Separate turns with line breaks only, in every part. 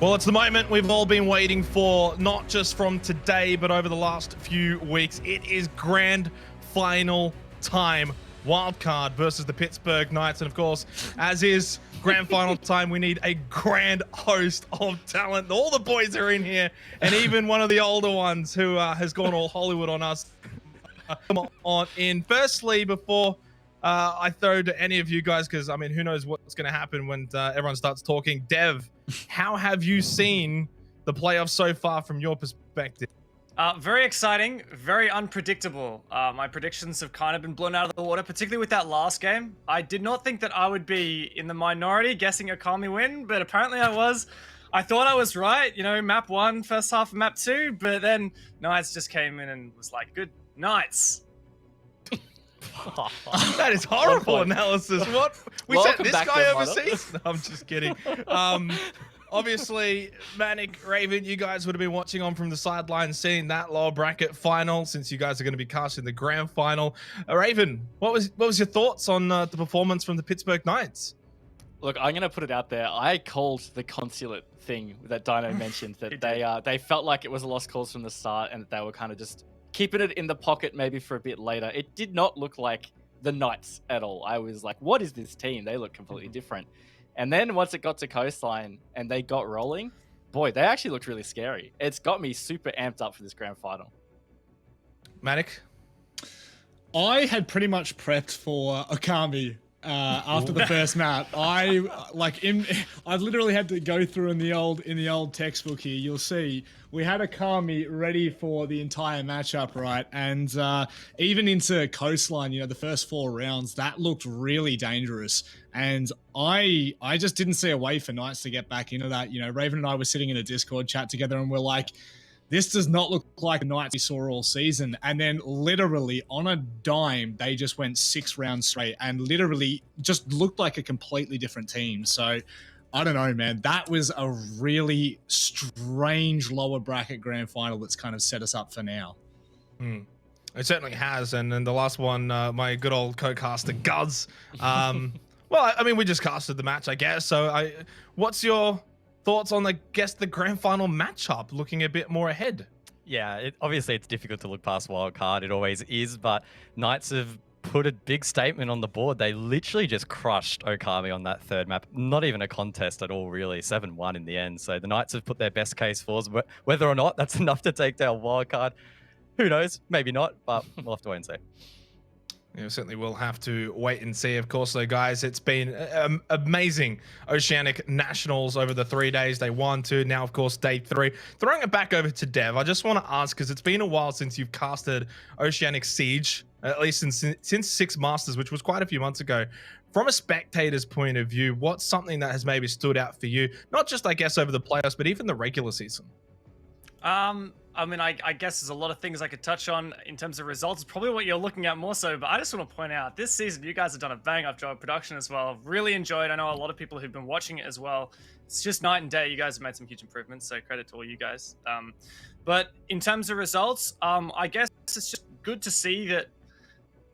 Well, it's the moment we've all been waiting for, not just from today, but over the last few weeks. It is grand final time. Wildcard versus the Pittsburgh Knights. And of course, as is grand final time, we need a grand host of talent. All the boys are in here, and even one of the older ones who has gone all Hollywood on us. Come on in. Firstly, before I throw to any of you guys, because I mean, who knows what's going to happen when everyone starts talking. Dev, how have you seen the playoffs so far from your perspective?
Very exciting, very unpredictable. My predictions have kind of been blown out of the water, particularly with that last game. I did not think that I would be in the minority guessing a Kami win, but apparently I was. I thought I was right, you know, map 1, first half of map 2, but then Knights just came in and was like, good Knights.
That is horrible analysis. What? We sent this guy overseas? No, I'm just kidding. Obviously, Manic, Raven, you guys would have been watching on from the sidelines, seeing that lower bracket final, since you guys are going to be casting the grand final. Raven, what was your thoughts on the performance from the Pittsburgh Knights?
Look, I'm going to put it out there. I called the consulate thing that Dino mentioned, that they felt like it was a lost cause from the start, and that they were kind of just keeping it in the pocket maybe for a bit later. It did not look like the Knights at all. I was like, what is this team? They look completely different. And then once it got to Coastline and they got rolling, boy, they actually looked really scary. It's got me super amped up for this grand final.
Manic?
I had pretty much prepped for Okami after the first map. I literally had to go through in the old textbook here. You'll see we had Okami ready for the entire matchup, right? And even into Coastline, you know, the first 4 rounds, that looked really dangerous. And I just didn't see a way for Knights to get back into that. You know, Raven and I were sitting in a Discord chat together, and we're like, this does not look like the Knights we saw all season. And then literally on a dime, they just went 6 rounds straight and literally just looked like a completely different team. So I don't know, man. That was a really strange lower bracket grand final that's kind of set us up for now.
It certainly has. And then the last one, my good old co-caster, Guz. Well, I mean, we just casted the match, I guess. So what's your thoughts on, I guess, the grand final matchup, looking a bit more ahead?
Yeah, obviously it's difficult to look past wildcard. It always is, but Knights have put a big statement on the board. They literally just crushed Okami on that third map. Not even a contest at all, really. 7-1 in the end. So the Knights have put their best case forward. Whether or not that's enough to take down wildcard, who knows? Maybe not, but we'll have to wait and see.
You certainly will have to wait and see, of course, though, guys. It's been amazing Oceanic Nationals over the 3 days. Day 1, 2, now, of course, day 3. Throwing it back over to Dev, I just want to ask, because it's been a while since you've casted Oceanic Siege, at least since 6 Masters, which was quite a few months ago. From a spectator's point of view, what's something that has maybe stood out for you? Not just, I guess, over the playoffs, but even the regular season.
I mean, I guess there's a lot of things I could touch on in terms of results. It's probably what you're looking at more so, but I just want to point out this season, you guys have done a bang-up job production as well. Really enjoyed. I know a lot of people who've been watching it as well. It's just night and day. You guys have made some huge improvements, so credit to all you guys. But in terms of results, I guess it's just good to see that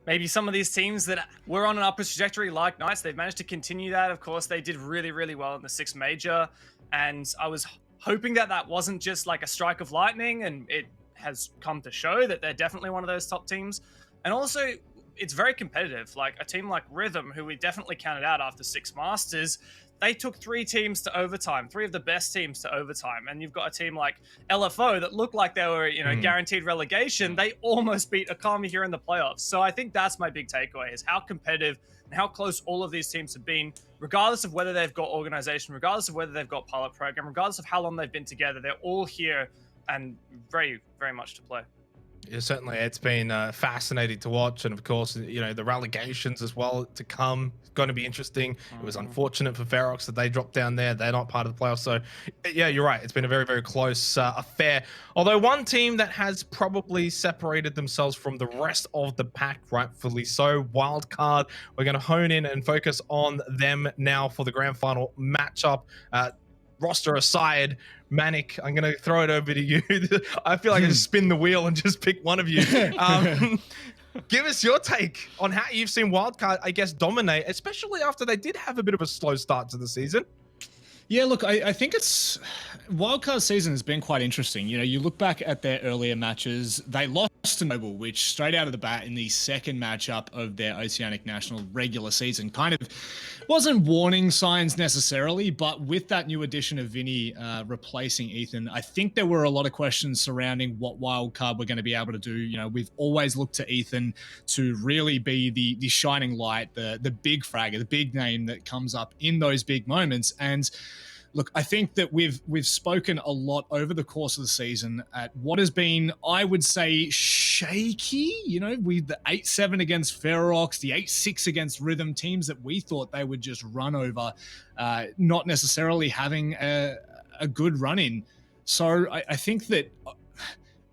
maybe some of these teams that were on an upwards trajectory like Knights, they've managed to continue that. Of course, they did really, really well in the 6th major, and I was hoping that that wasn't just like a strike of lightning, and it has come to show that they're definitely one of those top teams. And also, it's very competitive. Like a team like Rhythm, who we definitely counted out after 6 Masters, they took 3 teams to overtime, 3 of the best teams to overtime. And you've got a team like LFO that looked like they were, you know, guaranteed relegation. They almost beat Okami here in the playoffs. So I think that's my big takeaway, is how competitive and how close all of these teams have been, regardless of whether they've got organization, regardless of whether they've got pilot program, regardless of how long they've been together. They're all here and very, very much to play.
Yeah, certainly. It's been fascinating to watch. And of course, you know, the relegations as well to come. It's going to be interesting. It was unfortunate for Ferox that they dropped down there. They're not part of the playoffs. So yeah, you're right. It's been a very, very close affair. Although one team that has probably separated themselves from the rest of the pack, rightfully so, Wildcard. We're going to hone in and focus on them now for the grand final matchup. Roster aside, Manic, I'm going to throw it over to you. I feel like I just spin the wheel and just pick one of you. Give us your take on how you've seen Wildcard, I guess, dominate, especially after they did have a bit of a slow start to the season.
Yeah, look, I think it's wildcard season has been quite interesting. You know, you look back at their earlier matches, they lost to Noble, which straight out of the bat in the second matchup of their Oceanic National regular season kind of wasn't warning signs necessarily, but with that new addition of Vinny replacing Ethan, I think there were a lot of questions surrounding what wildcard we're going to be able to do. You know, we've always looked to Ethan to really be the shining light, the big fragger, the big name that comes up in those big moments. And look, I think that we've spoken a lot over the course of the season at what has been, I would say, shaky. You know, the 8-7 against Ferox, the 8-6 against Rhythm, teams that we thought they would just run over, not necessarily having a good run in. So I think that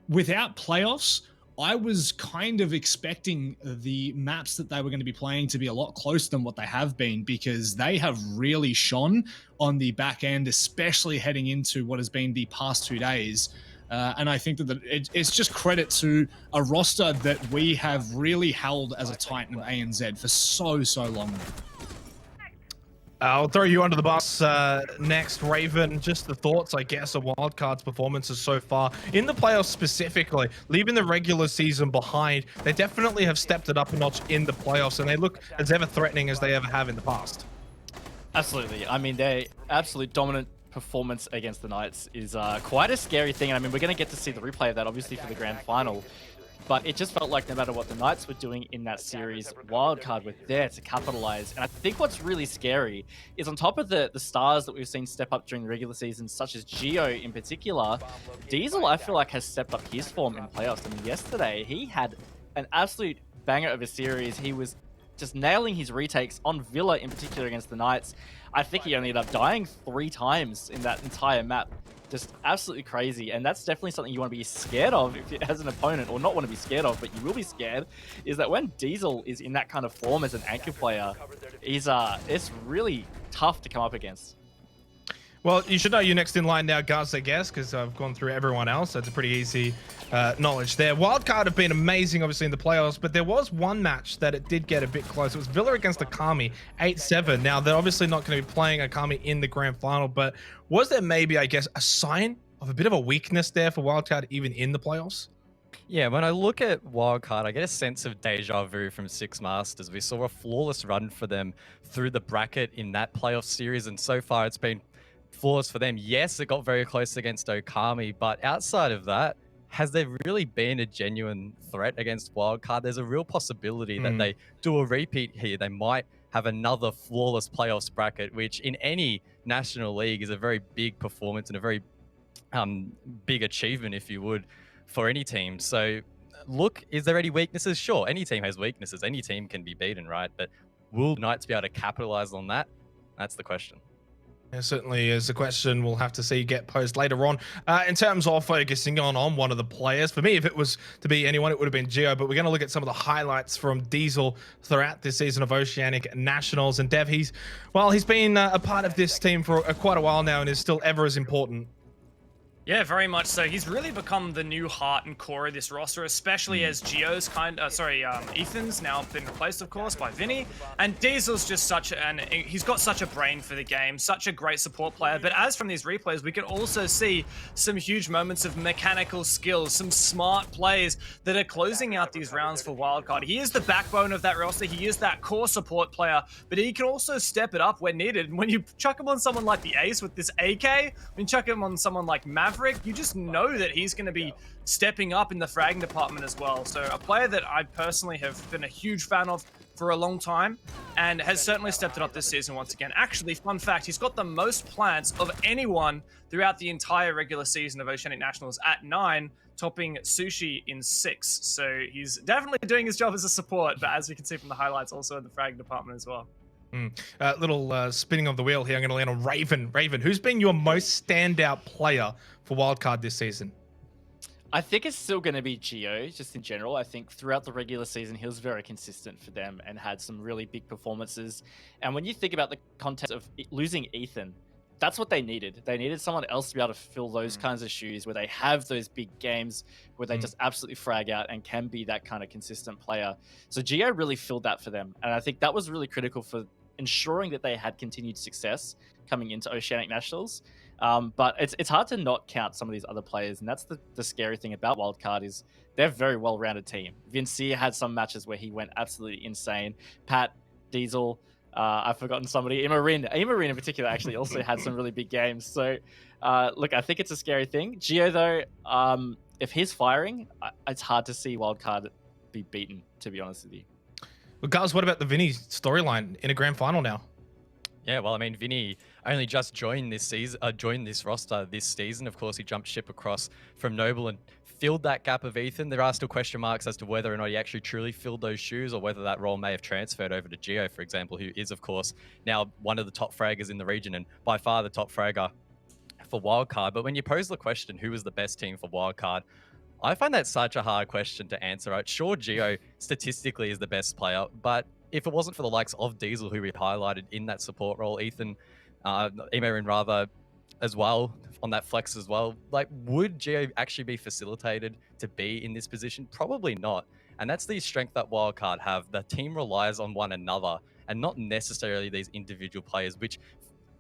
without playoffs, I was kind of expecting the maps that they were going to be playing to be a lot closer than what they have been, because they have really shone on the back end, especially heading into what has been the past 2 days. And I think that it's just credit to a roster that we have really held as a Titan of ANZ for so long.
I'll throw you under the bus next, Raven. Just the thoughts, I guess, of Wildcard's performances so far in the playoffs specifically, leaving the regular season behind. They definitely have stepped it up a notch in the playoffs, and they look as ever threatening as they ever have in the past.
Absolutely. I mean, their absolute dominant performance against the Knights is quite a scary thing. And I mean, we're going to get to see the replay of that, obviously, for the grand final. But it just felt like no matter what the Knights were doing in that series, Wildcard were there to capitalize. And I think what's really scary is on top of the stars that we've seen step up during the regular season, such as Geo in particular, Diesel, I feel like, has stepped up his form in playoffs. I mean, yesterday, he had an absolute banger of a series. He was just nailing his retakes on Villa in particular against the Knights. I think he only ended up dying 3 times in that entire map. Just absolutely crazy, and that's definitely something you want to be scared of if you, as an opponent, or not want to be scared of, but you will be scared, is that when Diesel is in that kind of form as an anchor player, it's really tough to come up against.
Well, you should know you're next in line now, Gus, I guess, because I've gone through everyone else. So it's a pretty easy knowledge there. Wildcard have been amazing, obviously, in the playoffs, but there was one match that it did get a bit close. It was Villa against Akami, 8-7. Now, they're obviously not going to be playing Akami in the grand final, but was there maybe, I guess, a sign of a bit of a weakness there for Wildcard even in the playoffs?
Yeah, when I look at Wildcard, I get a sense of deja vu from Six Masters. We saw a flawless run for them through the bracket in that playoff series, and so far it's been flawless for them. Yes, it got very close against Okami, but outside of that, has there really been a genuine threat against Wildcard? There's a real possibility that they do a repeat here. They might have another flawless playoffs bracket, which in any national league is a very big performance and a very big achievement, if you would, for any team. So look, is there any weaknesses? Sure, any team has weaknesses. Any team can be beaten, right? But will Knights be able to capitalize on that? That's the question.
It certainly is a question we'll have to see get posed later on. In terms of focusing on one of the players, for me, if it was to be anyone, it would have been Geo, but we're going to look at some of the highlights from Diesel throughout this season of Oceanic Nationals. And Dev, he's been a part of this team for quite a while now and is still ever as important.
Yeah, very much so. He's really become the new heart and core of this roster, especially as Geo's Ethan's now been replaced, of course, by Vinny. And Diesel's just he's got such a brain for the game, such a great support player. But as from these replays, we can also see some huge moments of mechanical skills, some smart plays that are closing out these rounds for Wildcard. He is the backbone of that roster. He is that core support player, but he can also step it up when needed. And when you chuck him on someone like the Ace with this AK, when you chuck him on someone like Maverick, you just know that he's going to be stepping up in the fragging department as well. So a player that I personally have been a huge fan of for a long time and has certainly stepped it up this season once again. Actually, fun fact, he's got the most plants of anyone throughout the entire regular season of Oceanic Nationals at 9, topping Sushi in 6. So he's definitely doing his job as a support, but as we can see from the highlights, also in the fragging department as well.
Little spinning of the wheel here. I'm going to land on Raven. Raven, who's been your most standout player for Wildcard this season?
I think it's still going to be Geo, just in general. I think throughout the regular season, he was very consistent for them and had some really big performances. And when you think about the context of losing Ethan, that's what they needed. They needed someone else to be able to fill those kinds of shoes where they have those big games where they just absolutely frag out and can be that kind of consistent player. So Geo really filled that for them. And I think that was really critical for ensuring that they had continued success coming into Oceanic Nationals. But it's hard to not count some of these other players, and that's the scary thing about Wildcard is they're a very well-rounded team. Vincia had some matches where he went absolutely insane. Pat, Diesel, I've forgotten somebody. Imarin in particular actually also had some really big games. So, look, I think it's a scary thing. Geo, though, if he's firing, it's hard to see Wildcard be beaten, to be honest with you.
Well, guys, what about the Vinny storyline in a grand final now?
Yeah, well, I mean, Vinny only just joined this season, joined this roster this season. Of course, he jumped ship across from Noble and filled that gap of Ethan. There are still question marks as to whether or not he actually truly filled those shoes, or whether that role may have transferred over to Geo, for example, who is, of course, now one of the top fraggers in the region and by far the top fragger for Wildcard. But when you pose the question, who was the best team for Wildcard, I find that such a hard question to answer. Right? Sure, Geo statistically is the best player, but if it wasn't for the likes of Diesel, who we highlighted in that support role, Ethan, Emerin rather, as well, on that flex as well, like, would Geo actually be facilitated to be in this position? Probably not. And that's the strength that Wildcard have. The team relies on one another and not necessarily these individual players, which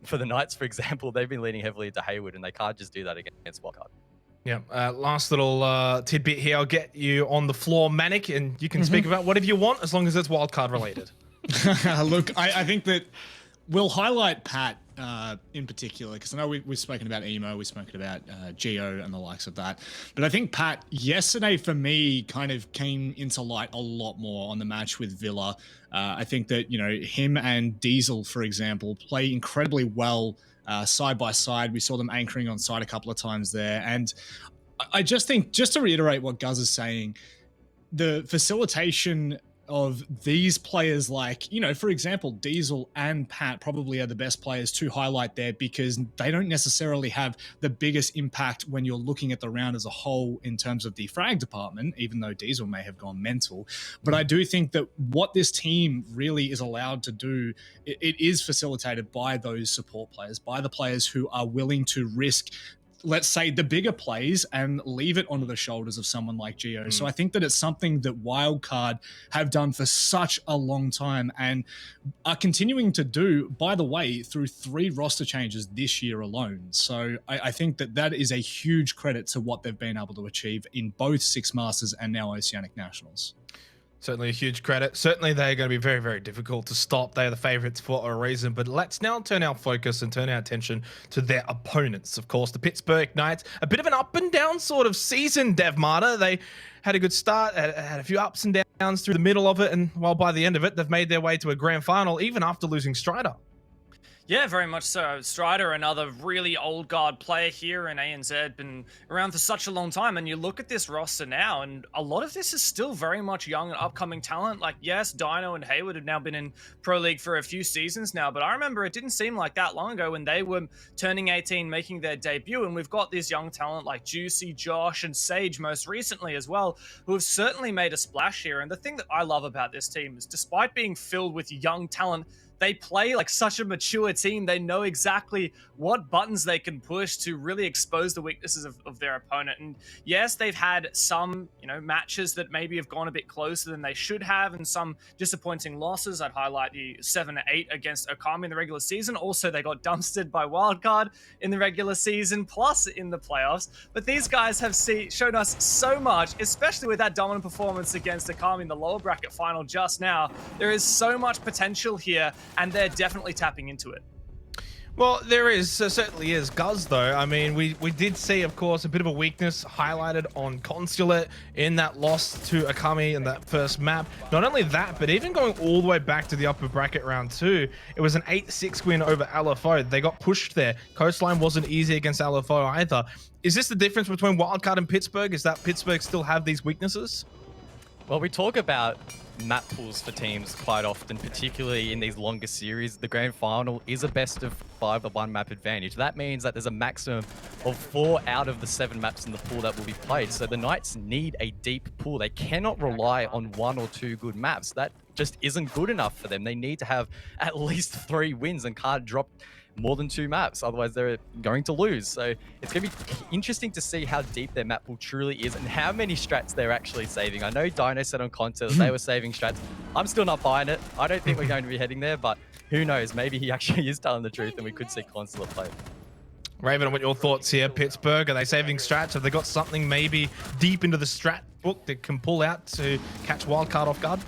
for the Knights, for example, they've been leaning heavily into Hayward, and they can't just do that against Wildcard.
Yeah, last little tidbit here. I'll get you on the floor, Manic, and you can speak about whatever you want as long as it's Wildcard related.
Look, I think that we'll highlight Pat in particular, because I know we've spoken about Emo, we've spoken about Geo and the likes of that. But I think Pat, yesterday for me, kind of came into light a lot more on the match with Villa. I think that, you know, him and Diesel, for example, play incredibly well side by side. We saw them anchoring on side a couple of times there. And I just think, just to reiterate what Guz is saying, the facilitation of these players, like, you know, for example, Diesel and Pat probably are the best players to highlight there, because they don't necessarily have the biggest impact when you're looking at the round as a whole in terms of the frag department, even though Diesel may have gone mental. But I do think that what this team really is allowed to do, it is facilitated by those support players, by the players who are willing to risk, let's say, the bigger plays and leave it onto the shoulders of someone like Geo. So I think that it's something that Wildcard have done for such a long time and are continuing to do, by the way, through 3 roster changes this year alone. So I think that that is a huge credit to what they've been able to achieve in both Six Masters and now Oceanic Nationals.
Certainly a huge credit. Certainly they're going to be very, very difficult to stop. They're the favorites for a reason. But let's now turn our focus and turn our attention to their opponents. Of course, the Pittsburgh Knights, a bit of an up and down sort of season, Dev Marta. They had a good start, had a few ups and downs through the middle of it. And while by the end of it, they've made their way to a grand final, even after losing Strider.
Yeah, very much so. Strider, another really old guard player here in ANZ, been around for such a long time. And you look at this roster now, and a lot of this is still very much young and upcoming talent. Like, yes, Dino and Hayward have now been in Pro League for a few seasons now, but I remember it didn't seem like that long ago when they were turning 18, making their debut. And we've got this young talent like Juicy, Josh, and Sage most recently as well, who have certainly made a splash here. And the thing that I love about this team is, despite being filled with young talent, they play like such a mature team. They know exactly what buttons they can push to really expose the weaknesses of their opponent. And yes, they've had some, you know, matches that maybe have gone a bit closer than they should have, and some disappointing losses. I'd highlight the 7-8 against Okami in the regular season. Also, they got dumpstered by Wildcard in the regular season, plus in the playoffs. But these guys have shown us so much, especially with that dominant performance against Okami in the lower bracket final just now. There is so much potential here, and they're definitely tapping into it.
Well, there is, certainly is. Guz, though, I mean, we did see, of course, a bit of a weakness highlighted on Consulate in that loss to Akami in that first map. Not only that, but even going all the way back to the upper bracket round 2, it was an 8-6 win over LFO. They got pushed there. Coastline wasn't easy against LFO either. Is this the difference between Wildcard and Pittsburgh? Is that Pittsburgh still have these weaknesses?
Well, we talk about map pools for teams quite often, particularly in these longer series. The grand final is a best of 5 1 map advantage. That means that there's a maximum of 4 out of the 7 maps in the pool that will be played. So the Knights need a deep pool. They cannot rely on 1 or 2 good maps. That just isn't good enough for them. They need to have at least 3 wins and can't drop more than 2 maps, otherwise they're going to lose. So it's going to be interesting to see how deep their map pool truly is and how many strats they're actually saving. I know Dino said on content that they were saving strats. I'm still not buying it. I don't think we're going to be heading there, but who knows? Maybe he actually is telling the truth and we could see Consulate play.
Raven, what are your thoughts here? Pittsburgh, are they saving strats? Have they got something maybe deep into the strat book that can pull out to catch Wildcard off guard?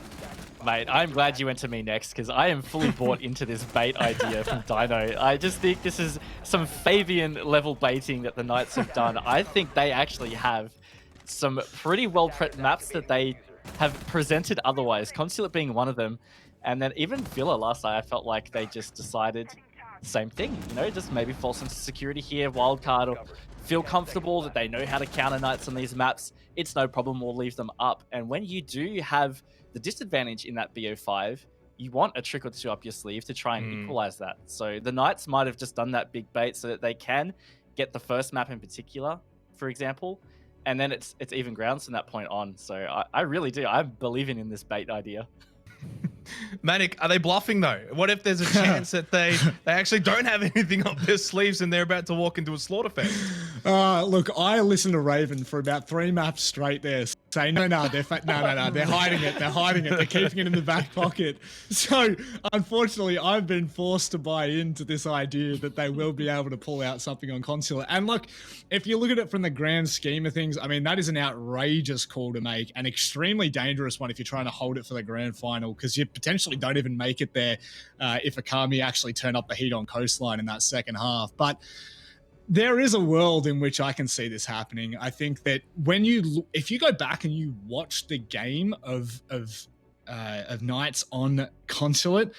Mate, I'm glad you went to me next because I am fully bought into this bait idea from Dino. I just think this is some Fabian level baiting that the Knights have done. I think they actually have some pretty well prepped maps that they have presented otherwise, Consulate being one of them. And then even Villa last night, I felt like they just decided same thing, you know, just maybe fall into security here, Wildcard, or feel comfortable that they know how to counter Knights on these maps. It's no problem, we'll leave them up. And when you do have the disadvantage in that BO5, you want a trick or two up your sleeve to try and equalize that. So the Knights might have just done that big bait so that they can get the first map in particular, for example, and then it's even grounds from that point on. So I really do. I'm believing in this bait idea.
Manic, are they bluffing though? What if there's a chance that they actually don't have anything up their sleeves and they're about to walk into a slaughter fest?
Look, I listened to Raven for about 3 maps straight there. Say no, they're they're hiding it. They're hiding it. They're keeping it in the back pocket. So unfortunately, I've been forced to buy into this idea that they will be able to pull out something on Consulate. And look, if you look at it from the grand scheme of things, I mean, that is an outrageous call to make, an extremely dangerous one if you're trying to hold it for the grand final, because you potentially don't even make it there if Akami actually turn up the heat on Coastline in that second half. But there is a world in which I can see this happening. I think that if you go back and you watch the game of Knights on Consulate,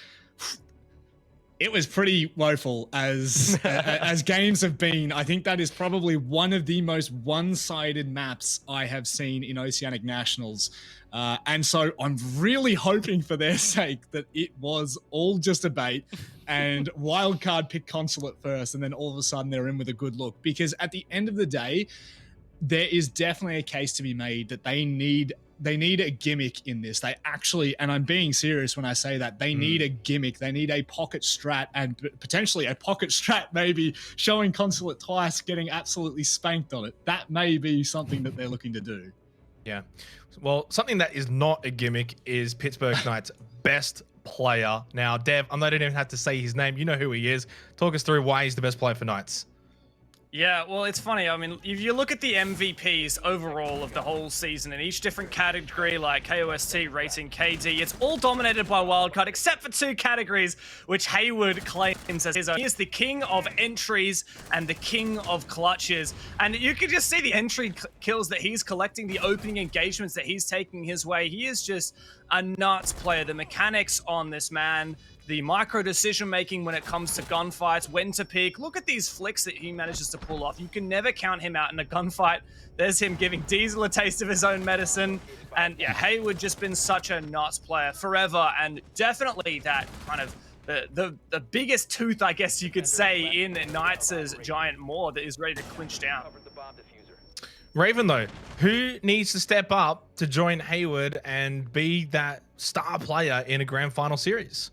it was pretty woeful as as games have been. I think that is probably one of the most one-sided maps I have seen in Oceanic Nationals. And so I'm really hoping for their sake that it was all just a bait and Wildcard picked Consulate first and then all of a sudden they're in with a good look. Because at the end of the day, there is definitely a case to be made that they need a gimmick in this. They actually, and I'm being serious when I say that, they need a gimmick. They need a pocket strat, and potentially a pocket strat maybe showing Consulate twice, getting absolutely spanked on it. That may be something that they're looking to do.
Yeah. Well, something that is not a gimmick is Pittsburgh Knights' best player. Now, Dev, I don't even have to say his name. You know who he is. Talk us through why he's the best player for Knights.
Yeah, well, it's funny. I mean, if you look at the MVPs overall of the whole season in each different category, like KOST, rating, KD, it's all dominated by Wildcard, except for 2 categories, which Hayward claims as his own. He is the king of entries and the king of clutches. And you can just see the entry kills that he's collecting, the opening engagements that he's taking his way. He is just a nuts player. The mechanics on this man, the micro decision making when it comes to gunfights, when to pick. Look at these flicks that he manages to pull off. You can never count him out in a gunfight. There's him giving Diesel a taste of his own medicine. And yeah, Hayward just been such a nuts player forever, and definitely that kind of the biggest tooth, I guess you could say, in Knights' giant maw that is ready to clinch down.
Raven, though, who needs to step up to join Hayward and be that star player in a grand final series?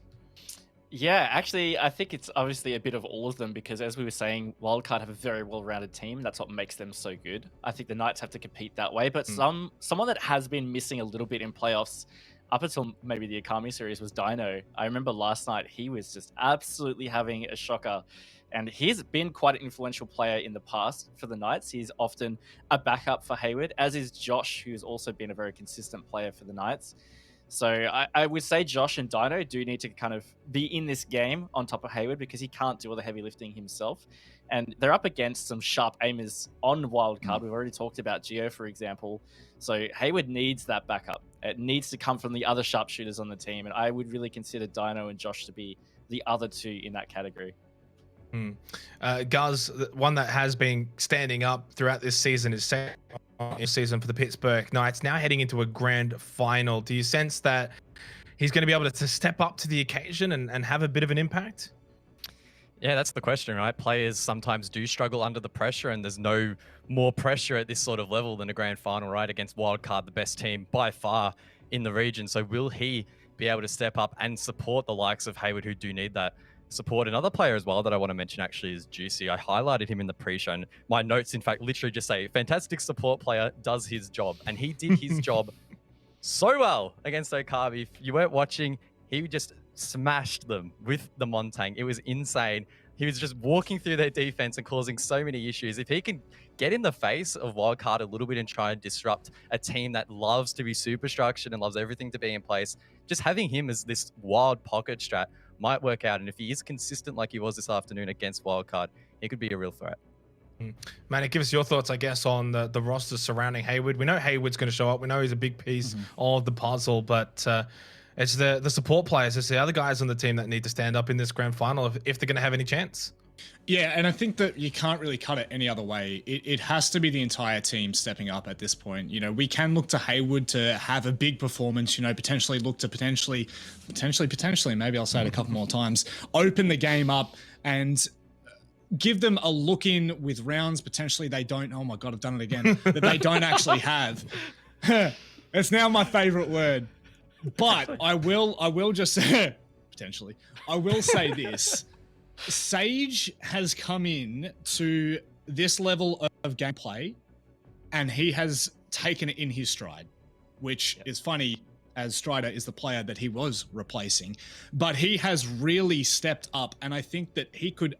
Yeah, actually, I think it's obviously a bit of all of them because, as we were saying, Wildcard have a very well-rounded team. That's what makes them so good. I think the Knights have to compete that way, but someone that has been missing a little bit in playoffs up until maybe the Akami series was Dino. I remember last night he was just absolutely having a shocker, and he's been quite an influential player in the past for the Knights. He's often a backup for Hayward, as is Josh, who's also been a very consistent player for the Knights. So I would say Josh and Dino do need to kind of be in this game on top of Hayward because he can't do all the heavy lifting himself. And they're up against some sharp aimers on Wildcard. We've already talked about Geo, for example. So Hayward needs that backup. It needs to come from the other sharpshooters on the team. And I would really consider Dino and Josh to be the other 2 in that category.
Guz, one that has been standing up throughout this season is season for the Pittsburgh Knights, now heading into a grand final. Do you sense that he's going to be able to step up to the occasion and have a bit of an impact?
Yeah, that's the question, right? Players sometimes do struggle under the pressure, and there's no more pressure at this sort of level than a grand final, right? Against Wildcard, the best team by far in the region. So will he be able to step up and support the likes of Hayward, who do need that support? Another player as well that I want to mention actually is Juicy. I highlighted him in the pre-show, and my notes, in fact, literally just say, fantastic support player, does his job. And he did his job so well against Okabe. If you weren't watching, he just smashed them with the Montang. It was insane. He was just walking through their defense and causing so many issues. If he can get in the face of Wildcard a little bit and try and disrupt a team that loves to be super structured and loves everything to be in place, just having him as this wild pocket strat might work out. And if he is consistent like he was this afternoon against Wildcard, he could be a real threat.
Manny, give us your thoughts, I guess, on the roster surrounding Hayward. We know Hayward's going to show up. We know he's a big piece of the puzzle, but it's the support players. It's the other guys on the team that need to stand up in this grand final if they're going to have any chance.
Yeah, and I think that you can't really cut it any other way. It has to be the entire team stepping up at this point. You know, we can look to Hayward to have a big performance, you know, potentially look to potentially, maybe I'll say it a couple more times, open the game up and give them a look in with rounds potentially they don't, oh my God, I've done it again, that they don't actually have. It's now my favorite word. But I will just say, potentially, I will say this. Sage has come in to this level of gameplay and he has taken it in his stride, which is funny as Strider is the player that he was replacing, but he has really stepped up. And I think that he could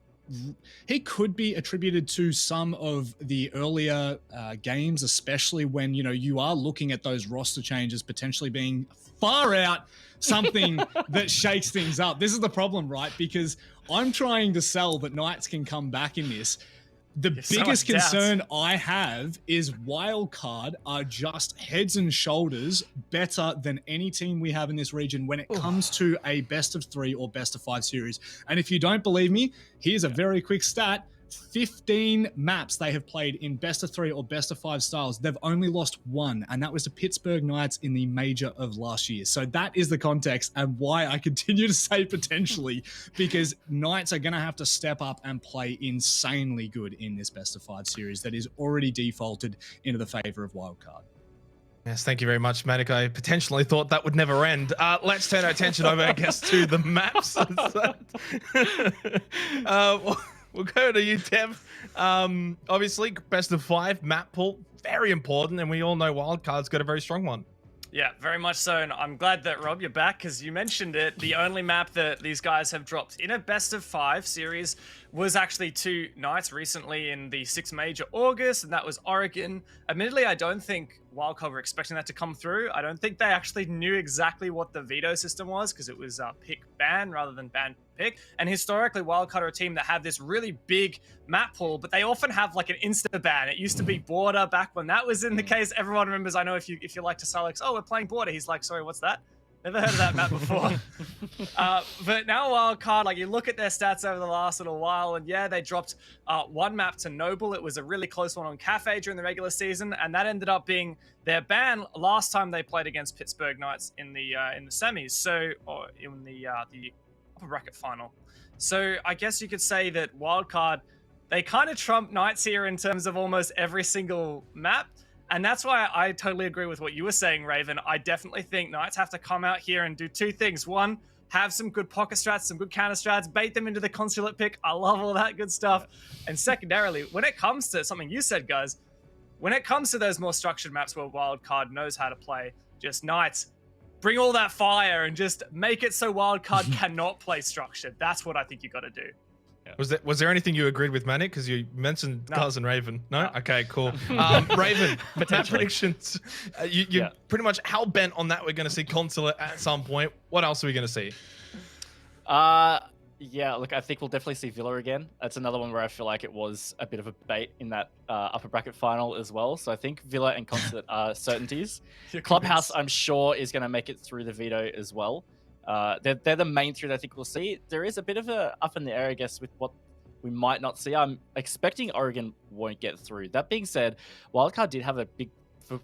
be attributed to some of the earlier games, especially when, you know, you are looking at those roster changes potentially being far out something that shakes things up. This is the problem, right? Because I'm trying to sell that Knights can come back in this. The biggest concern I have is Wildcard are just heads and shoulders better than any team we have in this region when it comes to a best of 3 or best of 5 series. And if you don't believe me, here's a very quick stat. 15 maps they have played in best of 3 or best of 5 styles. They've only lost 1, and that was the Pittsburgh Knights in the major of last year. So that is the context and why I continue to say potentially, because Knights are going to have to step up and play insanely good in this best of 5 series that is already defaulted into the favor of Wildcard.
Yes, thank you very much, Manik. I potentially thought that would never end. Let's turn our attention over, I guess, to the maps. We'll go to you, Dev. Obviously, best of 5 map pool, very important, and we all know Wildcard's got a very strong one.
Yeah, very much so, and I'm glad that, Rob, you're back, because you mentioned it. The only map that these guys have dropped in a best of 5 series was actually 2 Knights recently in the 6 major August, and that was Oregon. Admittedly, I don't think Wildcard were expecting that to come through. I don't think they actually knew exactly what the veto system was, because it was pick ban rather than ban pick. And historically, Wildcard are a team that have this really big map pool, but they often have like an insta ban. It used to be Border back when that was in the case. Everyone remembers. I know if you like to Alex, oh, we're playing Border. He's like, sorry, what's that? Never heard of that map before. But now Wildcard, like you look at their stats over the last little while, and yeah, they dropped 1 map to Noble. It was a really close one on Cafe during the regular season, and that ended up being their ban last time they played against Pittsburgh Knights in the semis, so or in the upper bracket final. So I guess you could say that Wildcard, they kind of trump Knights here in terms of almost every single map. And that's why I totally agree with what you were saying, Raven. I definitely think Knights have to come out here and do 2 things. 1, have some good pocket strats, some good counter strats, bait them into the consulate pick. I love all that good stuff. And secondarily, when it comes to something you said, guys, when it comes to those more structured maps where Wildcard knows how to play, just Knights, bring all that fire and just make it so Wildcard cannot play structured. That's what I think you got to do.
Yeah. Was there anything you agreed with, Manik? Because you mentioned Cuz and Raven. No? Okay, cool. Raven, map predictions. You pretty much hell bent on that. We're going to see Consulate at some point. What else are we going to see?
Yeah, look, I think we'll definitely see Villa again. That's another one where I feel like it was a bit of a bait in that upper bracket final as well. So I think Villa and Consulate are certainties. Clubhouse, I'm sure, is going to make it through the veto as well. They're the main 3 that I think we'll see. There is a bit of a up in the air, I guess, with what we might not see. I'm expecting Oregon won't get through. That being said, Wildcard did have a big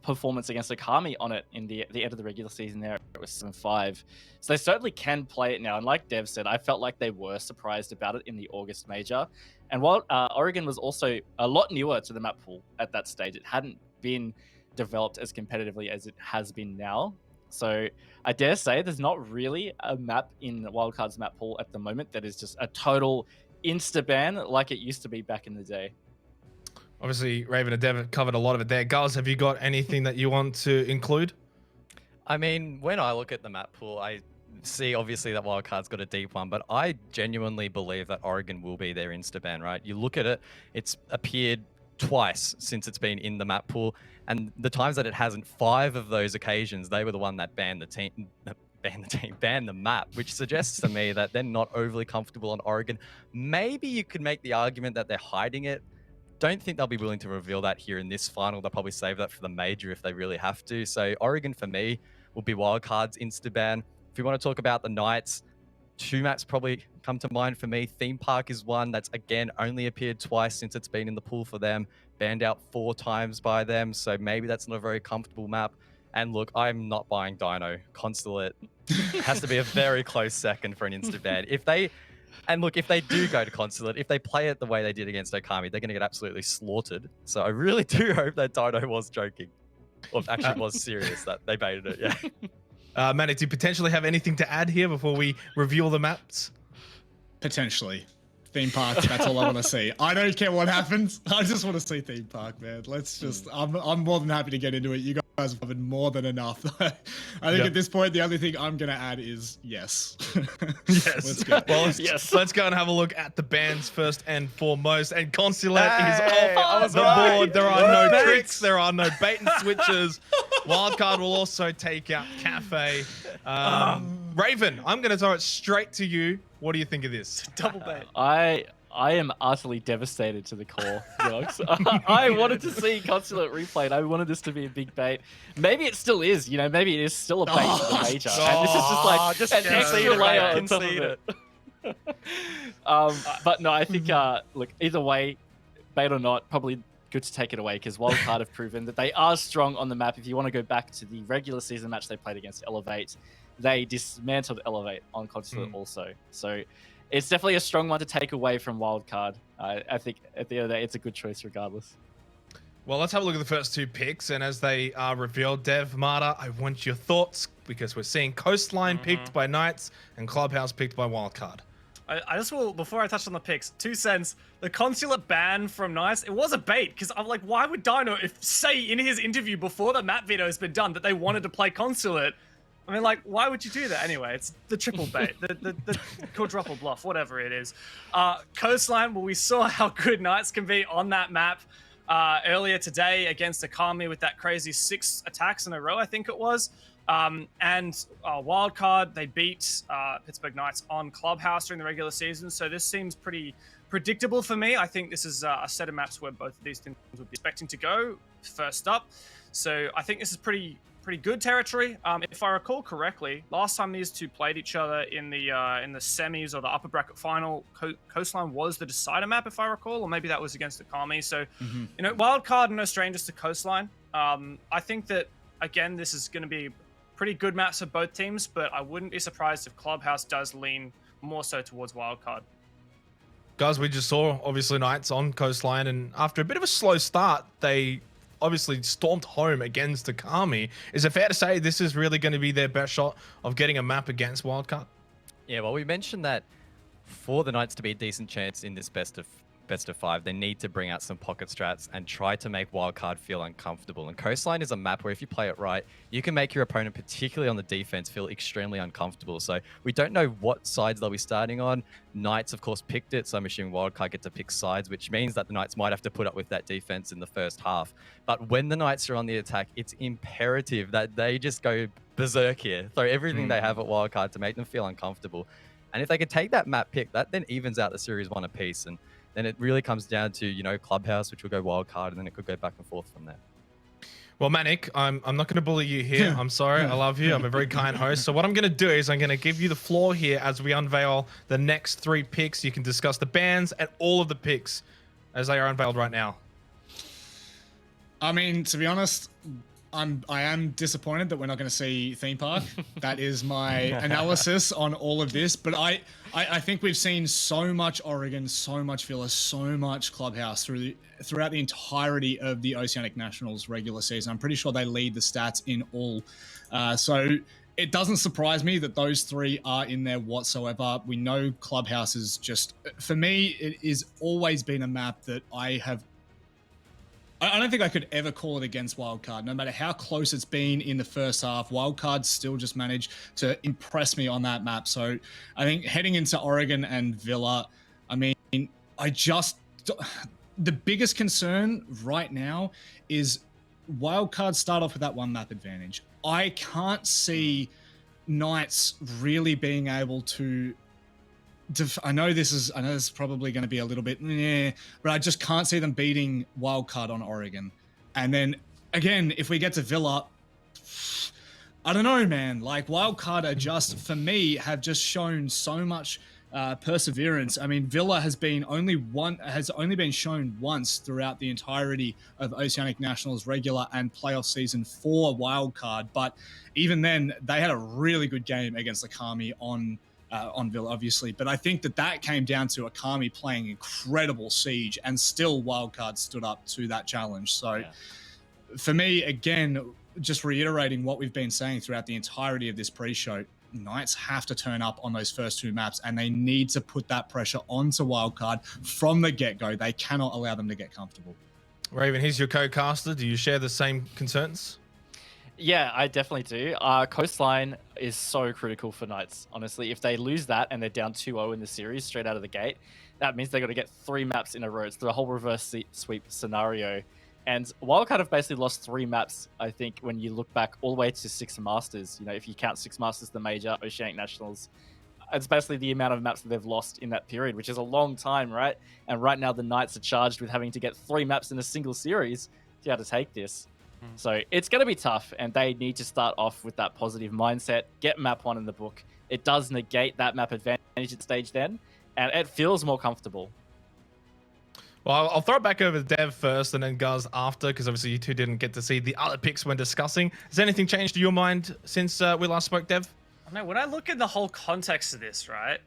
performance against Okami on it in the end of the regular season there. It was 7-5. So they certainly can play it now. And like Dev said, I felt like they were surprised about it in the August major. And while Oregon was also a lot newer to the map pool at that stage, it hadn't been developed as competitively as it has been now. So I dare say there's not really a map in Wildcard's map pool at the moment that is just a total insta-ban like it used to be back in the day.
Obviously, Raven and Dev covered a lot of it there. Guys, have you got anything that you want to include?
I mean, when I look at the map pool, see, obviously, that wildcard's got a deep one, but I genuinely believe that Oregon will be their insta-ban, right? You look at it, it's appeared twice since it's been in the map pool, and the times that it hasn't, 5 of those occasions, they were the one that banned the map, which suggests to me that they're not overly comfortable on Oregon. Maybe you could make the argument that they're hiding it. Don't think they'll be willing to reveal that here in this final. They'll probably save that for the major if they really have to. So Oregon, for me, will be wildcards insta-ban. If we want to talk about the Knights, 2 maps probably come to mind for me. Theme Park is one that's, again, only appeared twice since it's been in the pool for them. Banned out 4 times by them, so maybe that's not a very comfortable map. And look, I'm not buying Dino. Consulate has to be a very close second for an insta-ban. If they do go to Consulate, if they play it the way they did against Okami, they're going to get absolutely slaughtered. So I really do hope that Dino was joking. Or actually was serious that they baited it, yeah.
Manic, do you potentially have anything to add here before we reveal the maps?
Potentially. Theme park, that's all I want to see. I don't care what happens. I just want to see theme park, man. Let's just, I'm more than happy to get into it. You guys have covered more than enough. I think at this point, the only thing I'm going to add is yes.
Yes.
Let's go.
Well, let's go and have a look at the bans first and foremost. And Consulate is off the board. There are no tricks. There are no bait and switches. Wildcard will also take out Cafe. Raven, I'm going to throw it straight to you. What do you think of this?
Double bait.
I am utterly devastated to the core, Yogs. I wanted to see Consulate replayed. I wanted this to be a big bait. Maybe it still is, you know, maybe it is still a bait for the major. And this is just like an extra layer on top of it. But no, I think, look, either way, bait or not, probably good to take it away because Wildcard have proven that they are strong on the map. If you want to go back to the regular season match they played against Elevate, they dismantled Elevate on Consulate also. So it's definitely a strong one to take away from Wildcard. I think at the end of the day, it's a good choice regardless.
Well, let's have a look at the first 2 picks. And as they are revealed, Dev, Marta, I want your thoughts because we're seeing Coastline picked by Knights and Clubhouse picked by Wildcard.
I just will, before I touch on the picks, 2 cents. The Consulate ban from Knights, it was a bait because I'm like, why would Dino, if say in his interview before the map video has been done that they wanted to play Consulate, I mean, like, why would you do that anyway? It's the triple bait, the quadruple bluff, whatever it is. Coastline, well, we saw how good Knights can be on that map earlier today against Akami with that crazy 6 attacks in a row, I think it was. And Wildcard, they beat Pittsburgh Knights on Clubhouse during the regular season, so this seems pretty predictable for me. I think this is a set of maps where both of these teams would be expecting to go first up. So I think this is pretty good territory. If I recall correctly, last time these 2 played each other in the semis or the upper bracket final, Coastline was the decider map, if I recall, or maybe that was against Akami. So, you know, Wildcard are no strangers to Coastline. I think that, again, this is going to be pretty good maps for both teams, but I wouldn't be surprised if Clubhouse does lean more so towards Wildcard.
Guys, we just saw, obviously, Knights on Coastline, and after a bit of a slow start, they obviously stormed home against Akami. Is it fair to say this is really going to be their best shot of getting a map against Wildcard?
Yeah, well, we mentioned that for the Knights to be a decent chance in this best of 5, they need to bring out some pocket strats and try to make Wildcard feel uncomfortable. And Coastline is a map where if you play it right, you can make your opponent, particularly on the defense, feel extremely uncomfortable. So we don't know what sides they'll be starting on. Knights, of course, picked it, so I'm assuming Wildcard get to pick sides, which means that the Knights might have to put up with that defense in the first half. But when the Knights are on the attack, it's imperative that they just go berserk here, throw everything they have at Wildcard to make them feel uncomfortable. And if they can take that map pick, that then evens out the series 1 apiece. And then it really comes down to, you know, Clubhouse, which will go Wildcard, and then it could go back and forth from there.
Well, Manic, I'm not going to bully you here. I'm sorry. I love you. I'm a very kind host. So what I'm going to do is I'm going to give you the floor here as we unveil the next 3 picks. You can discuss the bans and all of the picks as they are unveiled right now.
I mean, to be honest, I am disappointed that we're not going to see Theme Park. That is my analysis on all of this. But I think we've seen so much Oregon, so much Villa, so much Clubhouse throughout the entirety of the Oceanic Nationals regular season. I'm pretty sure they lead the stats in all. So it doesn't surprise me that those 3 are in there whatsoever. We know Clubhouse is just, for me, it has always been a map that I I don't think I could ever call it against Wildcard. No matter how close it's been in the first half, Wildcard still just managed to impress me on that map. So I think heading into Oregon and Villa, I mean, the biggest concern right now is Wildcard start off with that one map advantage. I can't see Knights really being able to. I know this is probably going to be a little bit, but I just can't see them beating Wildcard on Oregon. And then again, if we get to Villa, I don't know, man. Like Wildcard are just, for me, have just shown so much perseverance. I mean, Villa has only been shown once throughout the entirety of Oceanic Nationals regular and playoff season for Wildcard, but even then, they had a really good game against Akami on Villa, obviously. But I think that came down to Akami playing incredible Siege, and still Wildcard stood up to that challenge. So for me, again, just reiterating what we've been saying throughout the entirety of this pre-show, Knights have to turn up on those first two maps, and they need to put that pressure onto Wildcard from the get-go. They cannot allow them to get comfortable.
Raven, here's your co-caster. Do you share the same concerns?
Yeah, I definitely do. Coastline is so critical for Knights, honestly. If they lose that and they're down 2-0 in the series straight out of the gate, that means they've got to get 3 maps in a row. It's the whole reverse sweep scenario. And Wildcard have basically lost 3 maps, I think, when you look back all the way to 6 Masters. You know, if you count 6 Masters, the major, Oceanic Nationals, it's basically the amount of maps that they've lost in that period, which is a long time, right? And right now the Knights are charged with having to get 3 maps in a single series to be able to take this. So it's going to be tough, and they need to start off with that positive mindset, get map 1 in the book. It does negate that map advantage at stage then, and it feels more comfortable.
Well, I'll throw it back over to Dev first and then Guz after, because obviously you two didn't get to see the other picks when discussing. Has anything changed to your mind since we last spoke, Dev?
No, when I look at the whole context of this, right?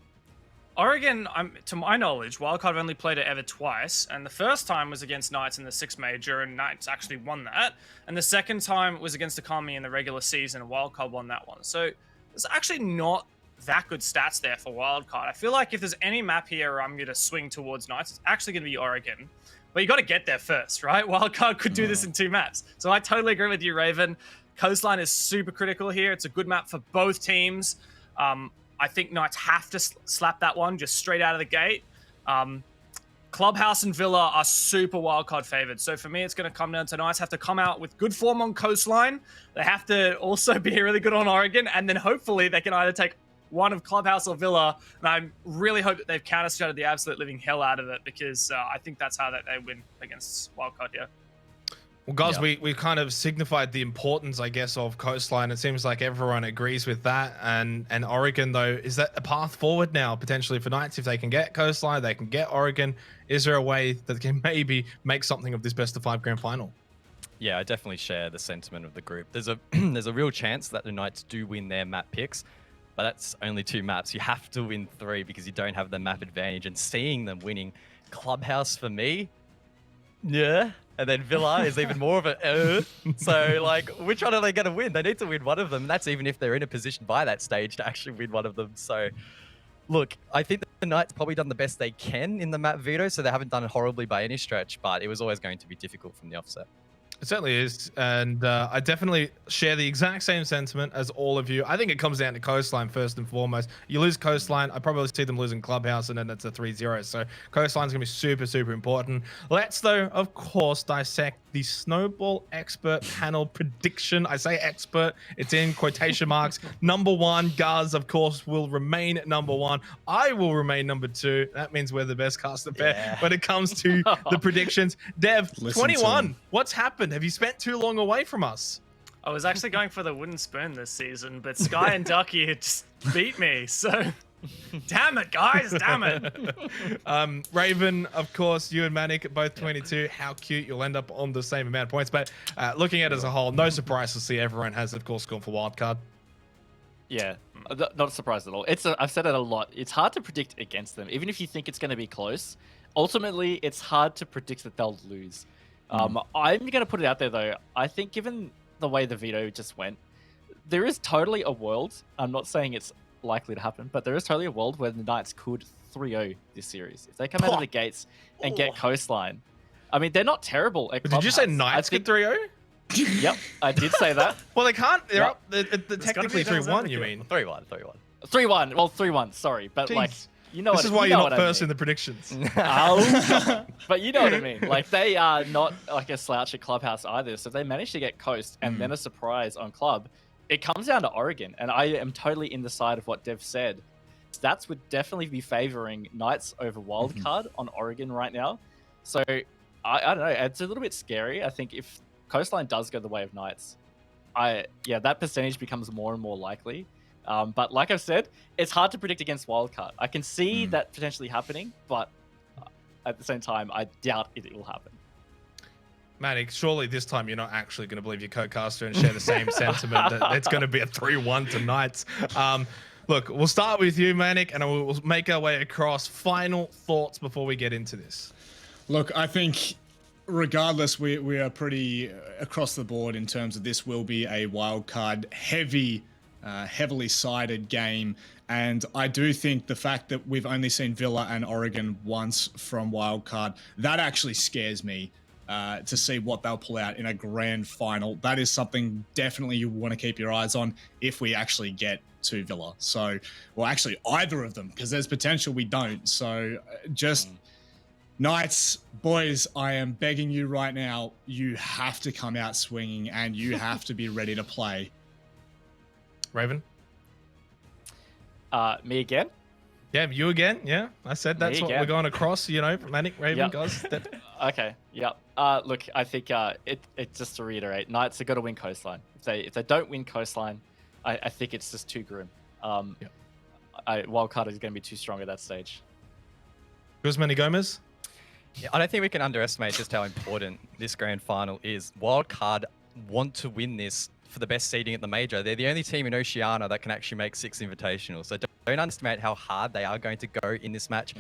Oregon, to my knowledge, Wildcard have only played it ever twice, and the first time was against Knights in the 6 major, and Knights actually won that. And the second time was against Akami in the regular season, and Wildcard won that one. So there's actually not that good stats there for Wildcard. I feel like if there's any map here where I'm going to swing towards Knights, it's actually going to be Oregon. But you got to get there first, right? Wildcard could do this in 2 maps. So I totally agree with you, Raven. Coastline is super critical here. It's a good map for both teams. I think Knights have to slap that one just straight out of the gate. Clubhouse and Villa are super wildcard favored. So for me, it's going to come down to Knights have to come out with good form on Coastline. They have to also be really good on Oregon. And then hopefully they can either take one of Clubhouse or Villa. And I really hope that they've counter-strateged the absolute living hell out of it, because I think that's how they win against wildcard here.
Well, guys, we kind of signified the importance, I guess, of Coastline. It seems like everyone agrees with that. And Oregon, though, is that a path forward now, potentially, for Knights? If they can get Coastline, they can get Oregon. Is there a way that they can maybe make something of this best-of-5 grand final?
Yeah, I definitely share the sentiment of the group. There's a real chance that the Knights do win their map picks, but that's only 2 maps. You have to win 3 because you don't have the map advantage. And seeing them winning Clubhouse, for me, yeah. And then Villa is even more of a So, like, which one are they going to win? They need to win one of them. And that's even if they're in a position by that stage to actually win one of them. So, look, I think the Knights probably done the best they can in the map veto, so they haven't done it horribly by any stretch, but it was always going to be difficult from the offset.
It certainly is, and I definitely share the exact same sentiment as all of you. I think it comes down to Coastline first and foremost. You lose Coastline, I probably see them losing Clubhouse, and then it's a 3-0. So Coastline's going to be super, super important. Let's, though, of course, dissect the Snowball Expert Panel prediction. I say expert, it's in quotation marks. Number 1, Guz, of course, will remain at number 1. I will remain number 2. That means we're the best caster pair when it comes to the predictions. Dev, 21, what's happened? Have you spent too long away from us?
I was actually going for the wooden spoon this season, but Sky and Ducky had just beat me. So, damn it, guys, damn it.
Raven, of course, you and Manic at both 22. How cute. You'll end up on the same amount of points. But looking at it as a whole, no surprise to see everyone has, of course, gone for Wildcard.
Yeah, not surprised at all. I've said it a lot. It's hard to predict against them. Even if you think it's going to be close, ultimately, it's hard to predict that they'll lose. I'm going to put it out there, though. I think given the way the veto just went, there is totally a world, I'm not saying it's likely to happen, but there is totally a world where the Knights could 3-0 this series. If they come out of the gates and get Coastline, I mean, they're not terrible at
Did you say
Clubhouse.
Knights get 3-0?
Yep, I did say that.
Well, they can't. They're
Yeah.
up. They're
gotta be
technically
a devil's
3-1. You
advocate.
mean?
3-1, 3-1.
3-1. Well, 3-1. Sorry, but like,
Jeez.
you know
This
what?
is why
you
you're
know
not
what I
first
mean.
in the predictions.
Oh, but you know what I mean. Like, they are not like a slouch at Clubhouse either. So if they manage to get Coast and then a surprise on Club, it comes down to Oregon. And I am totally in the side of what Dev said. Stats would definitely be favoring Knights over Wildcard on Oregon right now. So I don't know. It's a little bit scary. I think if Coastline does go the way of Knights, that percentage becomes more and more likely. But like I've said, it's hard to predict against Wildcard. I can see that potentially happening, but at the same time, I doubt it will happen.
Manic, surely this time you're not actually going to believe your co-caster and share the same sentiment that it's going to be a 3-1 to Knights. Look, we'll start with you, Manic, and we'll make our way across. Final thoughts before we get into this.
Look, I think regardless, we are pretty across the board in terms of this will be a wildcard heavily sided game. And I do think the fact that we've only seen Villa and Oregon once from wildcard, that actually scares me to see what they'll pull out in a grand final. That is something definitely you want to keep your eyes on if we actually get to Villa. So, well, actually either of them, because there's potential we don't. So just Knights, boys, I am begging you right now, you have to come out swinging and you have to be ready to play.
Raven?
Me again?
Yeah, you again. Yeah, I said that's what we're going across, Manic, Raven,
Yep.
guys.
Okay, yep. Look, I think it just to reiterate, Knights are got to win Coastline. If they don't win Coastline, I think it's just too grim. Wildcard is going to be too strong at that stage.
Guzman Gomez?
Yeah, I don't think we can underestimate just how important this grand final is. Wildcard want to win this for the best seeding at the major. They're the only team in Oceania that can actually make 6 invitationals. So don't underestimate how hard they are going to go in this match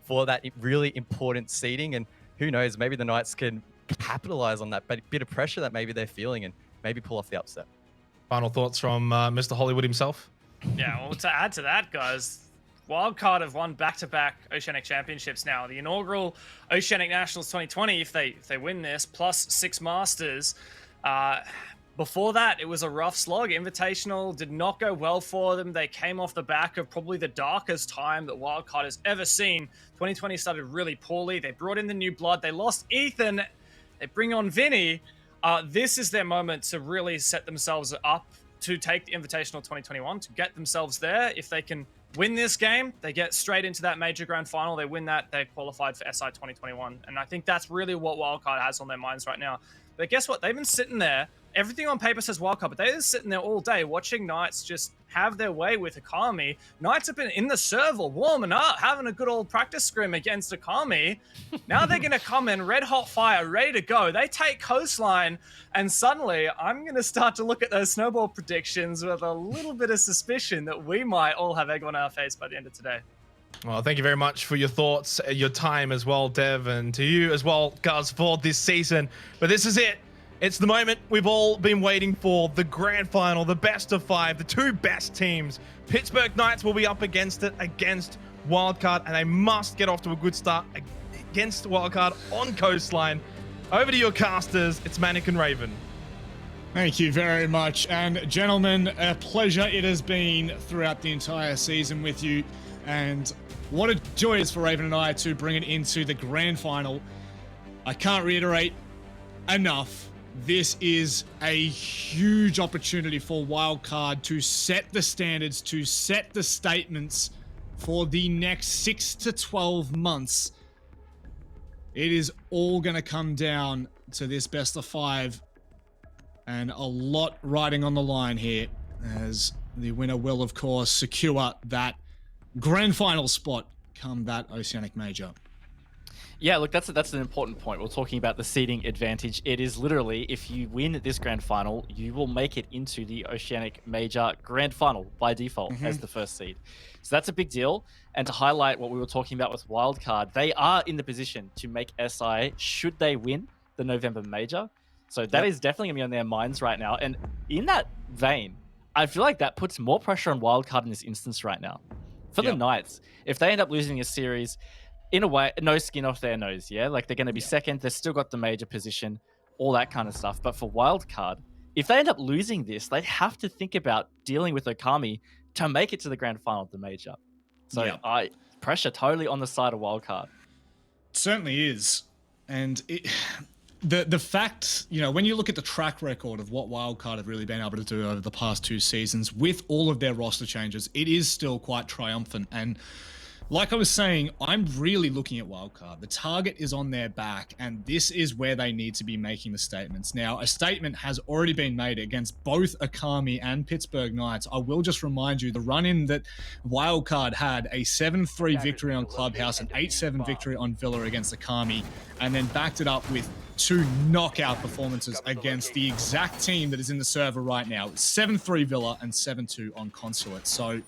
for that really important seeding. And who knows, maybe the Knights can capitalize on that bit of pressure that maybe they're feeling and maybe pull off the upset.
Final thoughts from Mr. Hollywood himself?
Yeah, well, to add to that, guys, Wildcard have won back-to-back Oceanic Championships now. The inaugural Oceanic Nationals 2020, if they win this, plus 6 Masters. Before that, it was a rough slog. Invitational did not go well for them. They came off the back of probably the darkest time that Wildcard has ever seen. 2020 started really poorly. They brought in the new blood. They lost Ethan. They bring on Vinny. This is their moment to really set themselves up to take the Invitational 2021, to get themselves there. If they can win this game, they get straight into that major grand final. They win that, they're qualified for SI 2021. And I think that's really what Wildcard has on their minds right now. But guess what? They've been sitting there. Everything on paper says Wildcard, but they're just sitting there all day watching Knights just have their way with Akami. Knights have been in the server, warming up, having a good old practice scrim against Akami. Now they're going to come in red hot fire, ready to go. They take Coastline, and suddenly I'm going to start to look at those snowball predictions with a little bit of suspicion that we might all have egg on our face by the end of today.
Well, thank you very much for your thoughts, your time as well, Dev, and to you as well, Guz, for this season. But this is it. It's the moment we've all been waiting for, the grand final, the best of 5, the 2 best teams. Pittsburgh Knights will be up against Wildcard, and they must get off to a good start against Wildcard on Coastline. Over to your casters, it's Manic and Raven.
Thank you very much. And gentlemen, a pleasure it has been throughout the entire season with you. And what a joy it is for Raven and I to bring it into the grand final. I can't reiterate enough. This is a huge opportunity for Wildcard to set the standards, to set the statements for the next 6 to 12 months. It is all going to come down to this best of 5, and a lot riding on the line here, as the winner will, of course, secure that grand final spot come that Oceanic Major.
Yeah, look, that's an important point. We're talking about the seeding advantage. It is literally, if you win this grand final, you will make it into the Oceanic Major grand final by default as the first seed. So that's a big deal. And to highlight what we were talking about with Wildcard, they are in the position to make SI should they win the November Major. So that is definitely going to be on their minds right now. And in that vein, I feel like that puts more pressure on Wildcard in this instance right now. For the Knights, if they end up losing a series, in a way, no skin off their nose, yeah? Like, they're going to be second. They've still got the major position, all that kind of stuff. But for wildcard, if they end up losing this, they have to think about dealing with Okami to make it to the grand final of the major. So pressure totally on the side of wildcard.
Certainly is. And the fact, you know, when you look at the track record of what Wildcard have really been able to do over the past 2 seasons with all of their roster changes, it is still quite triumphant. And like I was saying, I'm really looking at Wildcard. The target is on their back, and this is where they need to be making the statements. Now, a statement has already been made against both Okami and Pittsburgh Knights. I will just remind you, the run-in that Wildcard had a 7-3 victory on Clubhouse, an 8-7 victory on Villa against Okami, and then backed it up with 2 knockout performances against the exact team that is in the server right now. 7-3 Villa and 7-2 on Consulate. So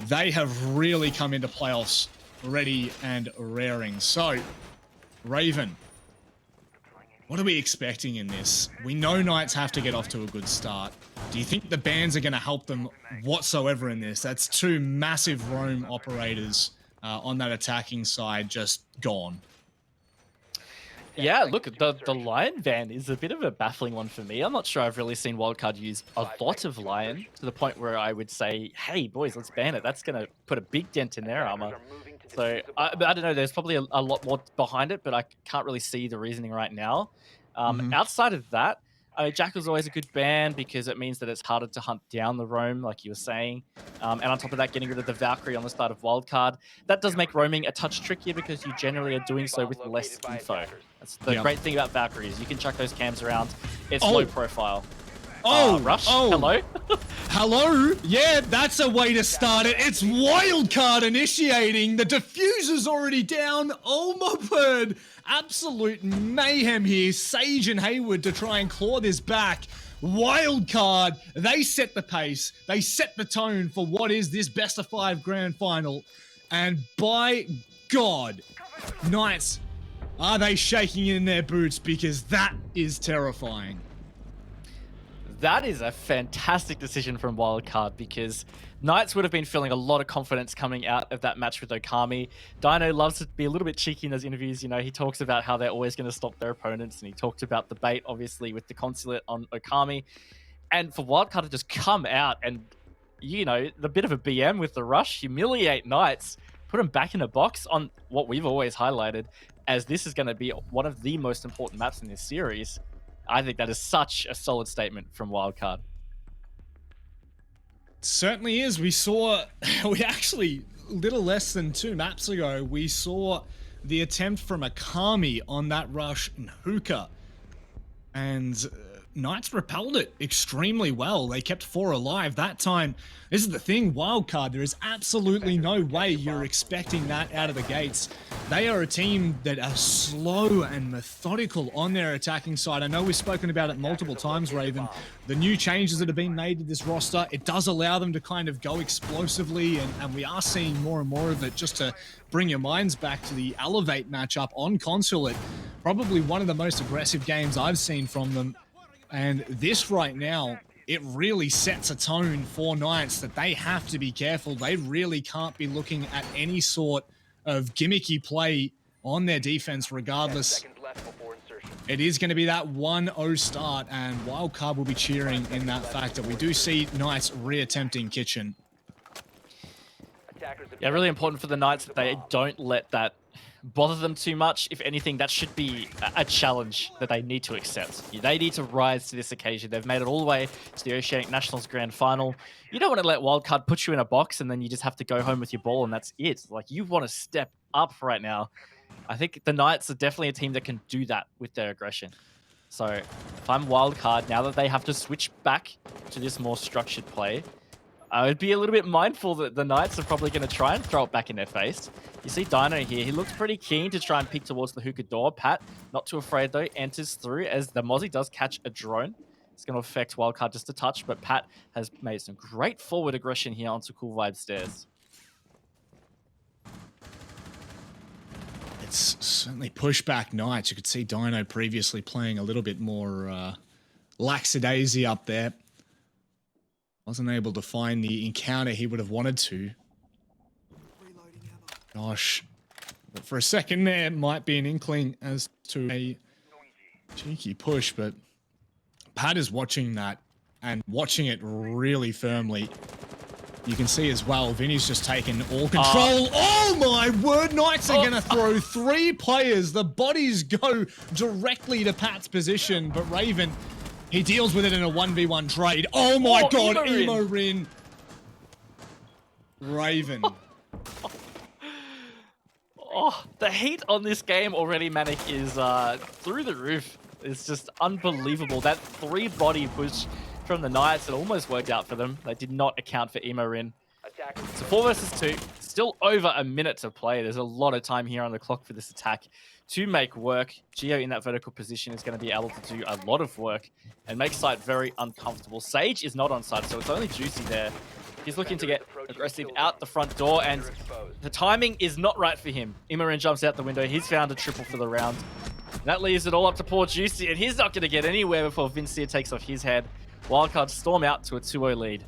they have really come into playoffs ready and raring. So, Raven, what are we expecting in this? We know Knights have to get off to a good start. Do you think the bans are going to help them whatsoever in this? That's 2 massive roam operators on that attacking side just gone.
Yeah, look, the Lion ban is a bit of a baffling one for me. I'm not sure I've really seen Wildcard use a lot of Lion to the point where I would say, hey, boys, let's ban it. That's going to put a big dent in their armor. So, I don't know, there's probably a lot more behind it, but I can't really see the reasoning right now. Outside of that, Jackal's always a good ban because it means that it's harder to hunt down the roam, like you were saying. And on top of that, getting rid of the Valkyrie on the start of Wildcard, that does make roaming a touch trickier because you generally are doing so with less info. That's the great thing about Valkyries. You can chuck those cams around. It's low profile. Rush, hello?
Hello? Yeah, that's a way to start it. It's Wildcard initiating. The diffuser's already down. Oh my word. Absolute mayhem here. Sage and Hayward to try and claw this back. Wildcard, they set the pace. They set the tone for what is this best of 5 grand final. And by God, Knights, are they shaking in their boots? Because that is terrifying.
That is a fantastic decision from Wildcard because Knights would have been feeling a lot of confidence coming out of that match with Okami. Dino loves to be a little bit cheeky in those interviews. You know, he talks about how they're always going to stop their opponents, and he talked about the bait, obviously, with the Consulate on Okami. And for Wildcard to just come out and, you know, the bit of a BM with the rush, humiliate Knights, put them back in a box on what we've always highlighted as this is going to be one of the most important maps in this series. I think that is such a solid statement from Wildcard.
Certainly is. We actually, little less than 2 maps ago, we saw the attempt from Okami on that rush in Hookah. And Knights repelled it extremely well. They kept 4 alive that time. This is the thing, Wildcard, there is absolutely no way you're expecting that out of the gates. They are a team that are slow and methodical on their attacking side. I know we've spoken about it multiple times, Raven. The new changes that have been made to this roster, it does allow them to kind of go explosively, and we are seeing more and more of it. Just to bring your minds back to the Elevate matchup on Consulate, probably one of the most aggressive games I've seen from them. And this right now, it really sets a tone for Knights that they have to be careful. They really can't be looking at any sort of gimmicky play on their defense regardless. It is going to be that 1-0 start, and Wildcard will be cheering in that fact that we do see Knights reattempting Kitchen.
Yeah, really important for the Knights that they don't let that bother them too much. If anything, that should be a challenge that they need to accept. They need to rise to this occasion. They've made it all the way to the Oceanic Nationals Grand Final. You don't want to let Wildcard put you in a box and then you just have to go home with your ball and that's it. Like, you want to step up right now. I think the Knights are definitely a team that can do that with their aggression. So if I'm Wildcard, now that they have to switch back to this more structured play, I would be a little bit mindful that the Knights are probably going to try and throw it back in their face. You see Dino here. He looks pretty keen to try and peek towards the hookah door. Pat, not too afraid though, enters through as the Mozzie does catch a drone. It's going to affect Wildcard just a touch, but Pat has made some great forward aggression here onto Cool Vibe stairs.
It's certainly pushback Knights. You could see Dino previously playing a little bit more lackadaisy up there. Wasn't able to find the encounter he would have wanted to. Gosh, But for a second there, might be an inkling as to a cheeky push, but Pat is watching that and watching it really firmly. You can see as well, Vinny's just taken all control. Oh my word, Knights are gonna throw 3 players. The bodies go directly to Pat's position, but Raven, he deals with it in a 1v1 trade. Oh my god, Emo-Rin. Raven.
Oh, the heat on this game already, Manic, is through the roof. It's just unbelievable. That 3-body push from the Knights, it almost worked out for them. They did not account for Emo-Rin. So 4 versus 2, still over a minute to play. There's a lot of time here on the clock for this attack to make work. Geo in that vertical position is going to be able to do a lot of work and make site very uncomfortable. Sage is not on site, so it's only Juicy there. He's looking to get aggressive out the front door, and the timing is not right for him. Emo-Rin jumps out the window. He's found a triple for the round. And that leaves it all up to poor Juicy, and he's not going to get anywhere before Vincia takes off his head. Wildcard storm out to a 2-0 lead.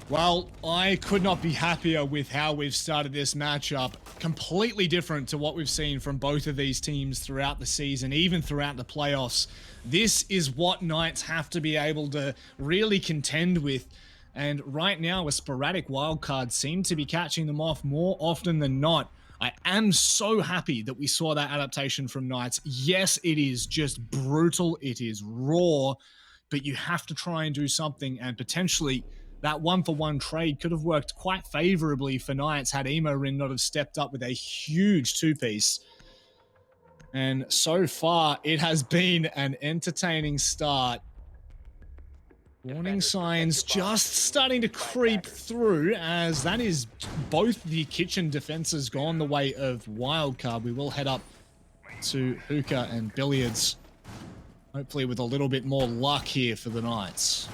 Well, I could not be happier with how we've started this matchup. Completely different to what we've seen from both of these teams throughout the season, even throughout the playoffs. This is what Knights have to be able to really contend with. And right now, a sporadic wildcard seem to be catching them off more often than not. I am so happy that we saw that adaptation from Knights. Yes, it is just brutal. It is raw. But you have to try and do something, and potentially that 1-for-1 trade could have worked quite favorably for Knights had Emo-Rin not have stepped up with a huge 2-piece. And so far, it has been an entertaining start. Warning signs just starting to creep through, as that is both the kitchen defenses gone the way of Wildcard. We will head up to Hookah and Billiards, hopefully with a little bit more luck here for the Knights.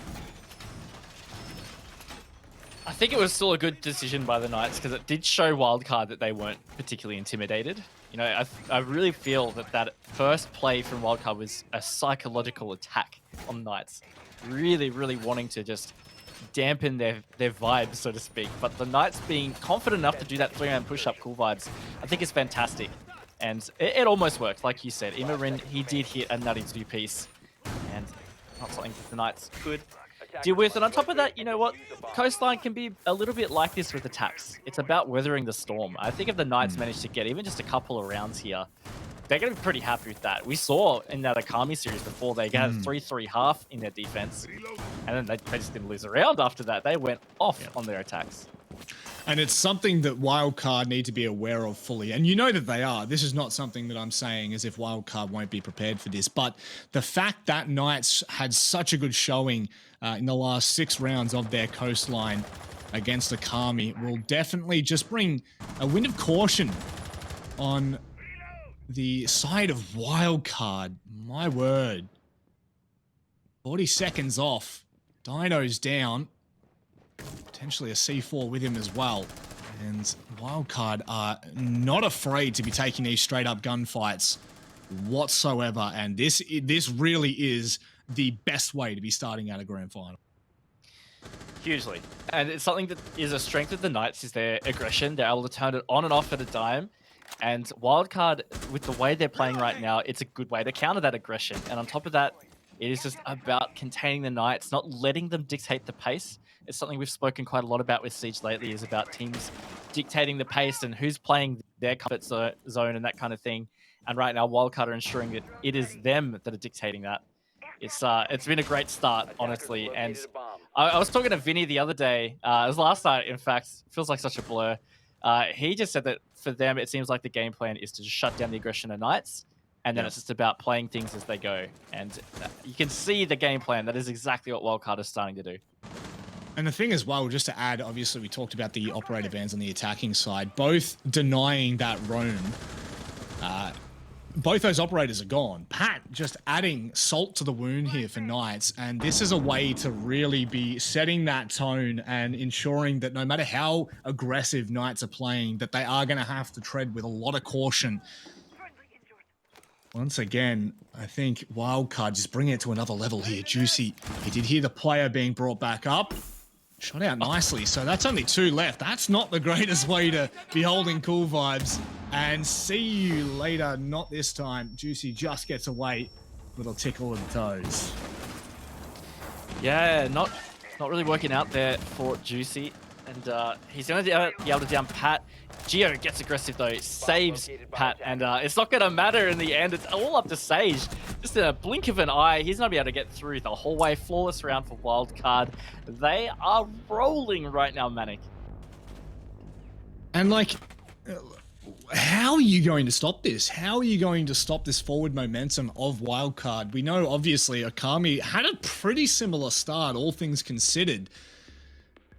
I think it was still a good decision by the Knights because it did show Wildcard that they weren't particularly intimidated. You know, I really feel that that first play from Wildcard was a psychological attack on Knights. Really, really wanting to just dampen their vibes, so to speak. But the Knights being confident enough to do that 3-man push-up cool vibes, I think is fantastic. And it almost worked, like you said. Emo-Rin, he did hit a nutty 2-piece. And not something that the Knights could deal with. And on top of that, you know what? Coastline can be a little bit like this with attacks. It's about weathering the storm. I think if the Knights manage to get even just a couple of rounds here, they're going to be pretty happy with that. We saw in that Akami series before, they had 3-3-1/2 in their defense. And then they just didn't lose a round after that. They went off on their attacks.
And it's something that Wildcard need to be aware of fully. And you know that they are. This is not something that I'm saying as if Wildcard won't be prepared for this. But the fact that Knights had such a good showing in the last 6 rounds of their Coastline against Akami will definitely just bring a wind of caution on the side of Wildcard. My word. 40 seconds off. Dino's down. Potentially a C4 with him as well. And Wildcard are not afraid to be taking these straight up gunfights whatsoever. And this really is the best way to be starting out a grand final.
Hugely. And it's something that is a strength of the Knights is their aggression. They're able to turn it on and off at a dime. And Wildcard, with the way they're playing right now, it's a good way to counter that aggression. And on top of that, it is just about containing the Knights, not letting them dictate the pace. It's something we've spoken quite a lot about with Siege lately, is about teams dictating the pace and who's playing their comfort zone and that kind of thing. And right now, Wildcard are ensuring that it is them that are dictating that. It's been a great start, honestly. And I was talking to Vinny the other day. It was last night, in fact. It feels like such a blur. He just said that for them, it seems like the game plan is to just shut down the aggression of Knights. And then it's just about playing things as they go. And you can see the game plan. That is exactly what Wildcard is starting to do.
And the thing as well, just to add, obviously we talked about the operator bans on the attacking side, both denying that roam. Both those operators are gone. Pat just adding salt to the wound here for Knights, and this is a way to really be setting that tone and ensuring that no matter how aggressive Knights are playing, that they are going to have to tread with a lot of caution. Once again, I think Wildcard just bringing it to another level here. Juicy, he did hear the player being brought back up. Shot out nicely, so that's only 2 left. That's not the greatest way to be holding cool vibes. And see you later. Not this time. Juicy just gets away. Little tickle of the toes.
Yeah, not really working out there for Juicy. And he's going to be able to down Pat. Geo gets aggressive though, saves Pat, and it's not going to matter in the end. It's all up to Sage. Just in a blink of an eye, he's not be able to get through the whole way. Flawless round for Wildcard. They are rolling right now, Manic.
And like, how are you going to stop this? How are you going to stop this forward momentum of Wildcard? We know obviously Okami had a pretty similar start, all things considered,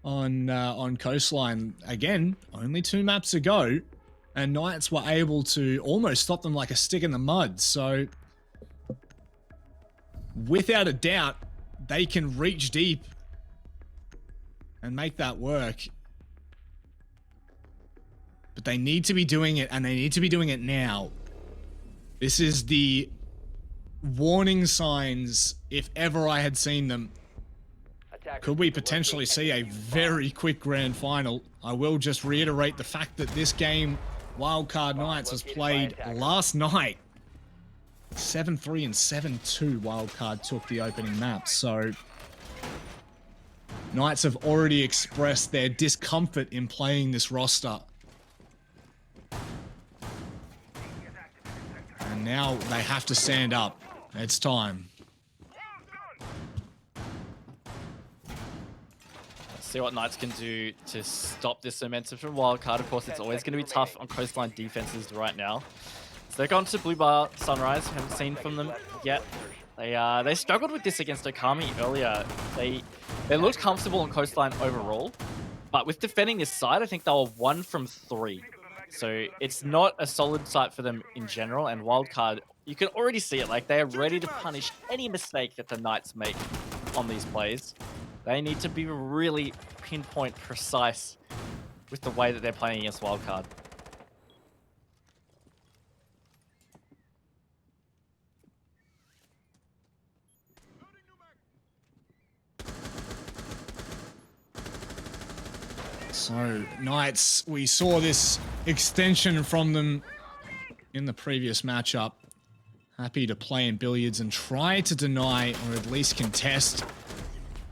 on Coastline. Again, only 2 maps ago, and Knights were able to almost stop them like a stick in the mud. So, without a doubt, they can reach deep and make that work. But they need to be doing it, and they need to be doing it now. This is the warning signs, if ever I had seen them. Could we potentially see a very quick grand final? I will just reiterate the fact that this game, Wildcard Knights, was played last night. 7-3 and 7-2 Wildcard took the opening map, so Knights have already expressed their discomfort in playing this roster. And now they have to stand up. It's time.
See what Knights can do to stop this momentum from Wildcard. Of course, it's always going to be tough on Coastline defenses right now. So they're going to Blue Bar Sunrise. Haven't seen from them yet. They struggled with this against Okami earlier. They looked comfortable on Coastline overall, but with defending this side, I think they were 1 from 3. So it's not a solid site for them in general. And Wildcard, you can already see it. Like, they are ready to punish any mistake that the Knights make on these plays. They need to be really pinpoint precise with the way that they're playing against Wildcard.
So, Knights, we saw this extension from them in the previous matchup. Happy to play in billiards and try to deny, or at least contest,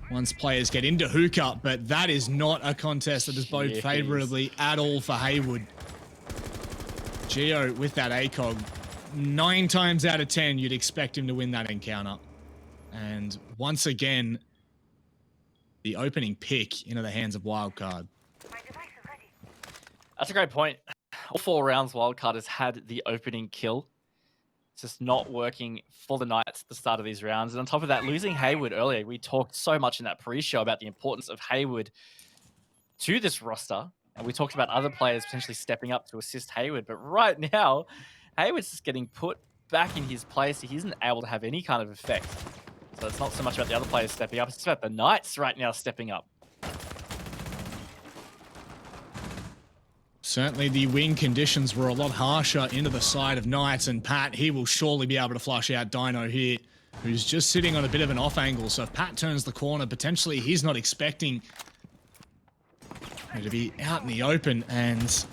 once players get into hookah, but that is not a contest that is bode favorably at all for Haywood. Geo with that ACOG, 9 times out of 10, you'd expect him to win that encounter. And once again, the opening pick into the hands of Wildcard.
That's a great point. All 4 rounds, Wildcard has had the opening kill. It's just not working for the Knights at the start of these rounds. And on top of that, losing Haywood earlier, we talked so much in that pre-show about the importance of Haywood to this roster. And we talked about other players potentially stepping up to assist Haywood. But right now, Haywood's just getting put back in his place. He isn't able to have any kind of effect. So it's not so much about the other players stepping up. It's about the Knights right now stepping up.
Certainly the wing conditions were a lot harsher into the side of Knights, and Pat, he will surely be able to flush out Dino here, who's just sitting on a bit of an off angle. So if Pat turns the corner, potentially he's not expecting to be out in the open, and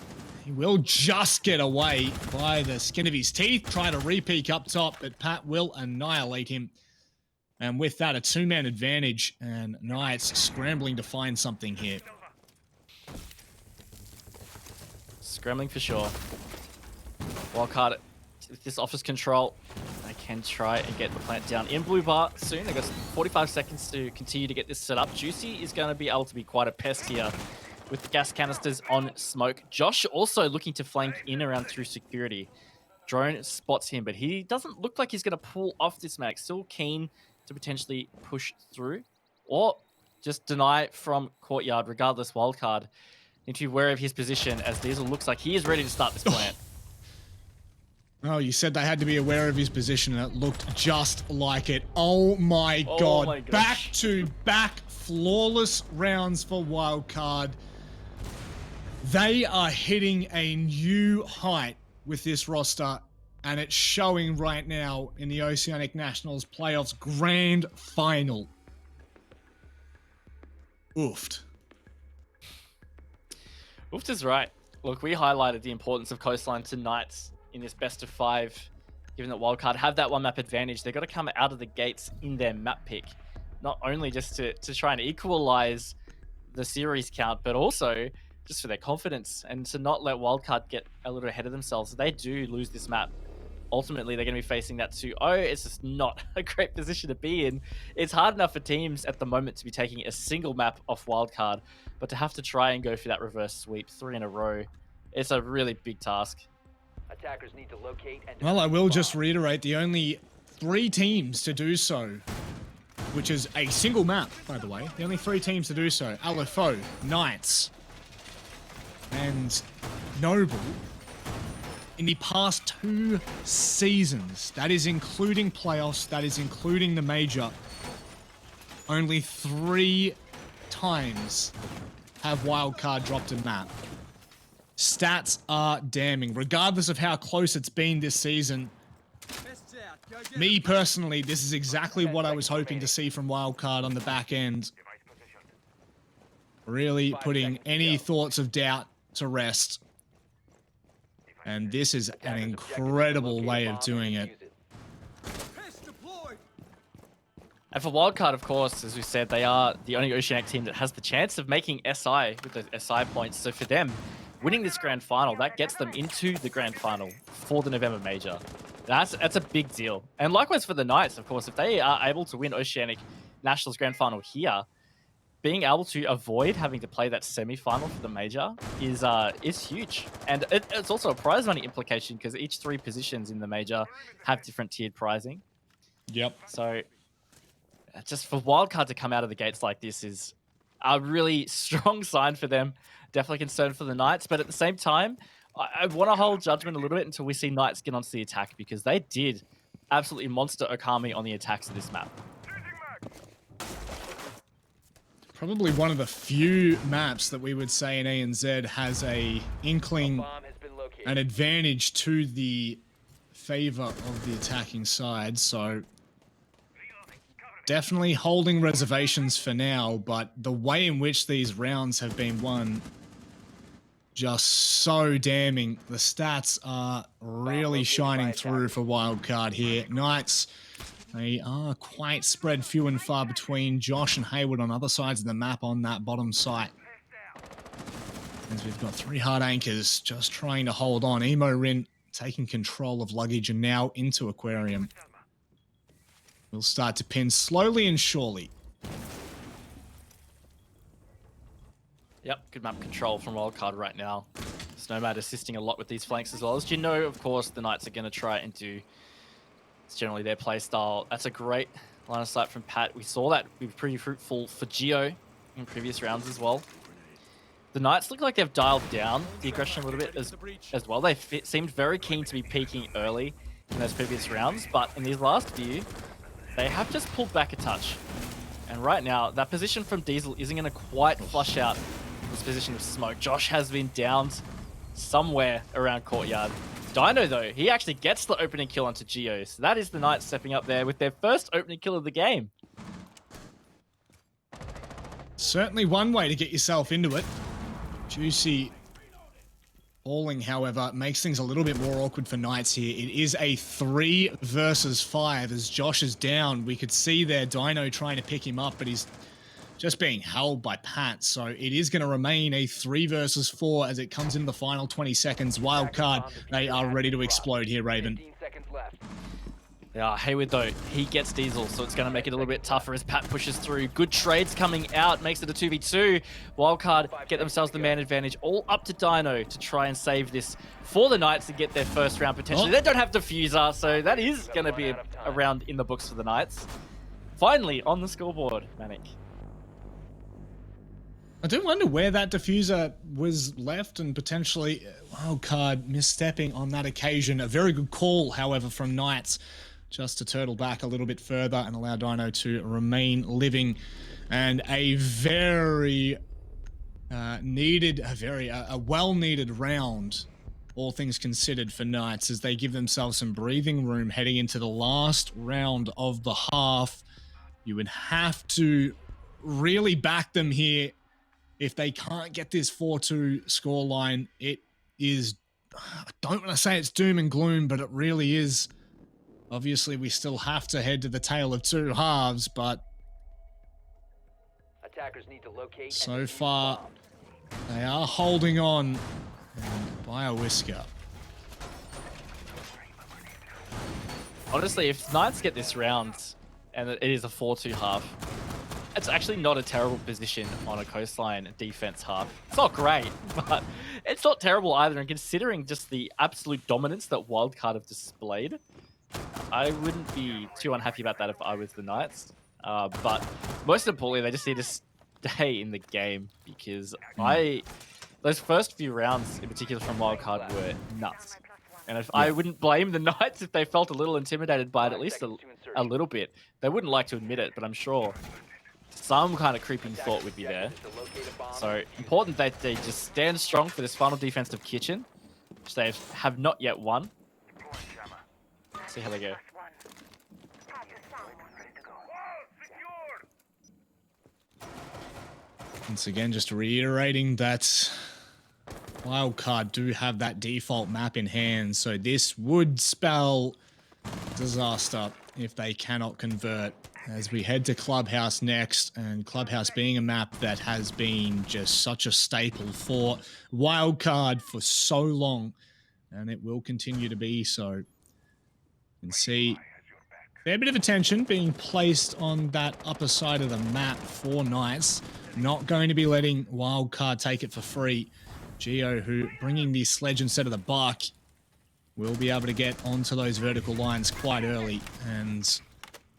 he will just get away by the skin of his teeth, try to re-peek up top, but Pat will annihilate him. And with that, a 2-man advantage, and Knights scrambling to find something here.
Scrambling for sure. Wildcard with this office control, they can try and get the plant down in Blue Bar soon. They've got 45 seconds to continue to get this set up. Juicy is going to be able to be quite a pest here with the gas canisters on smoke. Josh also looking to flank in around through security. Drone spots him, but he doesn't look like he's going to pull off this mag. Still keen to potentially push through or just deny from courtyard. Regardless, Wildcard need to be aware of his position, as Diesel looks like he is ready to start this plant.
Oh, you said they had to be aware of his position, and it looked just like it. Oh my god.
my gosh.
Back-to-back flawless rounds for Wildcard. They are hitting a new height with this roster, and it's showing right now in the Oceanic Nationals playoffs grand final. Oofed.
Oofed is right. Look, we highlighted the importance of Coastline to Knights in this best of 5. Given that Wildcard have that one map advantage, they've got to come out of the gates in their map pick. Not only just to try and equalize the series count, but also just for their confidence and to not let Wildcard get a little ahead of themselves. If they do lose this map, ultimately they're going to be facing that 2-0. It's just not a great position to be in. It's hard enough for teams at the moment to be taking a single map off Wildcard, but to have to try and go for that reverse sweep 3 in a row, it's a really big task.
Attackers need to locate and
Well, I will just reiterate the only 3 teams to do so, which is a single map, by the way. The only 3 teams to do so: LFO, Knights, and Noble. In the past 2 seasons, that is including playoffs, that is including the major, only 3 times have Wildcard dropped a map. Stats are damning. Regardless of how close it's been this season, me personally, this is exactly what I was hoping to see from Wildcard on the back end. Really putting any thoughts of doubt to rest. And this is an incredible way of doing it.
And for Wildcard, of course, as we said, they are the only Oceanic team that has the chance of making SI with those SI points. So for them, winning this grand final, that gets them into the grand final for the November major. That's a big deal. And likewise for the Knights, of course, if they are able to win Oceanic Nationals grand final here, being able to avoid having to play that semi-final for the major is huge. And it's also a prize money implication because each 3 positions in the major have different tiered pricing.
Yep.
So just for Wildcard to come out of the gates like this is a really strong sign for them. Definitely concerned for the Knights, but at the same time, I want to hold judgment a little bit until we see Knights get onto the attack because they did absolutely monster Okami on the attacks of this map.
Probably one of the few maps that we would say in ANZ has a inkling, an advantage to the favor of the attacking side. So definitely holding reservations for now, but the way in which these rounds have been won, just so damning. The stats are really shining through for Wildcard here. Knights, they are quite spread few and far between. Josh and Hayward on other sides of the map on that bottom site. As we've got 3 hard anchors just trying to hold on. Emo Rin taking control of luggage and now into Aquarium. We'll start to pin slowly and surely.
Yep, good map control from Wildcard right now. Snowmad assisting a lot with these flanks as well. As you know, of course, the Knights are going to try and do... It's generally their play style. That's a great line of sight from Pat. We saw that be pretty fruitful for Geo in previous rounds as well. The Knights look like they've dialed down the aggression a little bit as well. They seemed very keen to be peaking early in those previous rounds, but in these last few, they have just pulled back a touch. And right now, that position from Diesel isn't going to quite flush out this position of smoke. Josh has been downed somewhere around Courtyard. Dino, though, he actually gets the opening kill onto Geo. So that is the Knights stepping up there with their first opening kill of the game.
Certainly one way to get yourself into it. Juicy falling, however, makes things a little bit more awkward for Knights here. It is a 3 versus 5 as Josh is down. We could see there Dino trying to pick him up, but he's just being held by Pat. So it is going to remain a 3 versus 4 as it comes into the final 20 seconds. Wildcard, they are ready to explode here, Raven.
Yeah, Hayward, though, he gets Diesel, so it's going to make it a little bit tougher as Pat pushes through. Good trades coming out, makes it a 2v2. Wildcard get themselves the man advantage, all up to Dino to try and save this for the Knights to get their first round potentially. They don't have Diffuser, so that is going to be a round in the books for the Knights. Finally, on the scoreboard, Manic.
I do wonder where that diffuser was left and potentially Wildcard misstepping on that occasion. A very good call, however, from Knights just to turtle back a little bit further and allow Dino to remain living. And a very well-needed round, all things considered, for Knights as they give themselves some breathing room heading into the last round of the half. You would have to really back them here. If they can't get this 4-2 scoreline, it is, I don't want to say it's doom and gloom, but it really is. Obviously, we still have to head to the tale of two halves, but
Attackers need to locate.
so far, they are holding on and by a whisker.
Honestly, if Knights get this round, and it is a 4-2 half, it's actually not a terrible position on a Coastline defense half. It's not great, but it's not terrible either. And considering just the absolute dominance that Wildcard have displayed, I wouldn't be too unhappy about that if I was the Knights. But most importantly, they just need to stay in the game, because those first few rounds in particular from Wildcard were nuts. And if I wouldn't blame the Knights if they felt a little intimidated by it, at least a little bit. They wouldn't like to admit it, but I'm sure some kind of creeping thought would be there. So important that they just stand strong for this final defensive kitchen, which they have not yet won. See how they go.
Once again, just reiterating that Wildcard do have that default map in hand, so this would spell disaster if they cannot convert. As we head to Clubhouse next, and Clubhouse being a map that has been just such a staple for Wildcard for so long, and it will continue to be so. You can see a fair bit of attention being placed on that upper side of the map for Knights. Not going to be letting Wildcard take it for free. Geo, who bringing the sledge instead of the bark, will be able to get onto those vertical lines quite early, and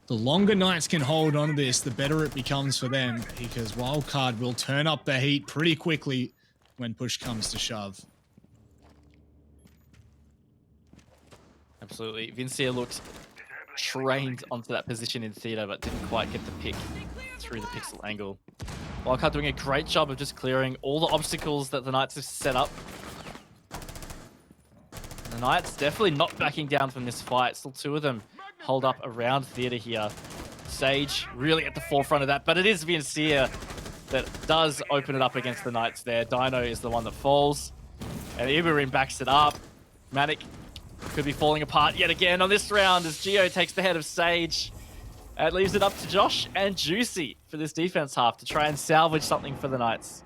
the longer Knights can hold on to this, the better it becomes for them, because Wildcard will turn up the heat pretty quickly when push comes to shove.
Absolutely. Vincia looked trained onto that position in theater, but didn't quite get the pick through the pixel angle. Wildcard doing a great job of just clearing all the obstacles that the Knights have set up. The Knights definitely not backing down from this fight. Still two of them hold up around theater here. Sage really at the forefront of that, but it is Vincia that does open it up against the Knights there. Dino is the one that falls, and Ibarim backs it up. Manic could be falling apart yet again on this round as Geo takes the head of Sage. It leaves it up to Josh and Juicy for this defense half to try and salvage something for the Knights.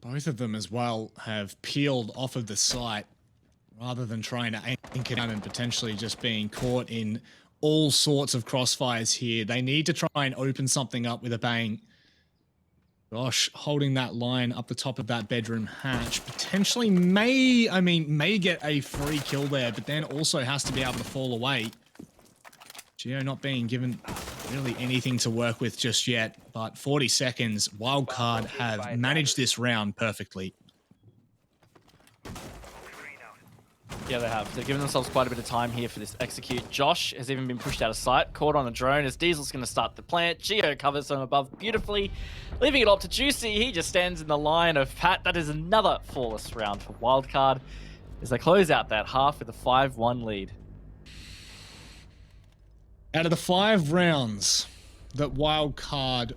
Both of them as well have peeled off of the site rather than trying to anchor down and potentially just being caught in all sorts of crossfires here. They need to try and open something up with a bang. Gosh, holding that line up the top of that bedroom hatch potentially may get a free kill there, but then also has to be able to fall away. Geo not being given really anything to work with just yet, but 40 seconds. Wildcard have managed this round perfectly.
Yeah, they have. They're giving themselves quite a bit of time here for this execute. Josh has even been pushed out of sight, caught on a drone as Diesel's going to start the plant. Geo covers from above beautifully, leaving it up to Juicy. He just stands in the line of Pat. That is another flawless round for Wildcard as they close out that half with a 5-1 lead.
Out of the 5 rounds that Wildcard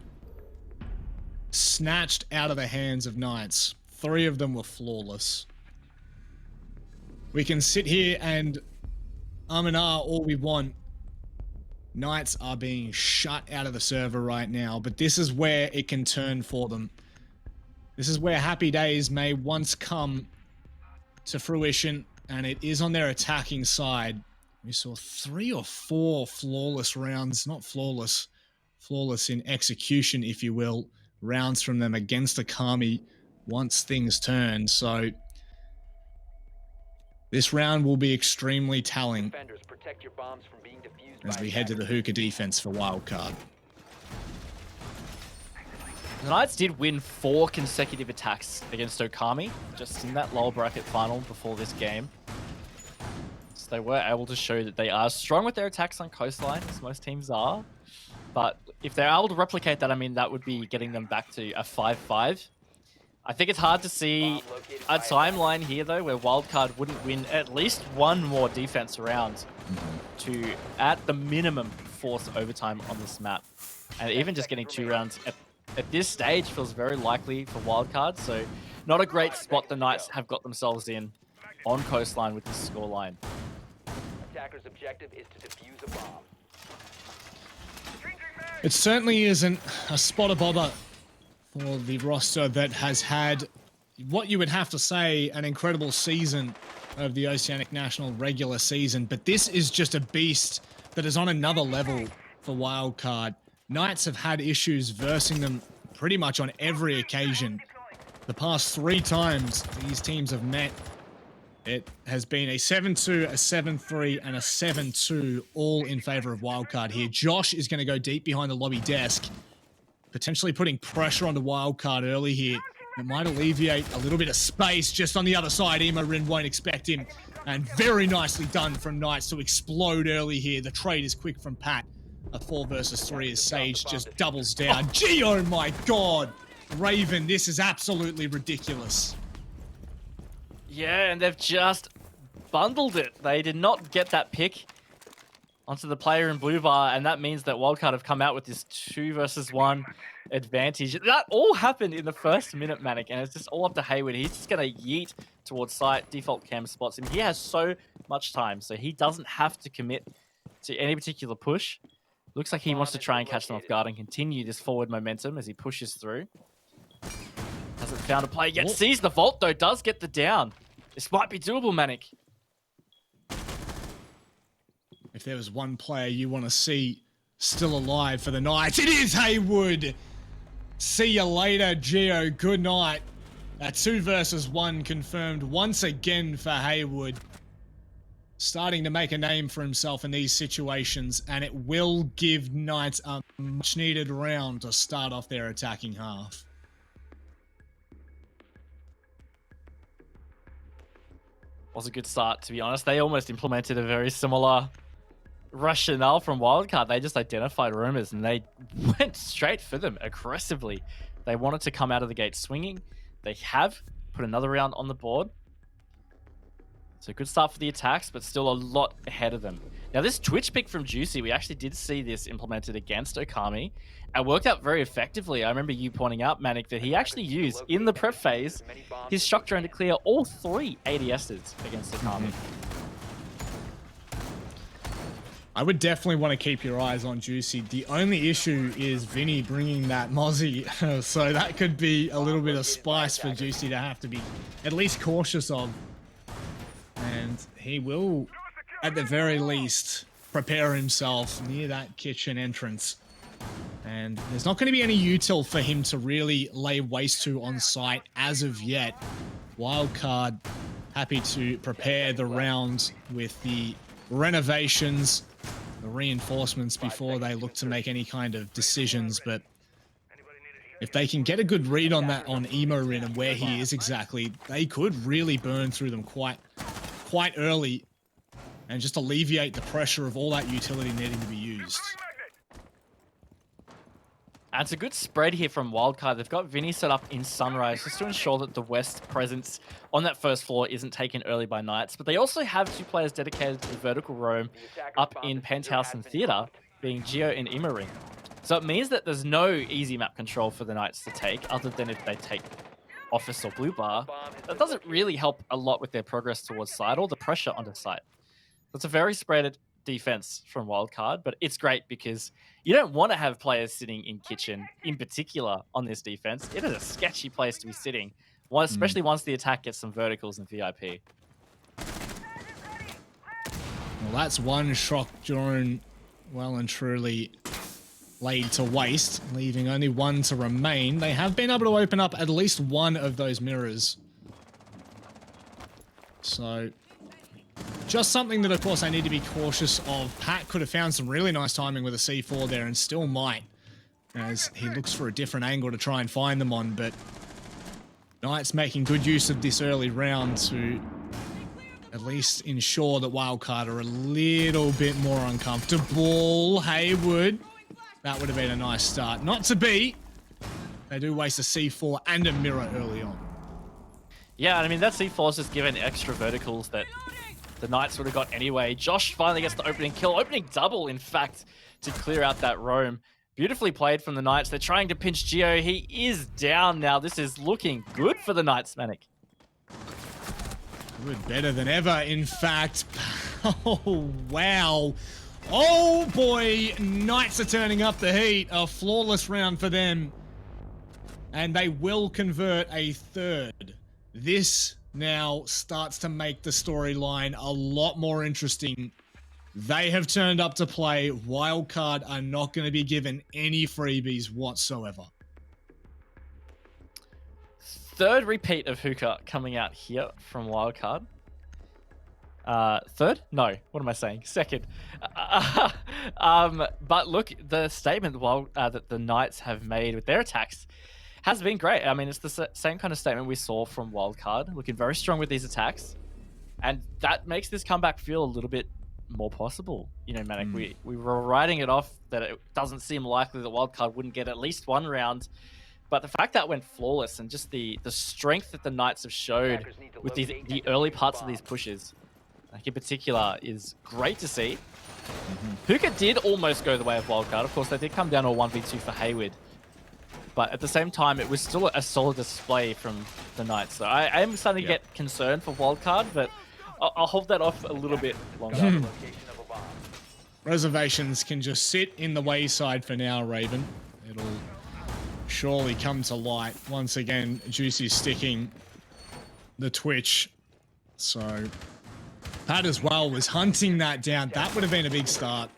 snatched out of the hands of Knights, 3 of them were flawless. We can sit here and and all we want. Knights are being shut out of the server right now, but this is where it can turn for them. This is where happy days may once come to fruition, and it is on their attacking side. We saw 3 or 4 flawless rounds, not flawless, flawless in execution, if you will, rounds from them against Akami once things turn. So this round will be extremely telling
Defenders, protect your bombs from being defused
as
by
we head to the
attackers.
hookah defense for Wildcard.
The Knights did win 4 consecutive attacks against Okami, just in that lower bracket final before this game. So they were able to show that they are strong with their attacks on Coastline, as most teams are. But if they're able to replicate that, I mean, that would be getting them back to a 5-5. I think it's hard to see a timeline here, though, where Wildcard wouldn't win at least 1 more defense round to, at the minimum, force overtime on this map. And even just getting 2 rounds at this stage feels very likely for wildcard. So not a great spot the Knights have got themselves in on Coastline with this scoreline.
Attacker's objective is to defuse a bomb.
It certainly isn't a spot of bother for the roster that has had what you would have to say an incredible season of the Oceanic National regular season, but this is just a beast that is on another level for Wildcard. Knights have had issues versing them pretty much on every occasion. The past 3 times these teams have met, it has been a 7-2, a 7-3, and a 7-2, all in favor of Wildcard here. Josh is going to go deep behind the lobby desk, potentially putting pressure onto Wildcard early here. It might alleviate a little bit of space just on the other side. Emo Rin won't expect him. And very nicely done from Knights to explode early here. The trade is quick from Pat. A 4 versus 3 as Sage just doubles down. Gee, oh my god! Raven, this is absolutely ridiculous.
Yeah, and they've just bundled it. They did not get that pick onto the player in blue bar, and that means that Wildcard have come out with this 2 versus 1 advantage. That all happened in the first minute, Manic, and it's just all up to Hayward. He's just going to yeet towards site. Default cam spots him. He has so much time, so he doesn't have to commit to any particular push. Looks like he wants to try and catch them off guard and continue this forward momentum as he pushes through. Hasn't found a play yet. Sees the vault, though. Does get the down. This might be doable, Manic.
If there was one player you want to see still alive for the Knights, it is Haywood! See you later, Geo. Good night. A 2 versus 1 confirmed once again for Haywood. Starting to make a name for himself in these situations, and it will give Knights a much needed round to start off their attacking half.
Was a good start, to be honest. They almost implemented a very similar rationale from Wildcard. They just identified rumors and they went straight for them aggressively. They wanted to come out of the gate swinging. They have put another round on the board. So good start for the attacks, but still a lot ahead of them. Now this Twitch pick from Juicy, we actually did see this implemented against Okami. It worked out very effectively. I remember you pointing out, Manic, that he actually used, in the prep phase, his shock drone to clear all 3 ADSs against Okami.
I would definitely want to keep your eyes on Juicy. The only issue is Vinny bringing that Mozzie, so that could be a little bit of spice for Juicy to have to be at least cautious of. And he will, at the very least, prepare himself near that kitchen entrance. And there's not going to be any util for him to really lay waste to on site as of yet. Wildcard happy to prepare the round with the renovations, the reinforcements before they look to make any kind of decisions. But if they can get a good read on that on Emo Rin and where he is exactly, they could really burn through them quite early and just alleviate the pressure of all that utility needing to be used.
And it's a good spread here from Wildcard. They've got Vinny set up in Sunrise just to ensure that the West presence on that first floor isn't taken early by Knights. But they also have 2 players dedicated to the vertical roam up in Penthouse and Theater, being Geo and Imoring. So it means that there's no easy map control for the Knights to take, other than if they take Office or Blue Bar. That doesn't really help a lot with their progress towards site or the pressure onto site. It's a very spread defense from Wildcard, but it's great because you don't want to have players sitting in kitchen, in particular on this defense. It is a sketchy place to be sitting, especially once the attack gets some verticals and VIP.
Well, that's one shock drone well and truly laid to waste, leaving only 1 to remain. They have been able to open up at least 1 of those mirrors. So just something that, of course, I need to be cautious of. Pat could have found some really nice timing with a C4 there and still might, as he looks for a different angle to try and find them on, but Knights making good use of this early round to at least ensure that Wildcard are a little bit more uncomfortable. Haywood, that would have been a nice start. Not to be. They do waste a C4 and a mirror early on.
Yeah, I mean, that C4's just given extra verticals that the Knights would have got anyway. Josh finally gets the opening kill. Opening double, in fact, to clear out that roam. Beautifully played from the Knights. They're trying to pinch Geo. He is down now. This is looking good for the Knights, Manic.
Good, better than ever, in fact. Oh, wow. Oh, boy. Knights are turning up the heat. A flawless round for them. And they will convert a third. This now starts to make the storyline a lot more interesting. They have turned up to play. Wildcard are not going to be given any freebies whatsoever.
Third repeat of Hookah coming out here from Wildcard. Third? No. What am I saying? Second. But look, the statement that the Knights have made with their attacks has been great. I mean, it's the same kind of statement we saw from Wildcard, looking very strong with these attacks. And that makes this comeback feel a little bit more possible. You know, Manic, we were writing it off that it doesn't seem likely that Wildcard wouldn't get at least one round. But the fact that went flawless and just the strength that the Knights have showed with the early parts of these pushes, like in particular, is great to see. Hookah did almost go the way of Wildcard. Of course, they did come down to a 1v2 for Hayward. But at the same time, it was still a solid display from the Knights. So I am starting to get concerned for Wildcard, but I'll hold that off a little bit longer.
Reservations can just sit in the wayside for now, Raven. It'll surely come to light. Once again, Juicy's sticking the Twitch. So Pat as well was hunting that down. That would have been a big start.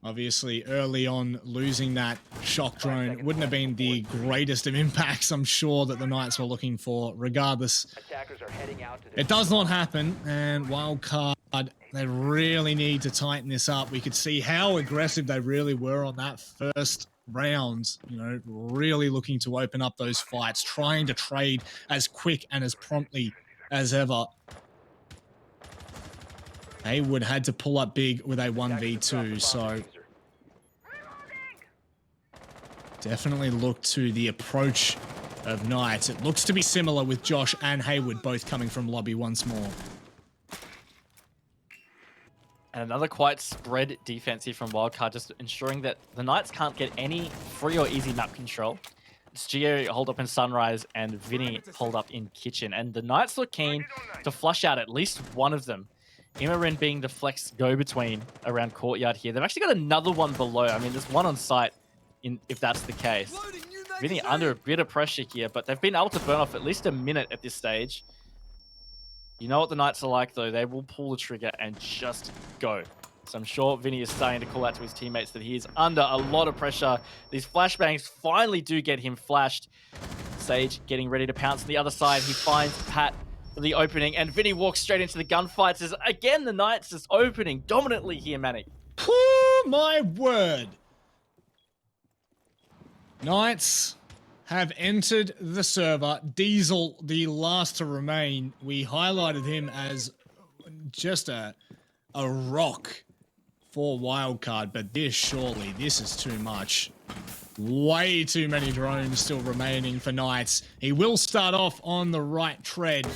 Obviously, early on, losing that shock drone wouldn't have been the greatest of impacts, I'm sure, that the Knights were looking for. Regardless, it does not happen, and Wildcard, they really need to tighten this up. We could see how aggressive they really were on that first round, you know, really looking to open up those fights, trying to trade as quick and as promptly as ever. Hayward had to pull up big with a 1v2, so definitely look to the approach of Knights. It looks to be similar with Josh and Hayward both coming from lobby once more.
And another quite spread defense here from Wildcard, just ensuring that the Knights can't get any free or easy map control. It's Geo hold up in Sunrise and Vinny hold up in Kitchen. And the Knights look keen to flush out at least one of them. Immorin being the flex go-between around Courtyard here. They've actually got another one below. I mean, there's one on site if that's the case. Vinny under a bit of pressure here, but they've been able to burn off at least a minute at this stage. You know what the Knights are like, though. They will pull the trigger and just go. So I'm sure Vinny is starting to call out to his teammates that he is under a lot of pressure. These flashbangs finally do get him flashed. Sage getting ready to pounce on the other side. He finds Pat for the opening, and Vinny walks straight into the gunfights as, again, the Knights just opening dominantly here, Manic.
Oh, my word. Knights have entered the server. Diesel, the last to remain. We highlighted him as just a rock for Wildcard, but this is too much. Way too many drones still remaining for Knights. He will start off on the right tread.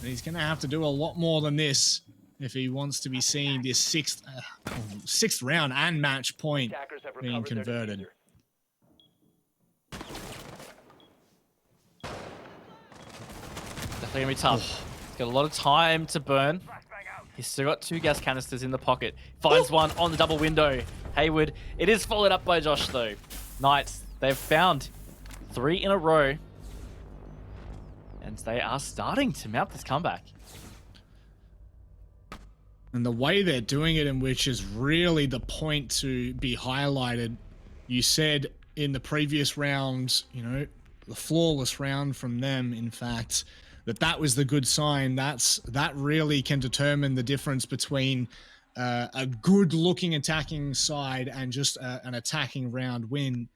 And he's going to have to do a lot more than this if he wants to be seeing this sixth round and match point being converted.
Definitely going to be tough. He's got a lot of time to burn. He's still got 2 gas canisters in the pocket. Finds one on the double window. Hayward. It is followed up by Josh, though. Knights, they've found 3 in a row. And they are starting to mount this comeback.
And the way they're doing it, in which is really the point to be highlighted. You said in the previous round, you know, the flawless round from them, in fact, that was the good sign. That really can determine the difference between a good-looking attacking side and just an attacking round win.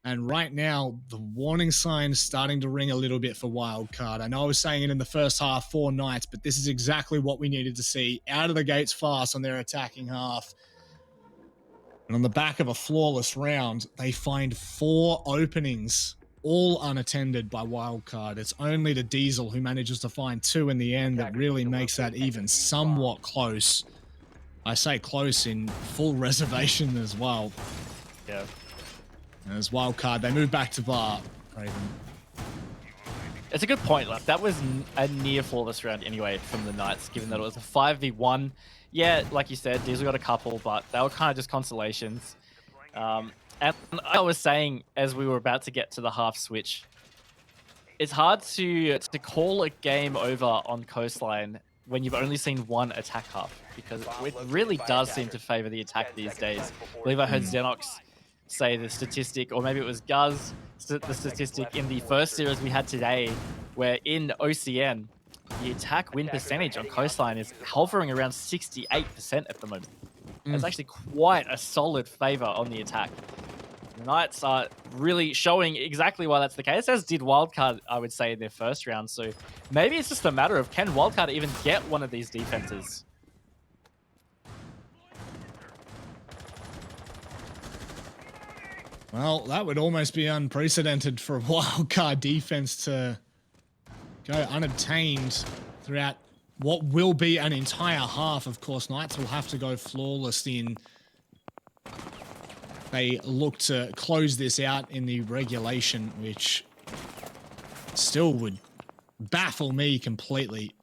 And right now, the warning sign's starting to ring a little bit for Wildcard. I know I was saying it in the first half for Knights, but this is exactly what we needed to see. Out of the gates fast on their attacking half. And on the back of a flawless round, they find 4 openings, all unattended by Wildcard. It's only the Diesel who manages to find 2 in the end that really makes that even somewhat close. I say close in full reservation as well.
Yeah.
And as Wildcard, they move back to bar. Raven.
It's a good point. Like, that was a near flawless round anyway from the Knights, given that it was a 5v1. Yeah, like you said, Diesel got a couple, but they were kind of just consolations. And I was saying, as we were about to get to the half switch, it's hard to call a game over on Coastline when you've only seen one attack half, because it really does seem to favor the attack these days. I believe I heard Xenox say the statistic, or maybe it was Guz, the statistic in the first series we had today, where in OCN, the attack win percentage on Coastline is hovering around 68% at the moment. It's actually quite a solid favor on the attack. The Knights are really showing exactly why that's the case, as did Wildcard, I would say, in their first round. So maybe it's just a matter of, can Wildcard even get one of these defenses?
Well, that would almost be unprecedented for a Wildcard defense to go unobtained throughout what will be an entire half. Of course, Knights will have to go flawless in. They look to close this out in the regulation, which still would baffle me completely.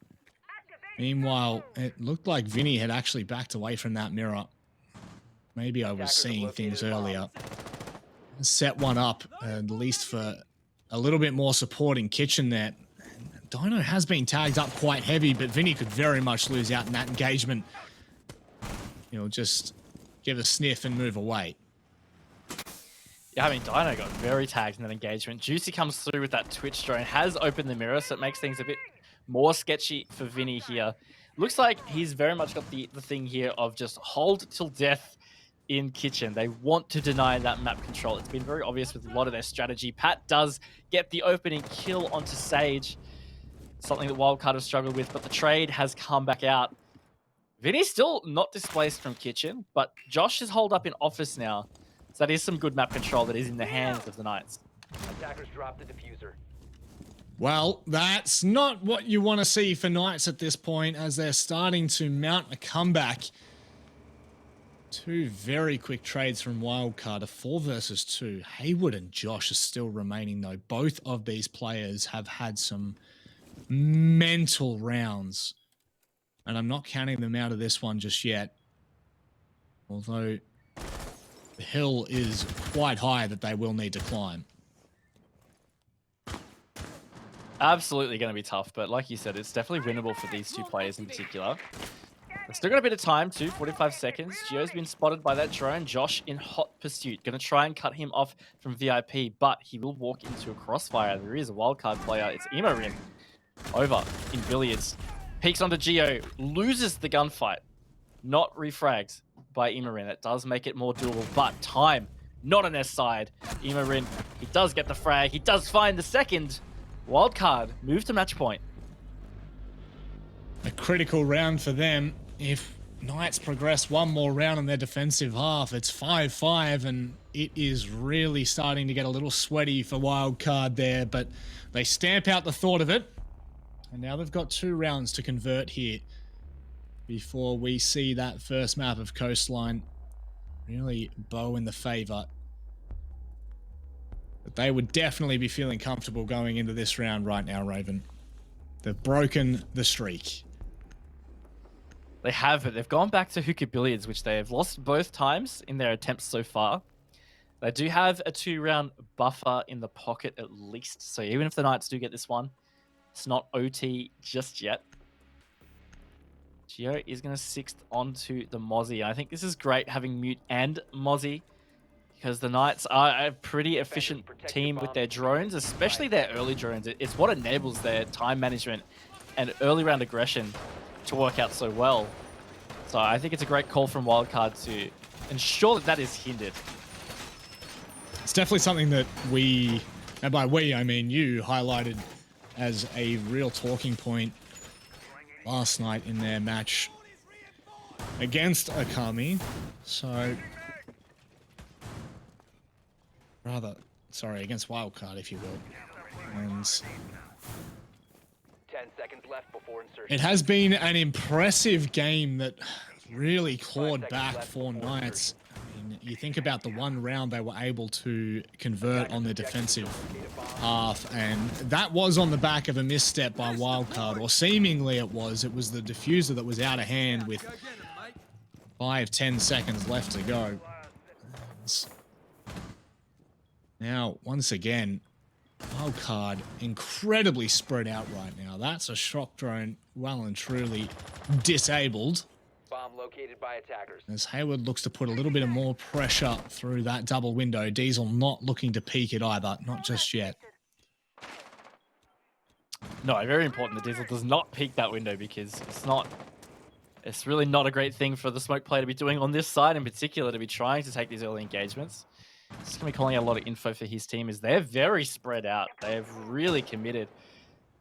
Meanwhile, it looked like Vinny had actually backed away from that mirror. Maybe I was seeing things earlier. Set one up, at least for a little bit more support in kitchen there. Dino has been tagged up quite heavy, but Vinny could very much lose out in that engagement. He'll just give a sniff and move away.
Yeah, I mean, Dino got very tagged in that engagement. Juicy comes through with that Twitch drone, has opened the mirror, so it makes things a bit more sketchy for Vinny here. Looks like he's very much got the thing here of just hold till death in kitchen. They want to deny that map control. It's been very obvious with a lot of their strategy. Pat does get the opening kill onto Sage, something that Wildcard have struggled with, but the trade has come back out. Vinny's still not displaced from kitchen, but Josh is holed up in office now. So that is some good map control that is in the hands of the Knights.
Attackers drop the diffuser.
Well, that's not what you want to see for Knights at this point, as they're starting to mount a comeback. Two very quick trades from Wildcard, a 4 versus 2. Haywood and Josh are still remaining, though. Both of these players have had some mental rounds, and I'm not counting them out of this one just yet. Although the hill is quite high that they will need to climb.
Absolutely going to be tough, but like you said, it's definitely winnable for these two players in particular. They've still got a bit of time too, 45 seconds. Gio's been spotted by that drone. Josh in hot pursuit. Going to try and cut him off from VIP, but he will walk into a crossfire. There is a Wildcard player. It's Imorin over in billiards. Peeks onto Gio, loses the gunfight. Not refragged by Imorin. That does make it more doable, but time not on their side. Imorin, he does get the frag. He does find the second. Wildcard move to match point.
A critical round for them. If Knights progress one more round in their defensive half, it's 5-5, and it is really starting to get a little sweaty for Wildcard there, but they stamp out the thought of it. And now they've got 2 rounds to convert here before we see that first map of Coastline really bow in the favor. But they would definitely be feeling comfortable going into this round right now, Raven. They've broken the streak.
They have it. They've gone back to hookah billiards, which they have lost both times in their attempts so far. They do have a 2-round buffer in the pocket at least. So even if the Knights do get this one, it's not OT just yet. Gio is going to 6th onto the Mozzie. I think this is great having Mute and Mozzie, because the Knights are a pretty efficient team with their drones, especially their early drones. It's what enables their time management and early round aggression to work out so well. So I think it's a great call from Wildcard to ensure that that is hindered.
It's definitely something that we, and by we I mean you, highlighted as a real talking point last night in their match against Akami. So, rather, sorry, against Wildcard, if you will. And
10 seconds left before insertion.
it has been an impressive game that really clawed back for Knights. I mean, And you think about the one round they were able to convert on their defensive half, and that was on the back of a misstep by Wildcard, or seemingly it was. It was the diffuser that was out of hand with 5-10 seconds left to go. Now, once again, Wildcard incredibly spread out right now. That's a shock drone well and truly disabled.
Bomb located by attackers.
As Hayward looks to put a little bit of more pressure through that double window. Diesel not looking to peek it either, not just yet.
No, very important that Diesel does not peek that window, because it's really not a great thing for the smoke player to be doing on this side in particular, to be trying to take these early engagements. It's going to be calling out a lot of info for his team, as they're very spread out. They've really committed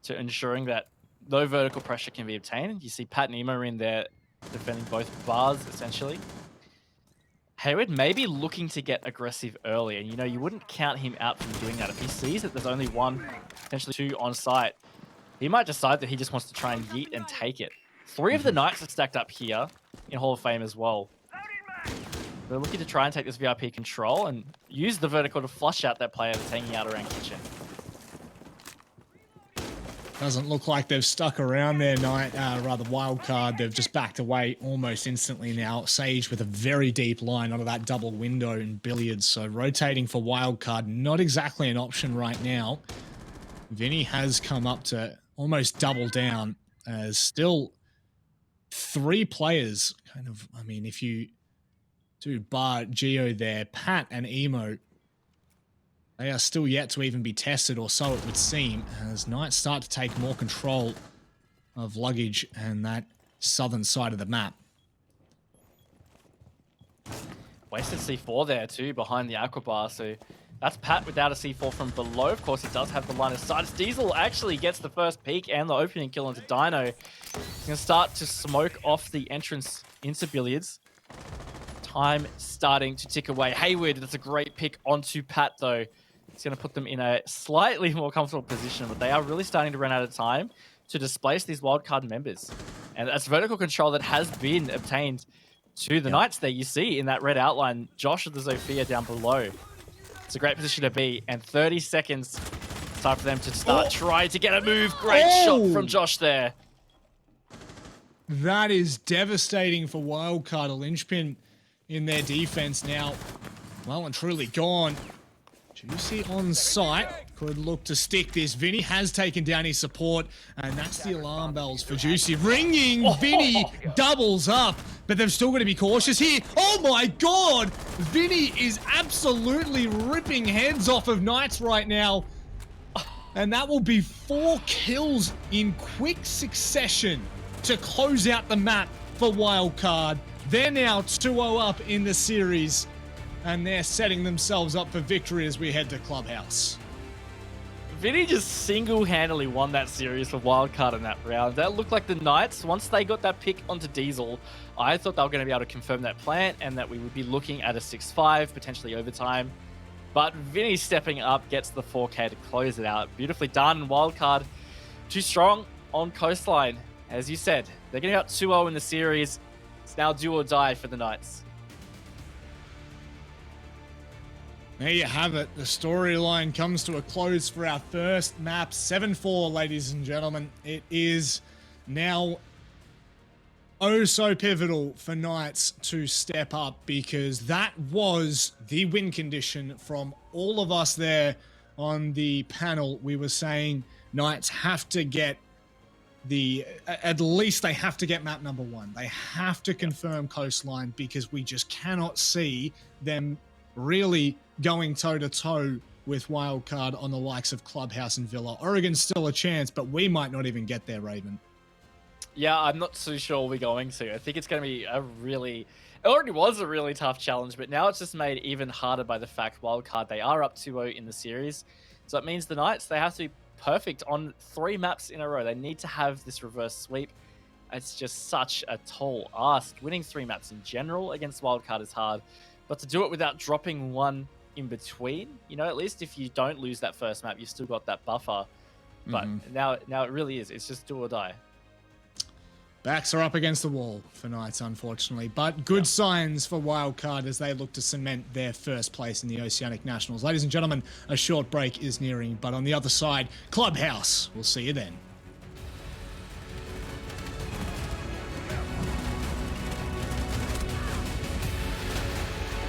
to ensuring that no vertical pressure can be obtained. You see Pat and Emo in there defending both bars, essentially. Hayward may be looking to get aggressive early, and you wouldn't count him out from doing that. If he sees that there's only one, potentially two on site, he might decide that he just wants to try and yeet and take it. 3 of the Knights are stacked up here in Hall of Fame as well. They're looking to try and take this VIP control and use the vertical to flush out that player that's hanging out around kitchen.
Doesn't look like they've stuck around there, Wildcard. They've just backed away almost instantly now. Sage with a very deep line onto that double window in Billiards. So rotating for Wildcard, not exactly an option right now. Vinny has come up to almost double down, as still 3 players if you do bar Geo there, Pat and Emo, they are still yet to even be tested, or so it would seem, as Knights start to take more control of luggage and that southern side of the map.
Wasted C4 there too, behind the Aqua Bar, so that's Pat without a C4 from below. Of course, he does have the line of sight. Diesel actually gets the first peek and the opening kill into Dino. He's going to start to smoke off the entrance into Billiards. Time starting to tick away. Hayward, that's a great pick onto Pat, though. It's going to put them in a slightly more comfortable position, but they are really starting to run out of time to displace these wildcard members. And that's vertical control that has been obtained to the Knights there. You see in that red outline, Josh of the Zofia down below. It's a great position to be, and 30 seconds. It's time for them to start trying to get a move. Great shot from Josh there.
That is devastating for Wildcard. A linchpin in their defense now. Well and truly gone. Juicy on site. Could look to stick this. Vinny has taken down his support, and that's the alarm bells for Juicy. Ringing, Vinny doubles up, but they've still got to be cautious here. Oh my god! Vinny is absolutely ripping heads off of Knights right now. And that will be 4 kills in quick succession to close out the map for Wildcard. They're now 2-0 up in the series, and they're setting themselves up for victory as we head to Clubhouse.
Vinny just single-handedly won that series for Wildcard in that round. That looked like the Knights, once they got that pick onto Diesel, I thought they were going to be able to confirm that plant and that we would be looking at a 6-5, potentially overtime. But Vinny stepping up gets the 4K to close it out. Beautifully done. Wildcard too strong on Coastline. As you said, they're getting out 2-0 in the series. It's now do or die for the Knights.
There you have it. The storyline comes to a close for our first map. 7-4, ladies and gentlemen. It is now oh so pivotal for Knights to step up, because that was the win condition from all of us there on the panel. We were saying Knights have to get at least they have to get map number 1. They have to confirm Coastline, because we just cannot see them really going toe-to-toe with Wildcard on the likes of Clubhouse and Villa. Oregon's still a chance, but we might not even get there, Raven.
Yeah, I'm not too sure we're going to. I think it's going to be it already was a really tough challenge, but now it's just made even harder by the fact Wildcard, they are up 2-0 in the series. So it means the Knights, they have to be perfect on 3 maps in a row. They need to have this reverse sweep. It's just such a tall ask. Winning 3 maps in general against Wildcard is hard, but to do it without dropping one in between, at least if you don't lose that first map, you've still got that buffer. But now it really is. It's just do or die.
Backs are up against the wall for Knights, unfortunately. But good signs for Wildcard as they look to cement their first place in the Oceanic Nationals. Ladies and gentlemen, a short break is nearing, but on the other side, Clubhouse. We'll see you then.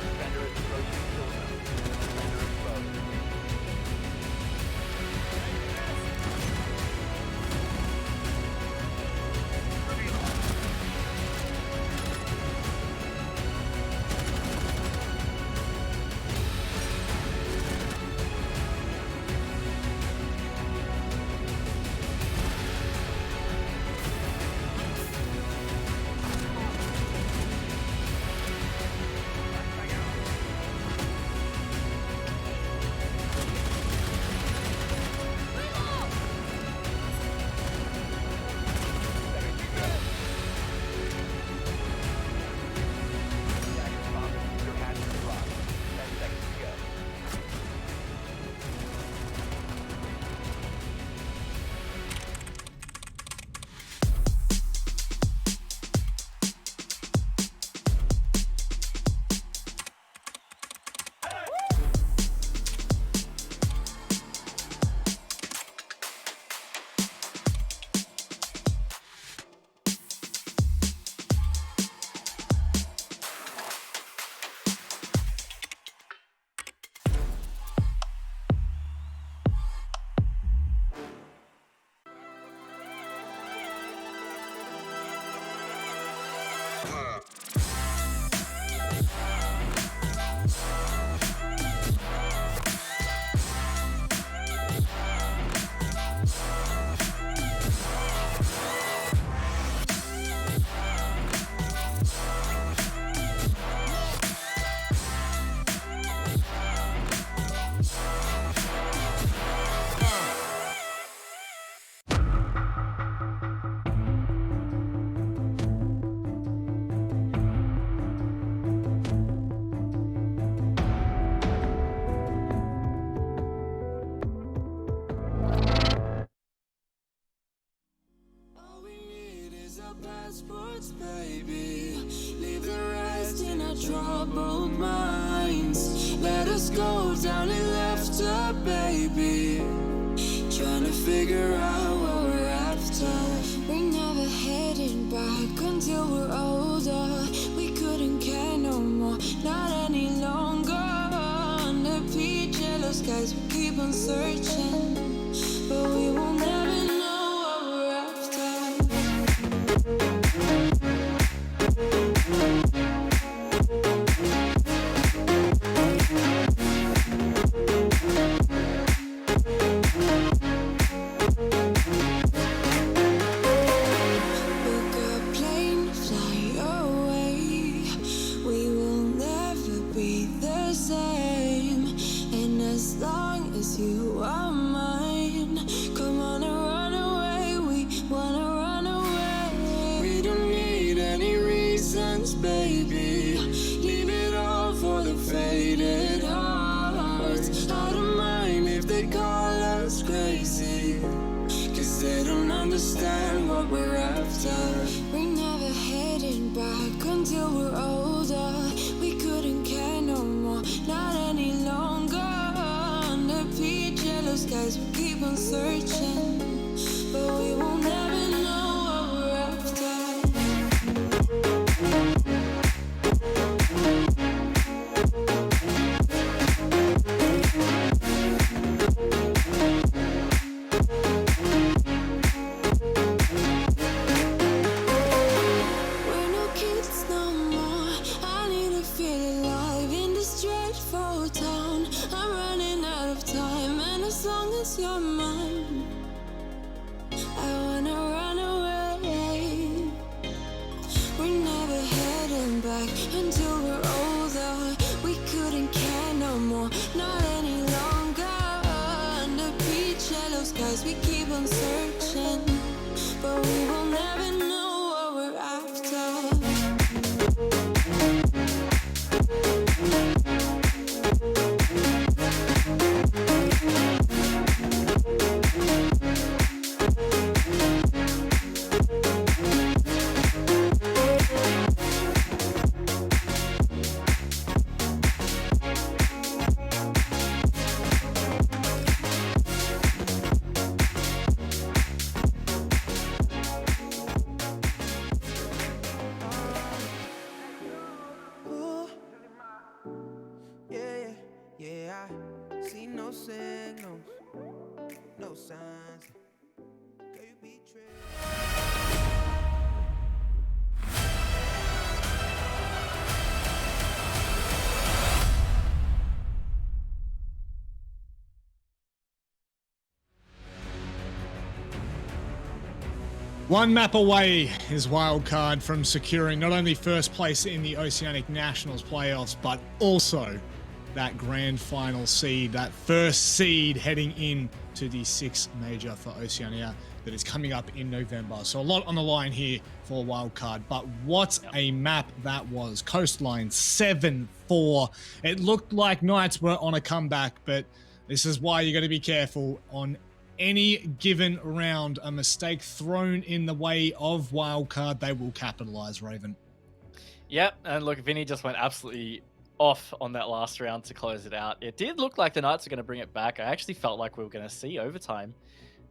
Defender is approaching kill zone. Defender exposed. Attackers bomb diffuser has been dropped. 10 seconds to go.
All we need is our passports, baby. Leave the rest in our troubled minds. Let us go down and laughter, baby. Trying to figure out what we're after. We're never heading back until we're older. We couldn't care no more, not any longer. Under peach yellow skies, we keep on searching, but we will never know what we're after. Book a plane, fly away. We will never be the same. And as long as you are mine, come on and run away. We wanna run away. We don't need any reasons, baby. Leave it all for the faded hearts. I don't mind if they call us crazy, 'cause they don't understand what we're after. We're never heading back until we're older. We couldn't care no more, not any longer. Under peach yellow skies, we keep on searching, but we will never know what we're after. We're no kids no more. I need to feel alive in this dreadful town. I'm running out of time, and as long as you're mine, I wanna run away. We're never heading back until we're older. We couldn't care no more, not any longer. Under peach yellow skies, we keep on searching, but we will never know what we're after.
Yeah, I see no signals, no signs. Girl, you be tripping.
One map away is Wildcard from securing not only first place in the Oceanic Nationals playoffs, but also that grand final seed, that first seed heading in to the sixth major for Oceania that is coming up in November. So a lot on the line here for Wildcard, but what a map that was. Coastline 7-4. It looked like Knights were on a comeback, but this is why you got to be careful on any given round. A mistake thrown in the way of Wildcard, they will capitalize, Raven.
Yep, and look, Vinny just went absolutely off on that last round to close it out. It did look like the Knights were going to bring it back. I actually felt like we were going to see overtime,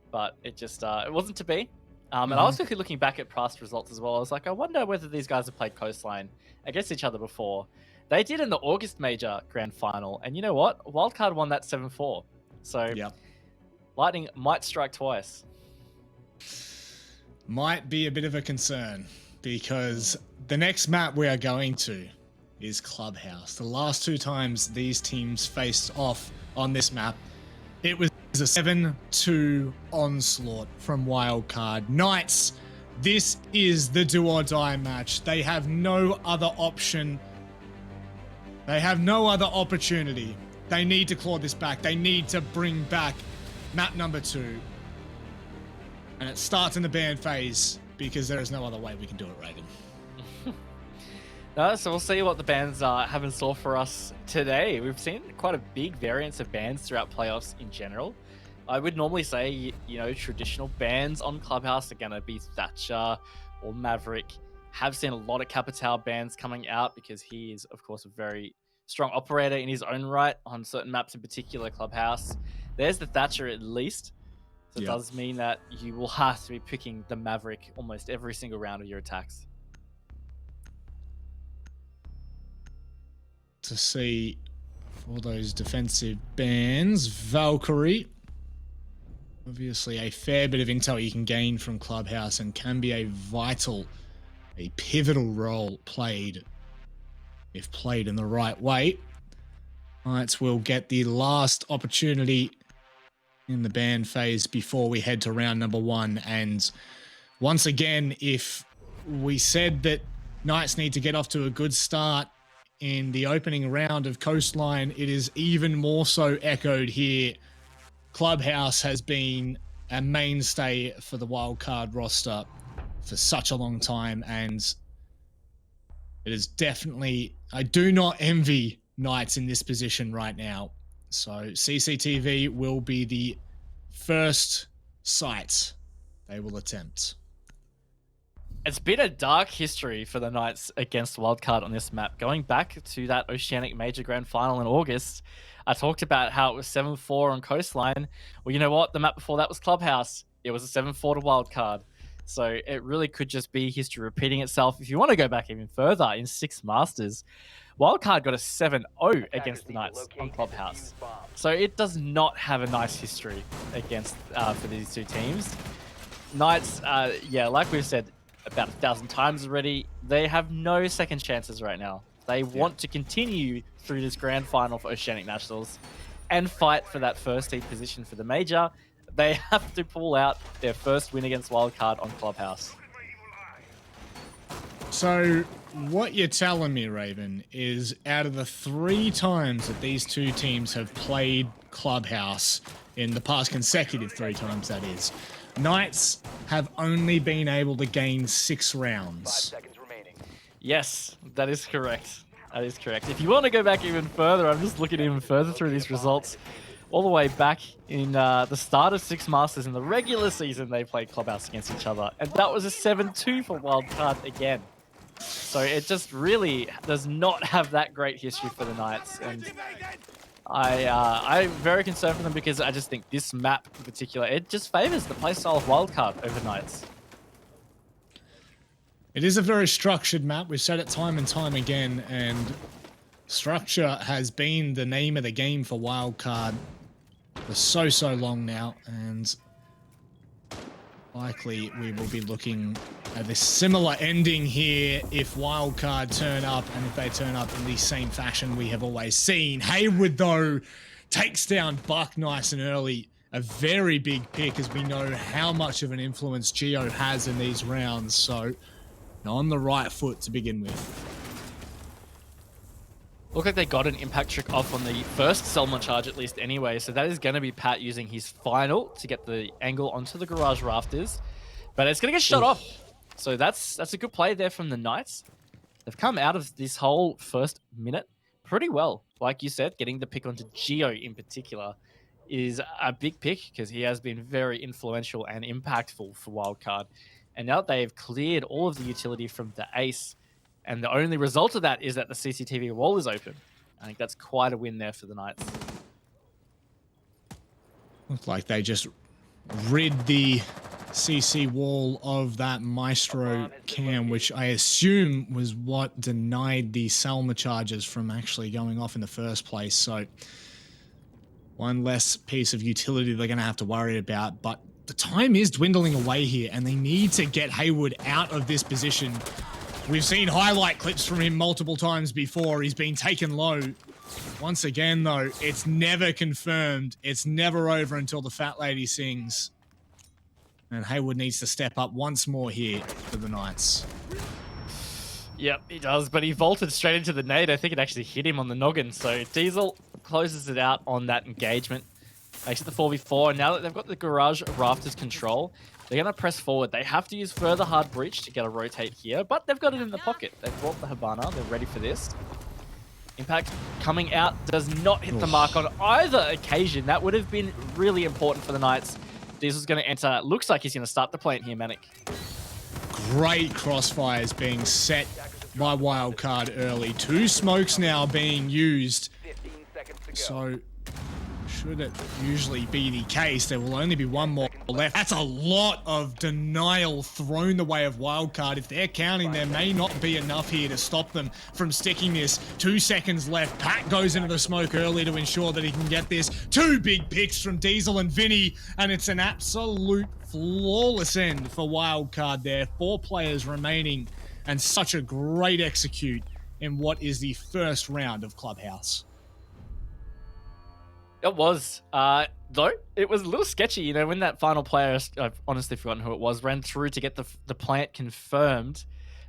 but it just it wasn't to be. And I was quickly looking back at past results as well. I was like, I wonder whether these guys have played Coastline against each other before. They did in the August Major Grand Final, and you know what? Wildcard won that 7-4. So
Yep.
Lightning might strike twice.
Might be a bit of a concern because the next map we are going to is Clubhouse. The last two times these teams faced off on this map, it was a 7-2 onslaught from Wildcard. Knights, this is the do or die match. They have no other option. They have no other opportunity. They need to claw this back. They need to bring back map number 2. And it starts in the ban phase because there is no other way we can do it, Raven.
So we'll see what the bans have in store for us today. We've seen quite a big variance of bans throughout playoffs in general. I would normally say, you know, traditional bans on Clubhouse are going to be Thatcher or Maverick. Have seen a lot of Capital bans coming out because he is, of course, a very strong operator in his own right on certain maps, in particular Clubhouse. There's the Thatcher at least. So it does mean that you will have to be picking the Maverick almost every single round of your attacks.
To see for those defensive bans, Valkyrie. Obviously a fair bit of intel you can gain from Clubhouse and can be a vital, a pivotal role played if played in the right way. Knights will get the last opportunity in the ban phase before we head to round number 1. And once again, if we said that Knights need to get off to a good start in the opening round of Coastline, it is even more so echoed here. Clubhouse has been a mainstay for the Wildcard roster for such a long time, and it is definitely, I do not envy Knights in this position right now. So CCTV will be the first site they will attempt.
It's been a dark history for the Knights against Wildcard on this map. Going back to that Oceanic Major Grand Final in August, I talked about how it was 7-4 on Coastline. Well, you know what? The map before that was Clubhouse. It was a 7-4 to Wildcard. So it really could just be history repeating itself. If you want to go back even further, in 6 Masters, Wildcard got a 7-0 against the Knights on Clubhouse. So it does not have a nice history against for these two teams. Knights, yeah, like we've said about 1,000 times already, they have no second chances right now. They want to continue through this grand final for Oceanic Nationals and fight for that first seed position for the major. They have to pull out their first win against Wildcard on Clubhouse.
So what you're telling me, Raven, is out of the 3 times that these two teams have played Clubhouse in the past consecutive 3 times, that is, Knights have only been able to gain 6 rounds.
5 seconds remaining.
Yes, that is correct. That is correct. If you want to go back even further, I'm just looking even further through these results. All the way back in the start of 6 Masters in the regular season, they played Clubhouse against each other. And that was a 7-2 for Wildcard again. So it just really does not have that great history for the Knights. And I'm very concerned for them because I just think this map in particular, it just favors the playstyle of Wildcard over Knights.
It is a very structured map. We've said it time and time again, and Structure has been the name of the game for Wildcard for so long now, and likely we will be looking at this similar ending here if Wildcard turn up, and if they turn up in the same fashion we have always seen. Haywood, though, takes down Buck nice and early. A very big pick, as we know how much of an influence Geo has in these rounds, so on the right foot to begin with.
Look like they got an impact trick off on the first Selma charge at least anyway, so that is going to be Pat using his final to get the angle onto the garage rafters, but it's going to get shut off. So that's a good play there from the Knights. They've come out of this whole first minute pretty well. Like you said, getting the pick onto Geo in particular is a big pick because he has been very influential and impactful for Wildcard. And now that they've cleared all of the utility from the ace, and the only result of that is that the CCTV wall is open. I think that's quite a win there for the Knights.
Looks like they just rid the CC wall of that Maestro cam, which I assume was what denied the Selma charges from actually going off in the first place. So one less piece of utility they're going to have to worry about. But the time is dwindling away here, and they need to get Haywood out of this position. We've seen highlight clips from him multiple times before. He's been taken low. Once again, though, it's never confirmed. It's never over until the fat lady sings. And Haywood needs to step up once more here for the Knights.
Yep, he does, but he vaulted straight into the nade. I think it actually hit him on the noggin. So Diesel closes it out on that engagement. Makes it the 4v4. And now that they've got the garage rafters control, they're going to press forward. They have to use further hard breach to get a rotate here, but they've got it in the pocket. They've brought the Habana. They're ready for this. Impact coming out does not hit the mark on either occasion. That would have been really important for the Knights. Diesel's going to enter. Looks like he's going to start the plant here, Manic.
Great crossfires being set by Wildcard early. 2 smokes now being used.
15 seconds to go.
So should it usually be the case, there will only be one more left. That's a lot of denial thrown the way of Wildcard. If they're counting, there may not be enough here to stop them from sticking this. 2 seconds left. Pat goes into the smoke early to ensure that he can get this. 2 big picks from Diesel and Vinny, and it's an absolute flawless end for Wildcard there. 4 players remaining, and such a great execute in what is the first round of Clubhouse.
It was, though, it was a little sketchy, you know, when that final player, I've honestly forgotten who it was, ran through to get the plant confirmed.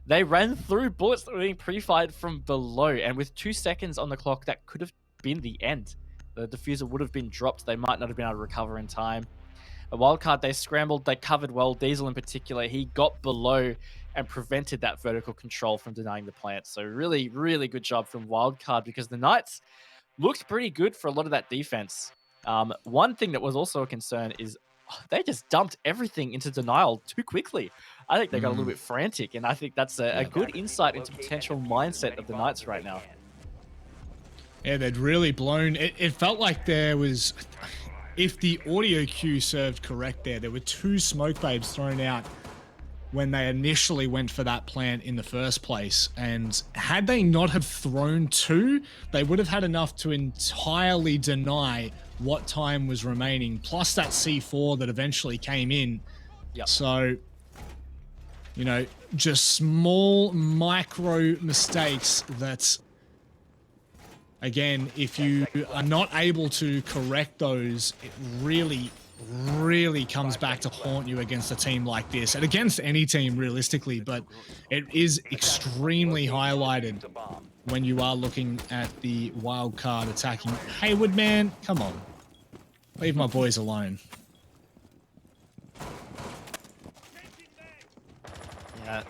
They ran through bullets that were being pre-fired from below, and with 2 seconds on the clock, that could have been the end. The diffuser would have been dropped. They might not have been able to recover in time. A Wildcard, they scrambled, they covered well. Diesel in particular, he got below and prevented that vertical control from denying the plant. So really, really good job from Wildcard, because the Knights looked pretty good for a lot of that defense. One thing that was also a concern is they just dumped everything into denial too quickly. I think they got a little bit frantic, and I think that's a good insight into potential mindset of the Knights right now.
Yeah, they'd really blown. It felt like there was, if the audio cue served correct there were 2 smoke babes thrown out when they initially went for that plant in the first place. And had they not have thrown 2, they would have had enough to entirely deny what time was remaining, plus that C4 that eventually came in.
Yep.
So, you know, just small micro mistakes that, again, if you are not able to correct those, it really comes back to haunt you against a team like this, and against any team realistically, but it is extremely highlighted when you are looking at the Wildcard attacking. Haywood, man, come on. Leave my boys alone.
Yeah.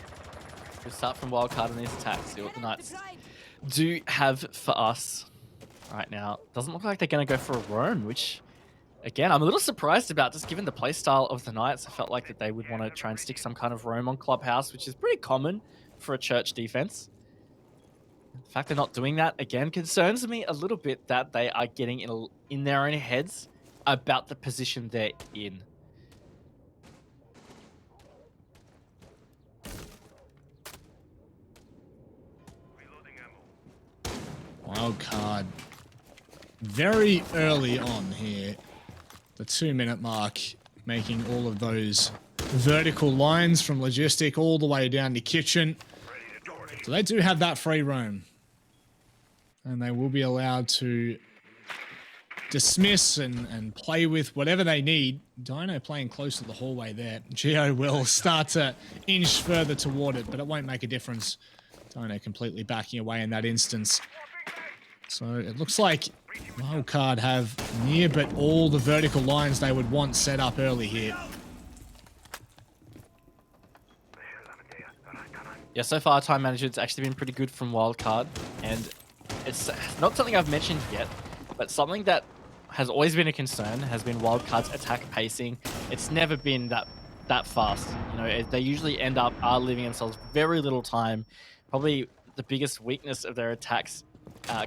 Good start from Wildcard on these attacks. See what the Knights do have for us right now. Doesn't look like they're going to go for a roam, which, again, I'm a little surprised about, just given the playstyle of the Knights. I felt like that they would want to try and stick some kind of roam on Clubhouse, which is pretty common for a church defense. The fact they're not doing that, again, concerns me a little bit, that they are getting in their own heads about the position they're in.
Wildcard very early on here, the 2-minute mark, making all of those vertical lines from logistic all the way down to kitchen. So they do have that free roam. And they will be allowed to dismiss and play with whatever they need. Dino playing close to the hallway there. Geo will start to inch further toward it, but it won't make a difference. Dino completely backing away in that instance. So it looks like Wildcard have near but all the vertical lines they would want set up early here.
Yeah, so far time management's actually been pretty good from Wildcard, and it's not something I've mentioned yet, but something that has always been a concern has been Wildcard's attack pacing. It's never been that fast. You know, they usually end up leaving themselves very little time. Probably the biggest weakness of their attacks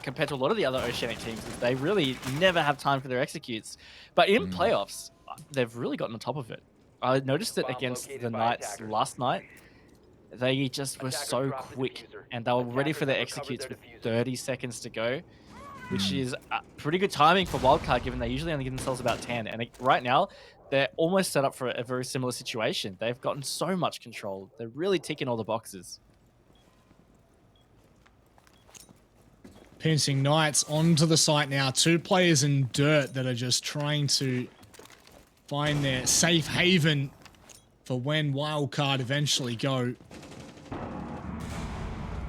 compared to a lot of the other Oceanic teams is they really never have time for their executes. But in playoffs, they've really gotten on top of it. I noticed it against the Knights last night. They just were so quick, and they were ready for their executes with 30 seconds to go, which is pretty good timing for Wildcard, given they usually only give themselves about 10. And right now, they're almost set up for a very similar situation. They've gotten so much control. They're really ticking all the boxes.
Pincing Knights onto the site now. 2 players in dirt that are just trying to find their safe haven for when Wildcard eventually go.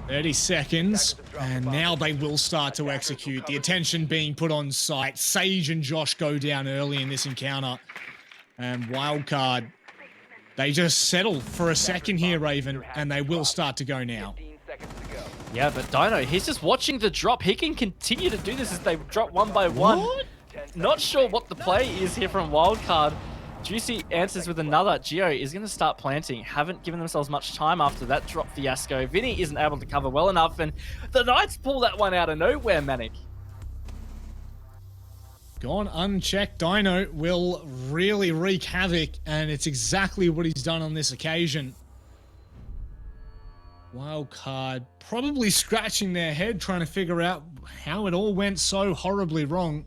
30 seconds, and now they will start to execute. The attention being put on site. Sage and Josh go down early in this encounter. And Wildcard, they just settle for a second here, Raven, and they will start to go now.
Yeah, but Dino, he's just watching the drop. He can continue to do this as they drop one by one.
What?
Not sure what the play is here from Wildcard. Juicy answers with another. Geo is going to start planting. Haven't given themselves much time after that drop fiasco. Vinny isn't able to cover well enough, and the Knights pull that one out of nowhere, Manic.
Gone unchecked. Dino will really wreak havoc, and it's exactly what he's done on this occasion. Wildcard probably scratching their head trying to figure out how it all went so horribly wrong.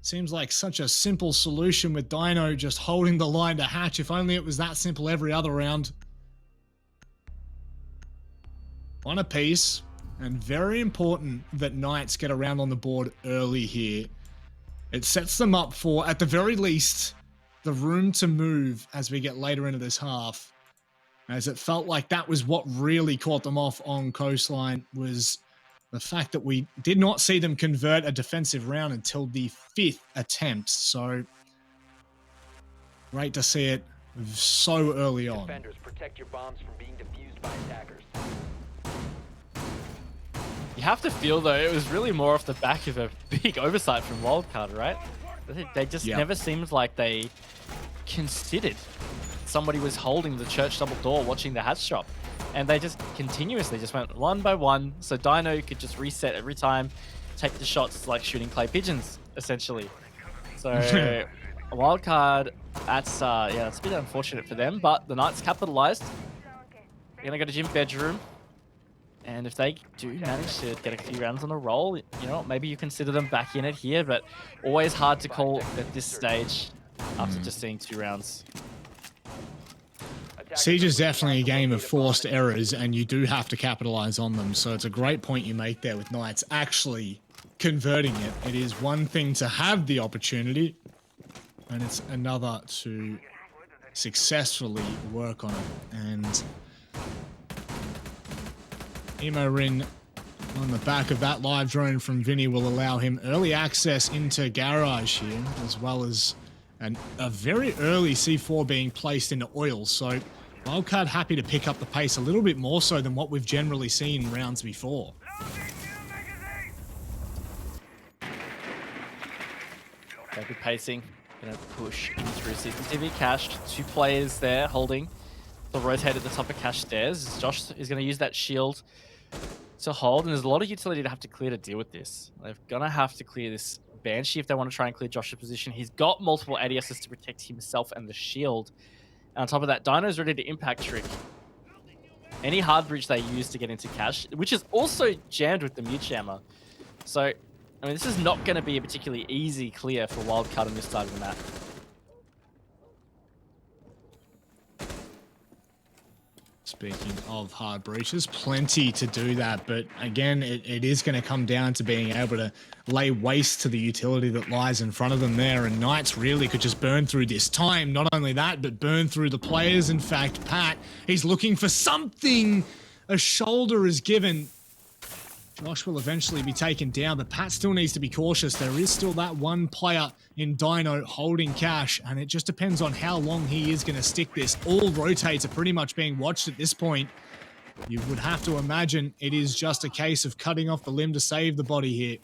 Seems like such a simple solution with Dino just holding the line to hatch. If only it was that simple every other round. One apiece, and very important that Knights get around on the board early here. It sets them up for, at the very least, the room to move as we get later into this half. As it felt like that was what really caught them off on Coastline, was the fact that we did not see them convert a defensive round until the 5th attempt. So great to see it so early on.
Defenders, protect your bombs from being defused by attackers.
You have to feel, though, it was really more off the back of a big oversight from Wildcard, right? They just never seemed like they considered somebody was holding the church double door watching the hatch drop. And they just continuously just went one by one, so Dino could just reset every time, take the shots like shooting clay pigeons, essentially. So a Wildcard, that's a bit unfortunate for them, but the Knights capitalized. They're gonna go to Jim's bedroom, and if they do manage to get a few rounds on a roll, you know, maybe you consider them back in it here, but always hard to call at this stage after just seeing 2 rounds.
Siege is definitely a game of forced errors, and you do have to capitalize on them. So it's a great point you make there with Knights actually converting it. It is one thing to have the opportunity, and it's another to successfully work on it. And Emorin on the back of that live drone from Vinny will allow him early access into Garage here, as well as a very early C4 being placed into oil. So Wildcard happy to pick up the pace a little bit more so than what we've generally seen in rounds before.
Good pacing. Gonna push in through CCTV cache. 2 players there holding the rotate at the top of cache stairs. Josh is gonna use that shield to hold, and there's a lot of utility to have to clear to deal with this. They're gonna have to clear this Banshee if they want to try and clear Josh's position. He's got multiple ADSs to protect himself and the shield. And on top of that, Dino's ready to impact trick any hard bridge they use to get into cache, which is also jammed with the mute jammer. So, I mean, this is not going to be a particularly easy clear for Wildcard on this side of the map.
Speaking of hard breaches, plenty to do that, but again, it is going to come down to being able to lay waste to the utility that lies in front of them there, and Knights really could just burn through this time. Not only that, but burn through the players. In fact, Pat, he's looking for something. A shoulder is given. Josh will eventually be taken down, but Pat still needs to be cautious. There is still that one player in Dino holding cash, and it just depends on how long he is going to stick this. All rotates are pretty much being watched at this point. You would have to imagine it is just a case of cutting off the limb to save the body here.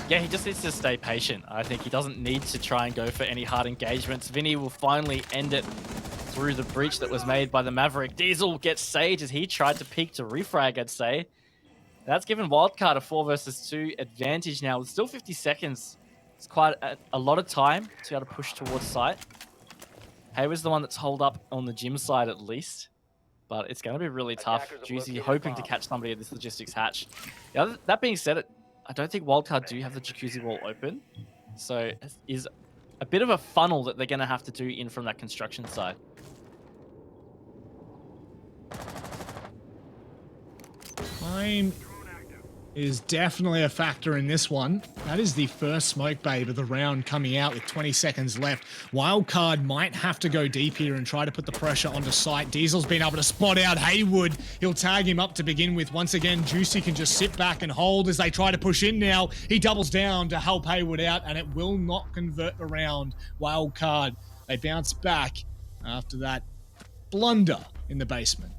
Yeah, he just needs to stay patient. I think he doesn't need to try and go for any hard engagements. Vinny will finally end it through the breach that was made by the Maverick. Diesel gets Sage as he tried to peek to refrag, I'd say. That's given Wildcard a 4 versus 2 advantage now. With still 50 seconds. It's quite a lot of time to be able to push towards site. Hayward's the one that's holed up on the gym side at least. But it's going to be really tough. Juicy hoping to catch somebody at this logistics hatch. That being said, I don't think Wildcard do have the jacuzzi wall open. So it is a bit of a funnel that they're going to have to do in from that construction side.
Time is definitely a factor in this one. That is the first smoke babe of the round coming out with 20 seconds left. Wildcard might have to go deep here and try to put the pressure onto site. Diesel's been able to spot out Haywood. He'll tag him up to begin with. Once again, Juicy can just sit back and hold as they try to push in now. He doubles down to help Haywood out, and it will not convert the round. Wildcard, they bounce back after that blunder in the basement.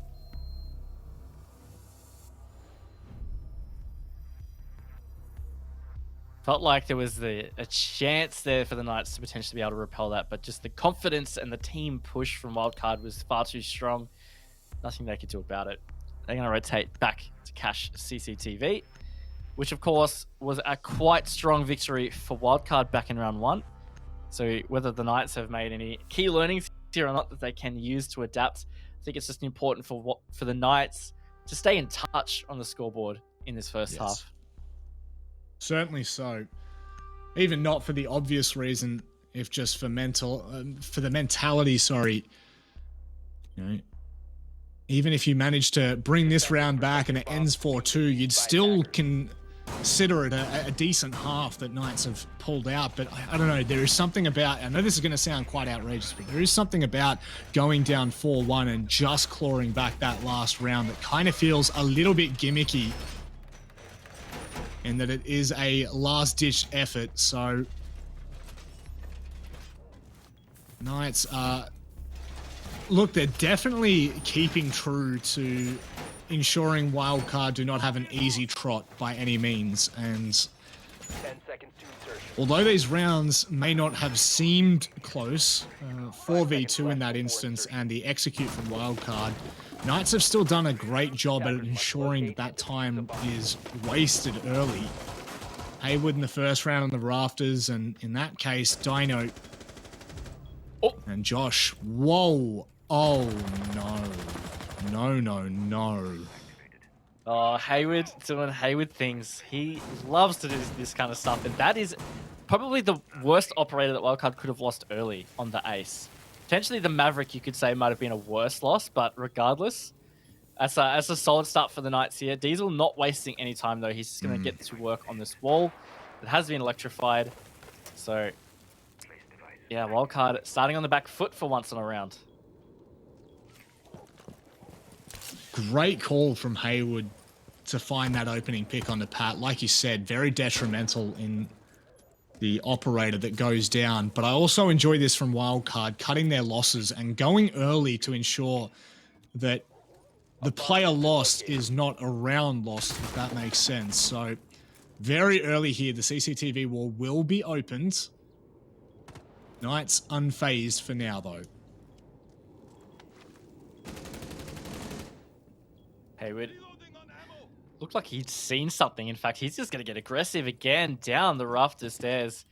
Felt like there was a chance there for the Knights to potentially be able to repel that, but just the confidence and the team push from Wildcard was far too strong. Nothing they could do about it. They're going to rotate back to cash CCTV, which of course was a quite strong victory for Wildcard back in round 1. So whether the Knights have made any key learnings here or not that they can use to adapt, I think it's just important for the Knights to stay in touch on the scoreboard in this first half.
Certainly so. Even not for the obvious reason, if just for for the mentality, sorry. You know, even if you manage to bring this round back and it ends 4-2, you'd still consider it a decent half that Knights have pulled out. But I don't know, there is something about, I know this is going to sound quite outrageous, but there is something about going down 4-1 and just clawing back that last round that kind of feels a little bit gimmicky. And that it is a last-ditch effort, so Knights are... Look, they're definitely keeping true to ensuring Wildcard do not have an easy trot by any means, and
10 seconds to insertion.
although these rounds may not have seemed close, 4v2 in that instance, and the execute from Wildcard, Knights have still done a great job at ensuring that that time is wasted early. Haywood in the first round on the rafters, and in that case, Dino and Josh. Whoa. Oh, no. No, no, no.
Oh, Hayward doing Hayward things. He loves to do this kind of stuff, and that is probably the worst operator that Wildcard could have lost early on the ace. Potentially the Maverick, you could say, might have been a worse loss, but regardless, that's a solid start for the Knights here. Diesel not wasting any time, though. He's just going to get to work on this wall. It has been electrified. So, yeah, Wildcard starting on the back foot for once in a round.
Great call from Haywood to find that opening pick on the Pat. Like you said, very detrimental in the operator that goes down. But I also enjoy this from Wildcard, cutting their losses and going early to ensure that the player lost is not a round lost, if that makes sense. So very early here, the CCTV wall will be opened. Knights unfazed for now, though.
Hayward looked like he'd seen something. In fact, he's just going to get aggressive again down the rafter stairs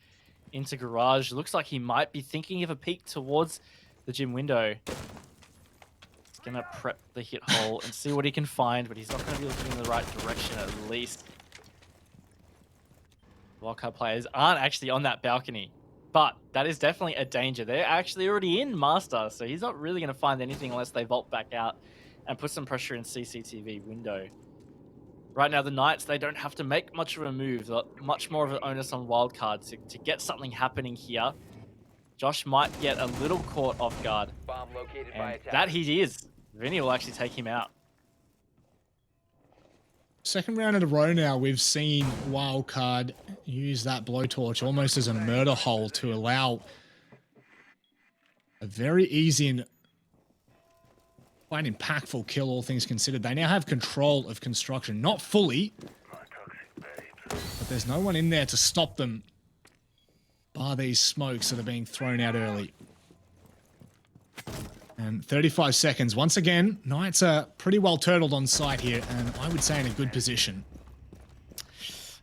into garage. Looks like he might be thinking of a peek towards the gym window. He's going to prep the hit hole and see what he can find, but he's not going to be looking in the right direction at least. Wildcard players aren't actually on that balcony. But that is definitely a danger. They're actually already in Master, so he's not really going to find anything unless they vault back out and put some pressure in CCTV window. Right now, the Knights, they don't have to make much of a move. Much more of an onus on Wildcard to get something happening here. Josh might get a little caught off guard.
Bomb located by
And
attack.
that he is. Vinny will actually take him out.
Second round in a row now, we've seen Wildcard use that blowtorch almost as a murder hole to allow a very easy and quite impactful kill, all things considered. They now have control of construction. Not fully, but there's no one in there to stop them, bar these smokes that are being thrown out early. And 35 seconds. Once again, Knights are pretty well turtled on site here, and I would say in a good position.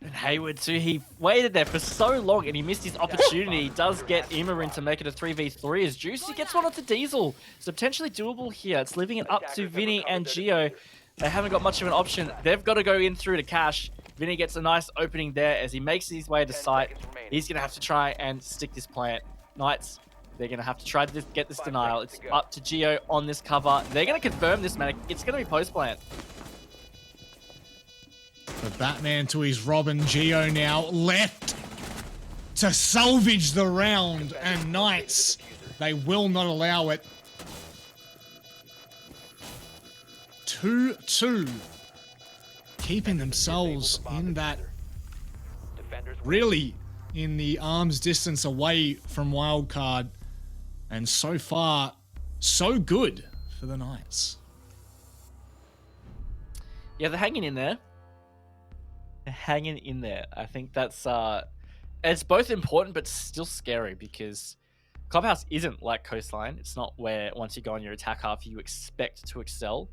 And Hayward too, he waited there for so long and he missed his opportunity. He does get Immerin to make it a 3v3 as Juicy gets one onto Diesel. So potentially doable here. It's leaving it up to Vinny and Geo. They haven't got much of an option. They've got to go in through to Cash. Vinny gets a nice opening there as he makes his way to site. He's going to have to try and stick this plant. Knights, they're going to have to try to get this denial. It's up to Geo on this cover. They're going to confirm this, man. It's going to be post-plant.
The Batman to his Robin. Geo now left to salvage the round, and Knights, they will not allow it. 2-2. Keeping themselves in that, really in the arm's distance away from Wildcard. And so far, so good for the Knights.
Yeah, they're hanging in there. They're hanging in there. I think that's it's both important but still scary because Clubhouse isn't like Coastline. It's not where once you go on your attack half you expect to excel.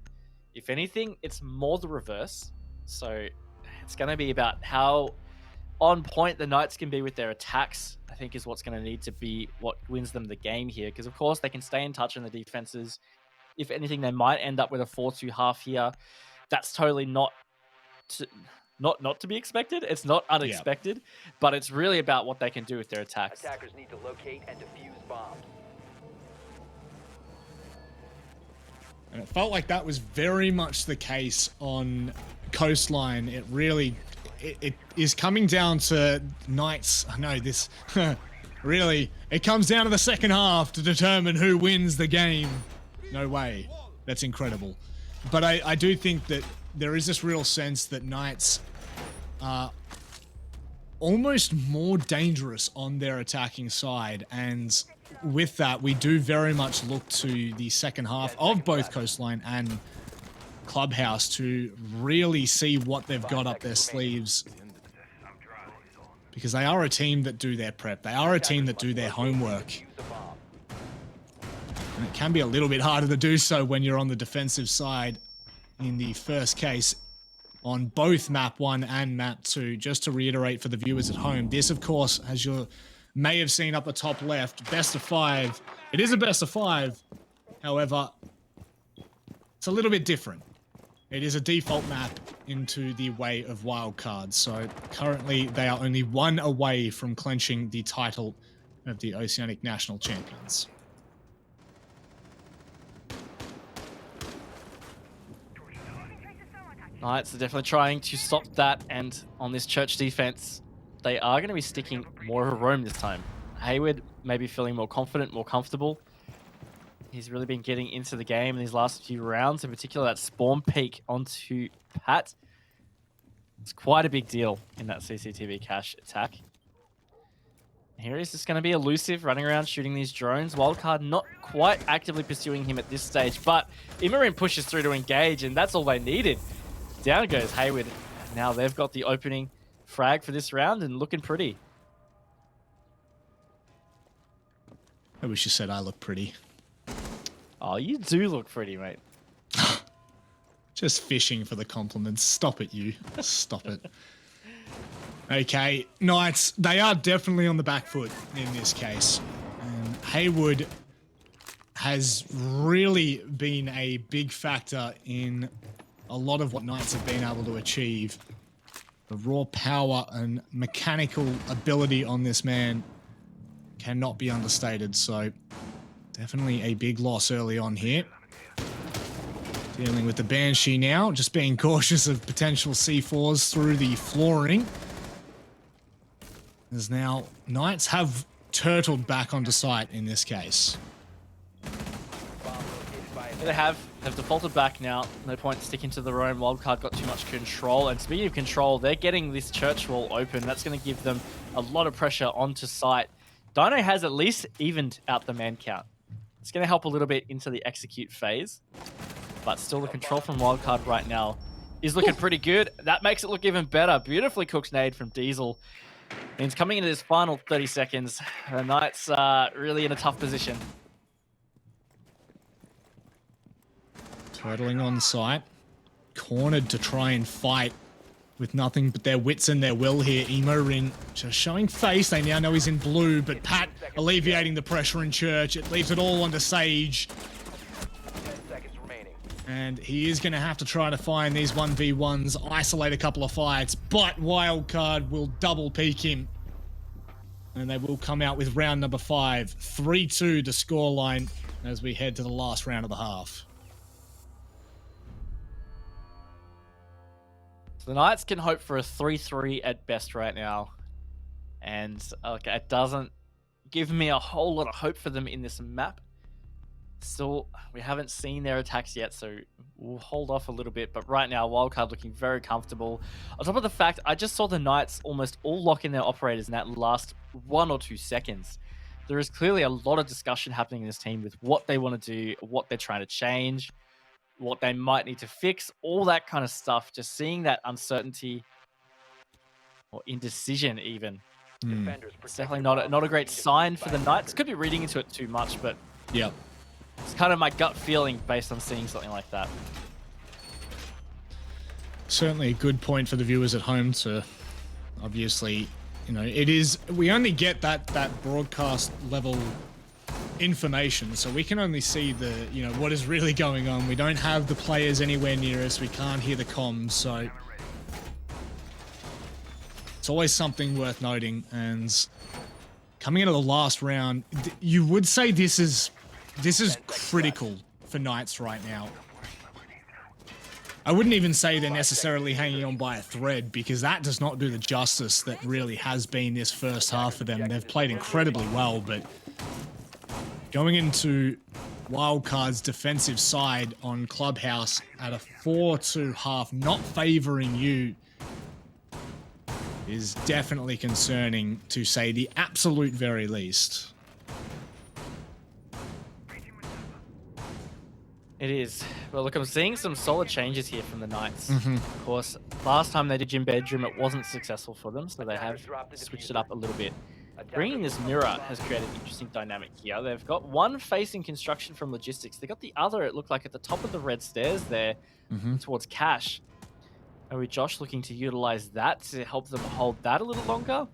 If anything, it's more the reverse. So it's going to be about how on point the Knights can be with their attacks, I think is what's going to need to be what wins them the game here. Because of course they can stay in touch on the defenses. If anything, they might end up with a 4-2 half here. That's totally not to be expected. It's not unexpected, but it's really about what they can do with their attacks.
Attackers need to locate and defuse bombs.
And it felt like that was very much the case on Coastline. It really, it is coming down to Knights. I know this, really, it comes down to the second half to determine who wins the game. No way. That's incredible. But I do think that there is this real sense that Knights are almost more dangerous on their attacking side, and with that, we do very much look to the second half of both Coastline and Clubhouse to really see what they've got up their sleeves, because they are a team that do their prep. They are a team that do their homework. And it can be a little bit harder to do so when you're on the defensive side in the first case on both map 1 and map 2. Just to reiterate for the viewers at home, this of course, as you may have seen up the top left, best of 5. It is a best of 5. However, it's a little bit different. It is a default map into the way of Wildcard. So currently they are only 1 away from clenching the title of the Oceanic National Champions.
Knights are definitely trying to stop that, and on this church defense, they are going to be sticking more of a roam this time. Hayward maybe feeling more confident, more comfortable. He's really been getting into the game in these last few rounds, in particular that spawn peek onto Pat. It's quite a big deal in that CCTV cache attack. Here he's just going to be elusive, running around shooting these drones. Wildcard not quite actively pursuing him at this stage, but Immerin pushes through to engage, and that's all they needed. Down goes Hayward. Now they've got the opening frag for this round and looking pretty.
I wish you said I look pretty.
Oh, you do look pretty, mate.
Just fishing for the compliments. Stop it, you. Stop it. Okay, Knights, they are definitely on the back foot in this case. And Hayward has really been a big factor in a lot of what Knights have been able to achieve. The raw power and mechanical ability on this man cannot be understated. So definitely a big loss early on here. Dealing with the Banshee now, just being cautious of potential C4s through the flooring. As now Knights have turtled back onto site in this case.
They have. They've defaulted back now. No point sticking to their own. Wildcard got too much control. And speaking of control, they're getting this church wall open. That's going to give them a lot of pressure onto site. Dino has at least evened out the man count. It's going to help a little bit into the execute phase. But still, the control from Wildcard right now is looking pretty good. That makes it look even better. Beautifully cooked nade from Diesel. Means coming into this final 30 seconds, the Knights are really in a tough position.
Turtling on site. Cornered to try and fight with nothing but their wits and their will here. Emo just showing face. They now know he's in blue, but Pat alleviating the pressure in Church. It leaves it all onto Sage.
10 seconds remaining.
And he is going to have to try to find these 1v1s, isolate a couple of fights, but Wildcard will double peak him. And they will come out with round number 5. 3-2 the scoreline as we head to the last round of the half.
The Knights can hope for a 3-3 at best right now. And okay, it doesn't give me a whole lot of hope for them in this map. Still, we haven't seen their attacks yet, so we'll hold off a little bit. But right now, Wildcard looking very comfortable. On top of the fact, I just saw the Knights almost all lock in their operators in that last 1 or 2 seconds. There is clearly a lot of discussion happening in this team with what they want to do, what they're trying to change, what they might need to fix, all that kind of stuff. Just seeing that uncertainty or indecision even. It's definitely not a great sign for the Knights. Could be reading into it too much, but
Yep.
it's kind of my gut feeling based on seeing something like that.
Certainly a good point for the viewers at home to obviously, you know, it is, we only get that broadcast level information, so we can only see the, you know, what is really going on. We don't have the players anywhere near us. We can't hear the comms, so it's always something worth noting. And coming into the last round, you would say this is critical for Knights right now. I wouldn't even say they're necessarily hanging on by a thread, because that does not do the justice that really has been this first half for them. They've played incredibly well, but going into Wildcard's defensive side on Clubhouse at a 4-2 half, not favoring you, is definitely concerning, to say the absolute very least.
It is. Well, look, I'm seeing some solid changes here from the Knights. Of course, last time they did Gym Bedroom, it wasn't successful for them, so they have switched it up a little bit. Bringing this mirror has created an interesting dynamic here. They've got one facing construction from logistics. They got the other, it looked like, at the top of the red stairs there towards cash. Are we Josh looking to utilize that to help them hold that a little longer?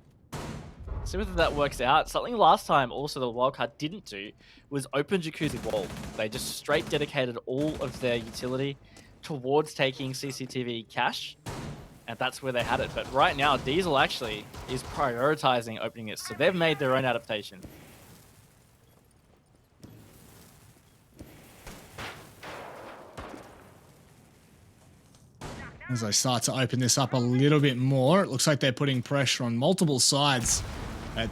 See whether that works out. Something last time also the Wildcard didn't do was open Jacuzzi Wall. They just straight dedicated all of their utility towards taking CCTV cash. And that's where they had it. But right now, Diesel actually is prioritizing opening it. So they've made their own adaptation.
As they start to open this up a little bit more, it looks like they're putting pressure on multiple sides at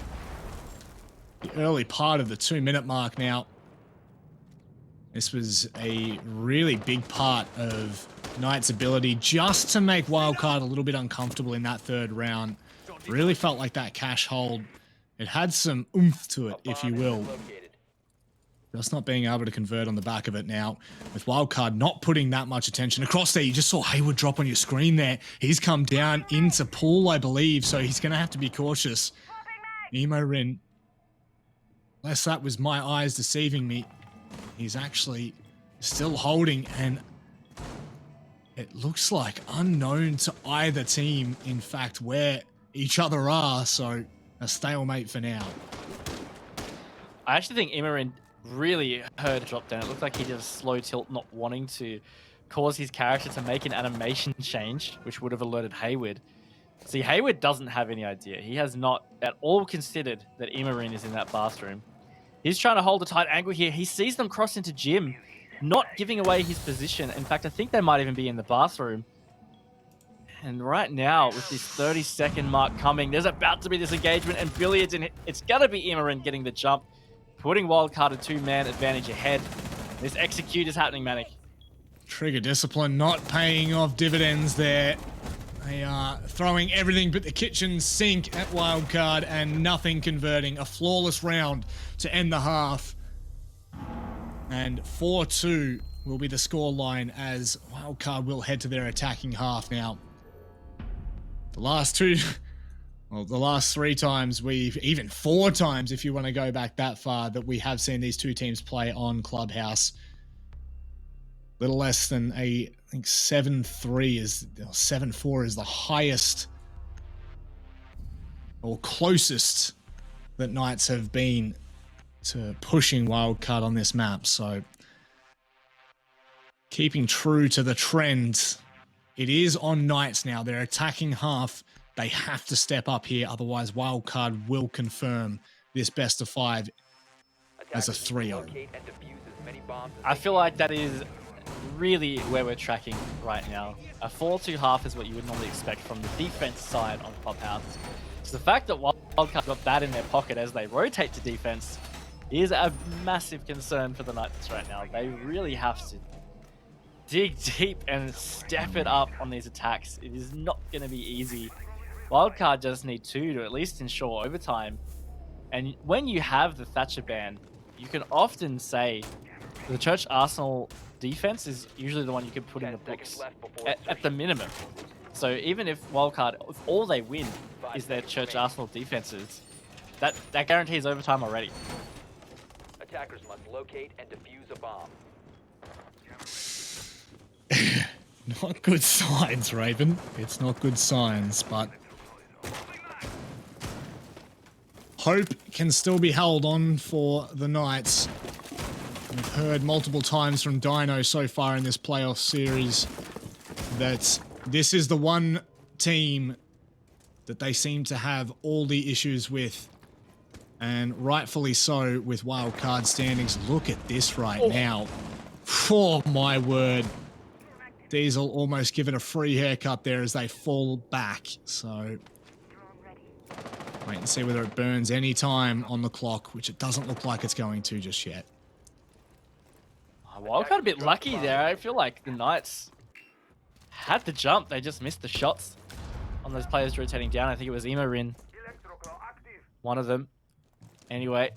the early part of the 2-minute mark now. This was a really big part of Knight's ability just to make Wildcard a little bit uncomfortable in that third round. Really felt like that cash hold, it had some oomph to it, if you will. Just not being able to convert on the back of it now. With Wildcard not putting that much attention across there. You just saw Hayward drop on your screen there. He's come down into pool, I believe, so he's going to have to be cautious. Emo Rin, unless that was my eyes deceiving me, he's actually still holding, and it looks like unknown to either team, in fact, where each other are, so a stalemate for now.
I actually think Imorin really heard a drop down. It looked like he did a slow tilt, not wanting to cause his character to make an animation change, which would have alerted Hayward. See, Hayward doesn't have any idea. He has not at all considered that Imarin is in that bathroom. He's trying to hold a tight angle here. He sees them cross into Jim, not giving away his position. In fact, I think they might even be in the bathroom. And right now, with this 30-second mark coming, there's about to be this engagement, and Billiards, and it's going to be Imarin getting the jump, putting Wildcard a 2-man advantage ahead. This execute is happening, Manic.
Trigger discipline not paying off dividends there. They are throwing everything but the kitchen sink at Wildcard and nothing converting. A flawless round to end the half. And 4-2 will be the scoreline as Wildcard will head to their attacking half now. The last two, well, the last 3 times even 4 times if you want to go back that far, that we have seen these two teams play on Clubhouse. Little less than I think 7-3 is, 7-4 is the highest or closest that Knights have been to pushing Wildcard on this map. So keeping true to the trend, it is on Knights now. They're attacking half. They have to step up here, otherwise Wildcard will confirm this best of 5 as a 3-0.
I feel like that is really where we're tracking right now. A 4-2 half is what you would normally expect from the defense side on Clubhouse. So the fact that Wildcard got that in their pocket as they rotate to defense is a massive concern for the Knights right now. They really have to dig deep and step it up on these attacks. It is not going to be easy. Wildcard just need 2 to at least ensure overtime. And when you have the Thatcher ban, you can often say the Church Arsenal defense is usually the one you can put in the books at the minimum. So even if Wildcard, if all they win is their Church Arsenal defenses, that guarantees overtime already.
Attackers must locate and defuse a bomb.
Not good signs, Raven. It's not good signs, but hope can still be held on for the Knights. We've heard multiple times from Dino so far in this playoff series that this is the one team that they seem to have all the issues with, and rightfully so with Wildcard standings. Look at this right now. Oh my word. Diesel almost given a free haircut there as they fall back. So wait and see whether it burns any time on the clock, which it doesn't look like it's going to just yet.
Wildcard a bit lucky there. I feel like the Knights had the jump. They just missed the shots on those players rotating down. I think it was Imarin, one of them. Anyway,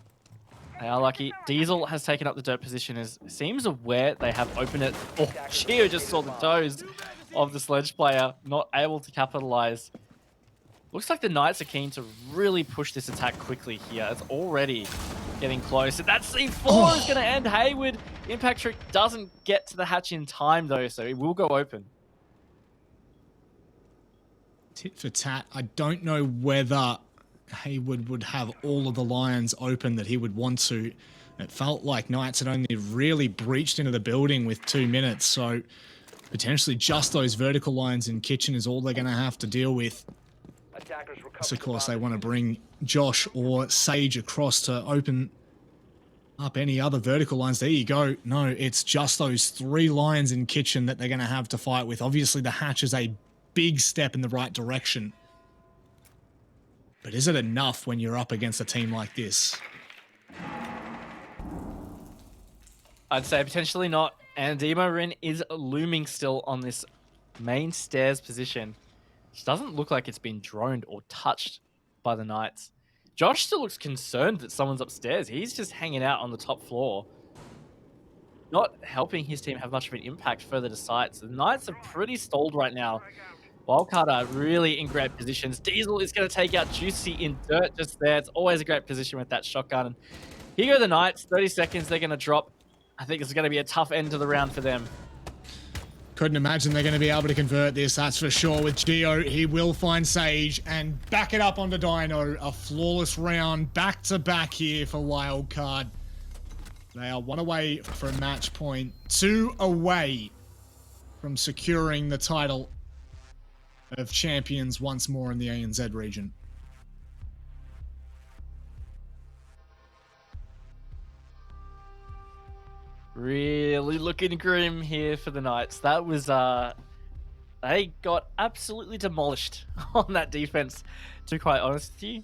they are lucky. Diesel has taken up the dirt position. Seems aware they have opened it. Oh, Gio just saw the toes of the Sledge player, not able to capitalize. Looks like the Knights are keen to really push this attack quickly here. It's already getting close. And that C4 is going to end Hayward. Impact Trick doesn't get to the hatch in time, though, so it will go open.
Tit for tat. I don't know whether Hayward would have all of the lines open that he would want to. It felt like Knights had only really breached into the building with 2 minutes, so potentially just those vertical lines in kitchen is all they're going to have to deal with. So of course they want to bring Josh or Sage across to open up any other vertical lines. There you go. No, it's just those 3 lines in kitchen that they're going to have to fight with. Obviously the hatch is a big step in the right direction. But is it enough when you're up against a team like this?
I'd say potentially not. And Imarin is looming still on this main stairs position. It doesn't look like it's been droned or touched by the Knights. Josh still looks concerned that someone's upstairs. He's just hanging out on the top floor, not helping his team have much of an impact further to sites. The Knights are pretty stalled right now. Wildcard are really in great positions. Diesel is going to take out Juicy in dirt just there. It's always a great position with that shotgun. And here go the Knights. 30 seconds, they're going to drop. I think it's going to be a tough end to the round for them.
Couldn't imagine they're going to be able to convert this, that's for sure. With Gio, he will find Sage and back it up onto Dino. A flawless round, back-to-back here for Wildcard. They are 1 away from match point, 2 away from securing the title. of champions once more in the ANZ region.
Really looking grim here for the Knights. That was they got absolutely demolished on that defense, to be quite honest with you.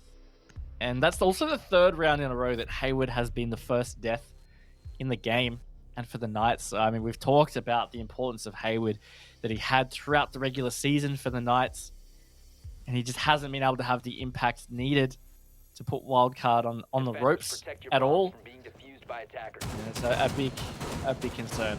And that's also the third round in a row that Hayward has been the first death in the game. And for the Knights, I mean, we've talked about the importance of Hayward that he had throughout the regular season for the Knights. And he just hasn't been able to have the impact needed to put Wildcard on the ropes at all. And it's a big concern.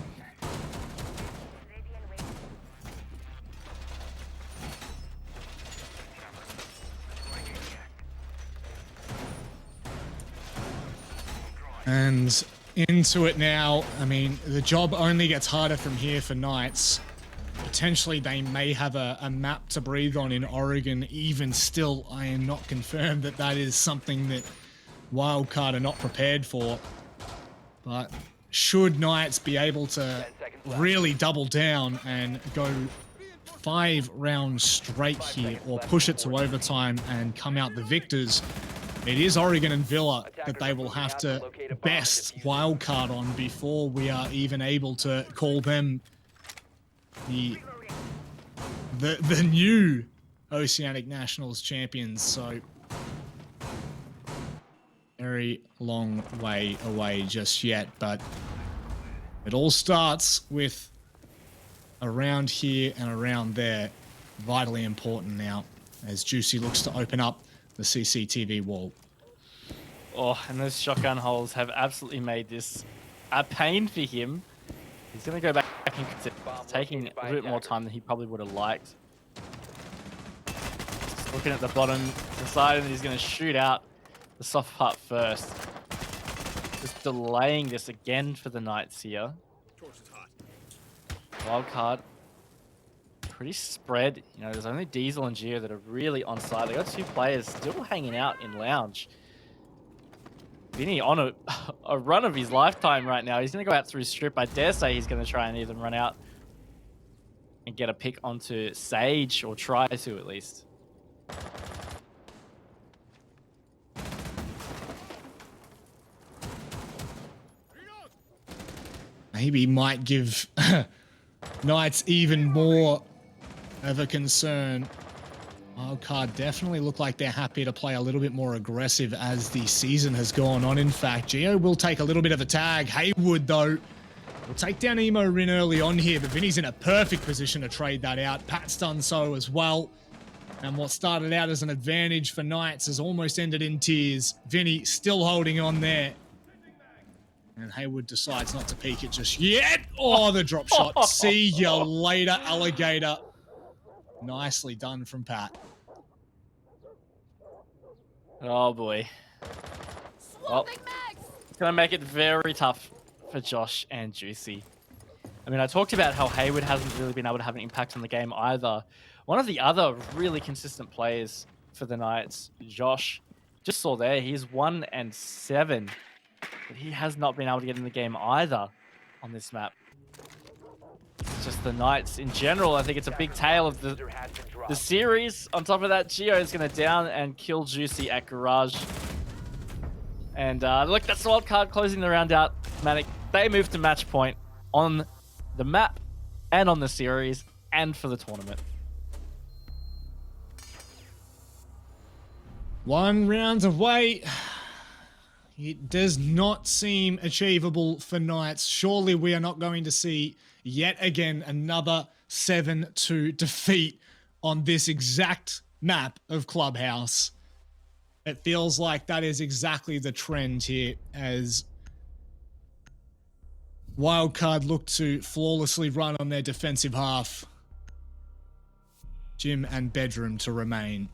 And into it now. I mean, the job only gets harder from here for Knights. Potentially they may have a map to breathe on in Oregon. Even still, I am not confirmed that that is something that Wildcard are not prepared for. But should Knights be able to really double down and go 5 rounds straight here, or push it to overtime and come out the victors, it is Oregon and Villa that they will have to best Wildcard on before we are even able to call them the new Oceanic Nationals champions. So very long way away just yet, but it all starts with a round here and a round there. Vitally important now as Juicy looks to open up the CCTV wall.
Oh, and those shotgun holes have absolutely made this a pain for him. He's going to go back and consider taking a little bit more time than he probably would have liked. Just looking at the bottom, deciding that he's going to shoot out the soft part first. Just delaying this again for the Knights here. Wildcard. Pretty spread. You know, there's only Diesel and Geo that are really on site. They got 2 players still hanging out in lounge. Vinny on a run of his lifetime right now. He's going to go out through strip. I dare say he's going to try and even run out and get a pick onto Sage, or try to at least.
Maybe might give Knights even more of a concern. Wildcard definitely look like they're happy to play a little bit more aggressive as the season has gone on. In fact, Geo will take a little bit of a tag. Hayward, though, will take down Emo Rin early on here, but Vinny's in a perfect position to trade that out. Pat's done so as well. And what started out as an advantage for Knights has almost ended in tears. Vinny still holding on there. And Hayward decides not to peek it just yet. Oh, the drop shot. See you later, alligator. Nicely done from Pat.
Oh boy. Well, it's going to make it very tough for Josh and Juicy. I mean, I talked about how Hayward hasn't really been able to have an impact on the game either. One of the other really consistent players for the Knights, Josh, just saw there, he's 1-7. But he has not been able to get in the game either on this map. It's just the Knights in general. I think it's a big tale of the series. On top of that, Geo is going to down and kill Juicy at Garage. And look, that's the Wildcard closing the round out. Manic, they move to match point on the map and on the series and for the tournament.
1 round away. It does not seem achievable for Knights. Surely we are not going to see yet again another 7-2 defeat on this exact map of Clubhouse. It feels like that is exactly the trend here as Wildcard look to flawlessly run on their defensive half. Gym and bedroom to remain.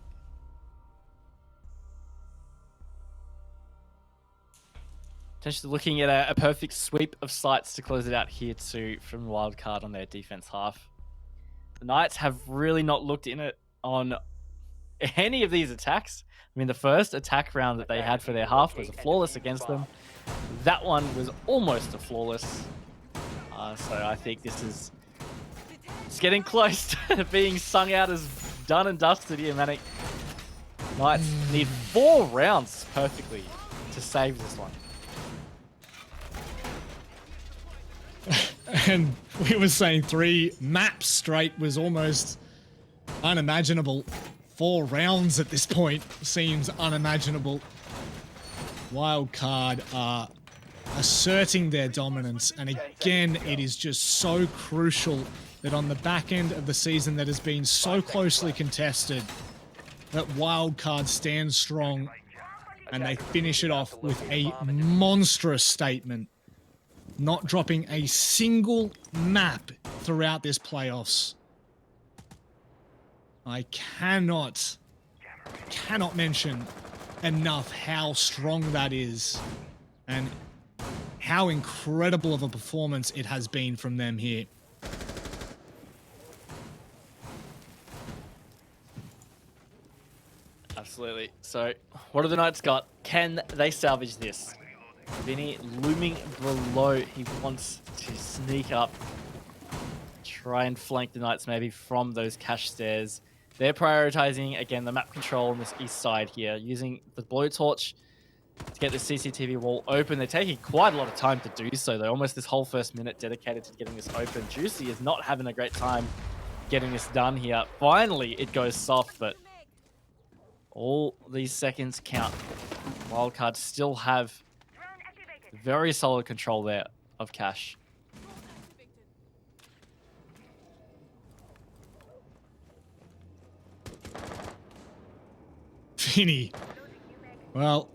Potentially looking at a perfect sweep of sites to close it out here too from Wildcard on their defense half. The Knights have really not looked in it on any of these attacks. I mean, the first attack round that they had for their half was a flawless against them. That one was almost a flawless. So I think this is it's getting close to being sung out as done and dusted here, Manic. Knights need 4 rounds perfectly to save this one.
And we were saying 3 maps straight was almost unimaginable. 4 rounds at this point seems unimaginable. Wildcard are asserting their dominance, and again, it is just so crucial that on the back end of the season that has been so closely contested, that Wildcard stands strong and they finish it off with a monstrous statement, not dropping a single map throughout this playoffs. I cannot mention enough how strong that is and how incredible of a performance it has been from them here.
Absolutely. So, what have the Knights got? Can they salvage this? Vinny looming below. He wants to sneak up, try and flank the Knights maybe from those cash stairs. They're prioritizing, again, the map control on this east side here, using the blowtorch to get the CCTV wall open. They're taking quite a lot of time to do so, though. Almost this whole first minute dedicated to getting this open. Juicy is not having a great time getting this done here. Finally, it goes soft, but all these seconds count. Wildcard still have very solid control there of cash.
Vinny, well,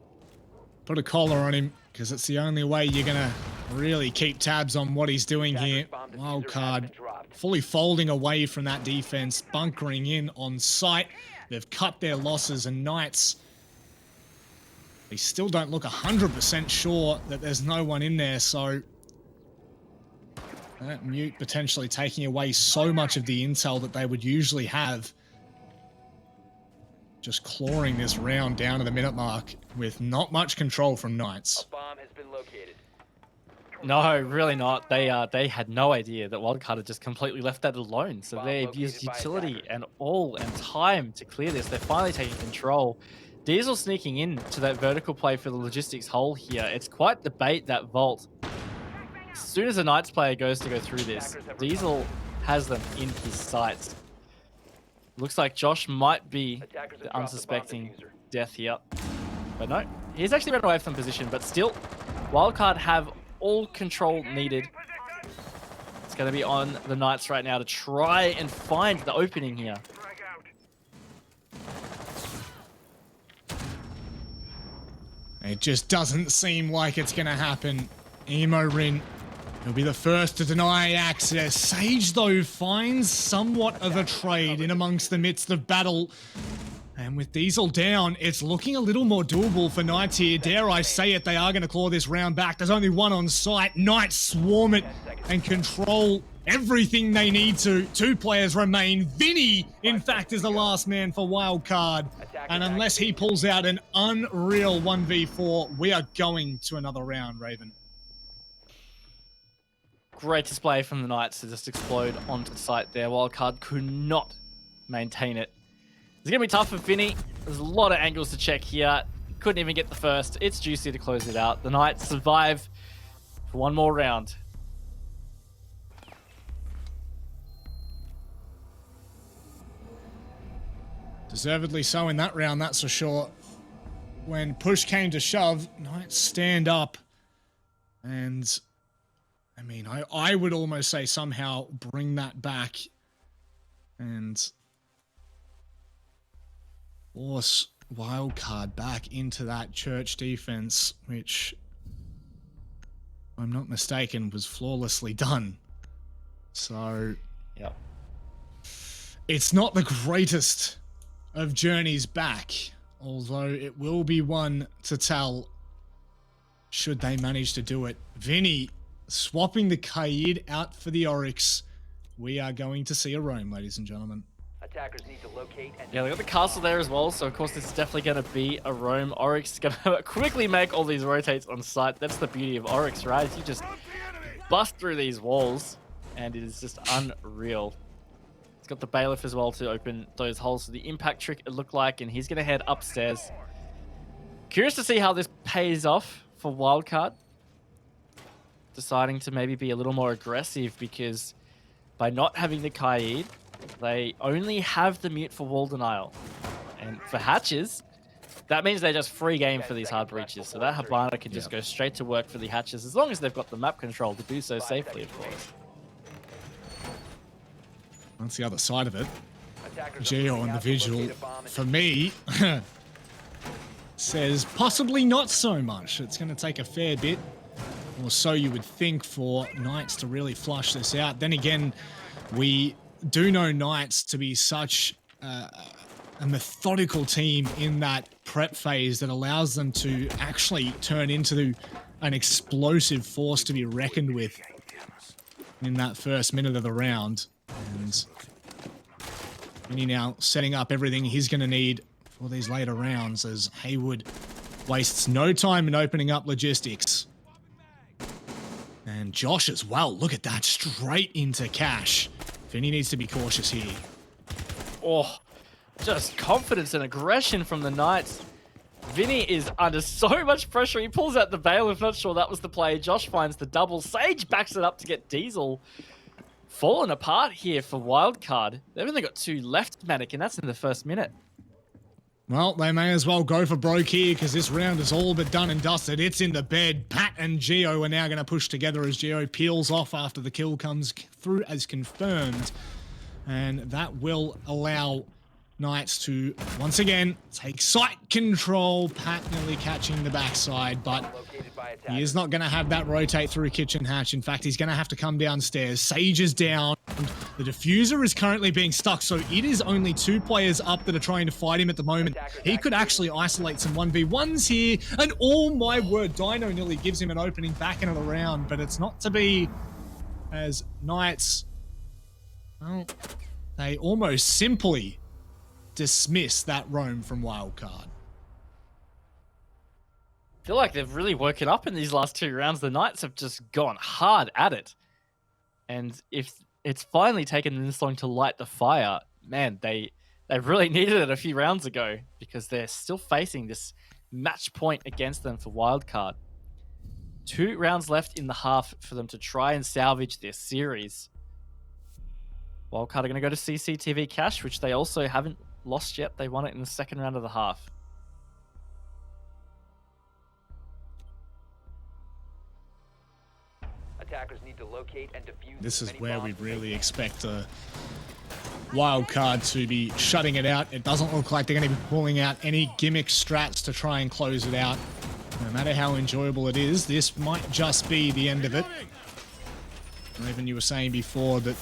put a collar on him, because it's the only way you're going to really keep tabs on what he's doing here. Wildcard fully folding away from that defense, bunkering in on site. They've cut their losses, and Knights, they still don't look 100% sure that there's no one in there, so that mute potentially taking away so much of the intel that they would usually have. Just clawing this round down to the minute mark with not much control from Knights.
A bomb has been located.
No, really not. They had no idea that Wildcard had just completely left that alone. So they've used utility and time to clear this. They're finally taking control. Diesel sneaking in to that vertical play for the logistics hole here. It's quite the bait, that vault. As soon as a Knights player goes to go through this, Diesel has them in his sights. Looks like Josh might be the unsuspecting death here. But no, he's actually run away from position, but still, Wildcard have all control needed. It's going to be on the Knights right now to try and find the opening here.
It just doesn't seem like it's going to happen. Emo Rin, he'll be the first to deny access. Sage, though, finds somewhat of a trade in amongst the midst of battle. And with Diesel down, it's looking a little more doable for Knights here. Dare I say it, they are going to claw this round back. There's only one on site. Knights swarm it and control everything they need to. 2 players remain. Vinny, in fact, is the last man for Wildcard. And unless he pulls out an unreal 1v4, we are going to another round, Raven.
Great display from the Knights to just explode onto site there. Wildcard could not maintain it. It's going to be tough for Vinny. There's a lot of angles to check here. Couldn't even get the first. It's Juicy to close it out. The Knights survive for one more round.
Deservedly so in that round, that's for sure. When push came to shove, Knights stand up. And, I mean, I would almost say somehow bring that back and force Wildcard back into that church defense, which, if I'm not mistaken, was flawlessly done. So,
Yep.
It's not the greatest of journeys back, although it will be one to tell should they manage to do it. Vinny swapping the Kaid out for the Oryx. We are going to see a roam, ladies and gentlemen.
Attackers need to locate and
Yeah, they got the castle there as well, so of course this is definitely going to be a roam. Oryx is going to quickly make all these rotates on site. That's the beauty of Oryx, right? You just bust through these walls, and it is just unreal. It's got the bailiff as well to open those holes for the impact trick, it looked like, and he's going to head upstairs. Curious to see how this pays off for Wildcard. Deciding to maybe be a little more aggressive, because by not having the Kaid, they only have the mute for wall denial. And for hatches, that means they're just free game for these hard breaches. So that Habana can just go straight to work for the hatches, as long as they've got the map control to do so safely, of course.
That's the other side of it. Geo on the visual, for me, says possibly not so much. It's going to take a fair bit, or so you would think, for Knights to really flush this out. Then again, we do know Knights to be such a methodical team in that prep phase that allows them to actually turn into an explosive force to be reckoned with in that first minute of the round. And Vinny now setting up everything he's going to need for these later rounds, as Haywood wastes no time in opening up logistics. And Josh as well. Look at that, straight into cash. Vinny needs to be cautious here.
Oh, just confidence and aggression from the Knights. Vinny is under so much pressure. He pulls out the bailiff. Not sure that was the play. Josh finds the double. Sage backs it up to get Diesel. Falling apart here for Wildcard. They've only got 2 left, Manic, and that's in the first minute.
Well, they may as well go for broke here, because this round is all but done and dusted. It's in the bed. Pat and Geo are now going to push together as Geo peels off after the kill comes through as confirmed. And that will allow Knights to, once again, take site control. Pat nearly catching the backside, but he is not going to have that rotate through kitchen hatch. In fact, he's going to have to come downstairs. Sage is down. The diffuser is currently being stuck, so it is only 2 players up that are trying to fight him at the moment. He could actually isolate some 1v1s here, and oh my word, Dino nearly gives him an opening back into the round, but it's not to be, as Knights, well, they almost simply dismiss that roam from Wildcard.
I feel like they've really woken up in these last 2 rounds. The Knights have just gone hard at it. And if it's finally taken them this long to light the fire, man, they really needed it a few rounds ago, because they're still facing this match point against them for Wildcard. 2 rounds left in the half for them to try and salvage this series. Wildcard are going to go to CCTV cash, which they also haven't lost yet. They won it in the second round of the half.
Attackers need to locate and defuse.
This is where we really expect a Wildcard to be shutting it out. It doesn't look like they're going to be pulling out any gimmick strats to try and close it out. No matter how enjoyable it is, this might just be the end of it. Even you were saying before that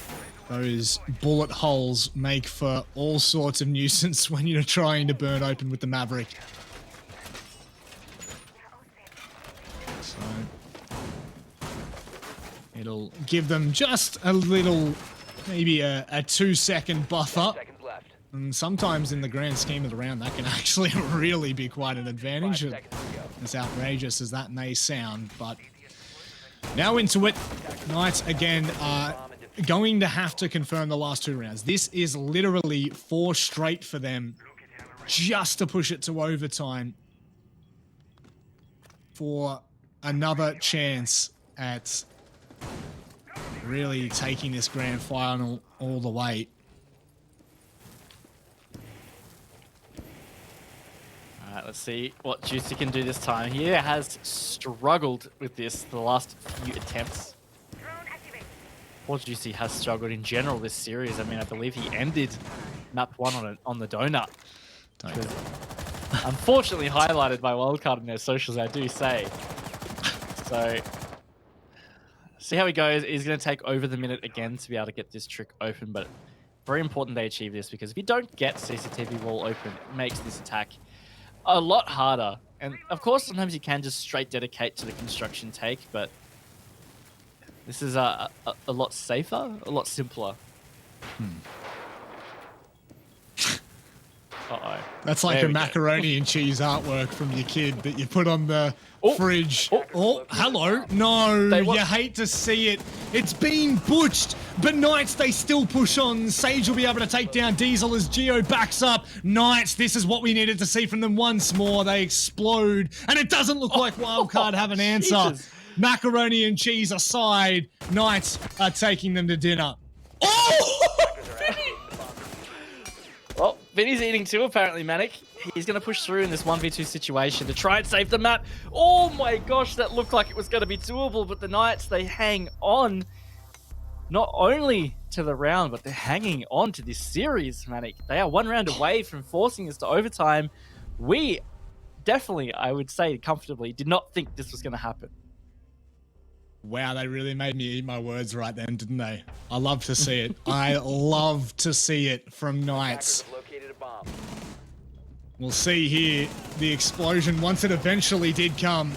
those bullet holes make for all sorts of nuisance when you're trying to burn open with the Maverick. So it'll give them just a little, maybe a 2-second buffer. And sometimes in the grand scheme of the round, that can actually really be quite an advantage. As outrageous as that may sound, but now into it. Knights again are going to have to confirm the last 2 rounds. This is literally 4 straight for them, just to push it to overtime for another chance at really taking this grand final all the way.
Alright, let's see what Juicy can do this time. He has struggled with this the last few attempts. Poor Juicy has struggled in general this series. I mean, I believe he ended map 1 on the donut. Unfortunately highlighted by Wildcard in their socials, I do say. So, see how he goes. He's going to take over the minute again to be able to get this trick open, but very important they achieve this, because if you don't get CCTV wall open, it makes this attack a lot harder. And of course, sometimes you can just straight dedicate to the construction take, but this is a lot safer, a lot simpler. Uh-oh.
That's like
There
a
we go.
macaroni and cheese artwork from your kid that you put on the fridge.
Oh.
Oh, hello. No,
They
you
wa-
hate to see it. It's been butched, but Knights, they still push on. Sage will be able to take down Diesel as Geo backs up. Knights, this is what we needed to see from them once more. They explode, and it doesn't look like Wildcard have an answer.
Jesus.
Macaroni and cheese aside, Knights are taking them to dinner. Oh!
Well, Vinny's eating too, apparently, Manic. He's going to push through in this 1v2 situation to try and save the map. Oh my gosh, that looked like it was going to be doable, but the Knights, they hang on not only to the round, but they're hanging on to this series, Manic. They are one round away from forcing us to overtime. We definitely, I would say comfortably, did not think this was going to happen.
Wow, they really made me eat my words right then, didn't they? I love to see it. I love to see it from Knights.
Attackers have located a bomb.
We'll see here the explosion. Once it eventually did come,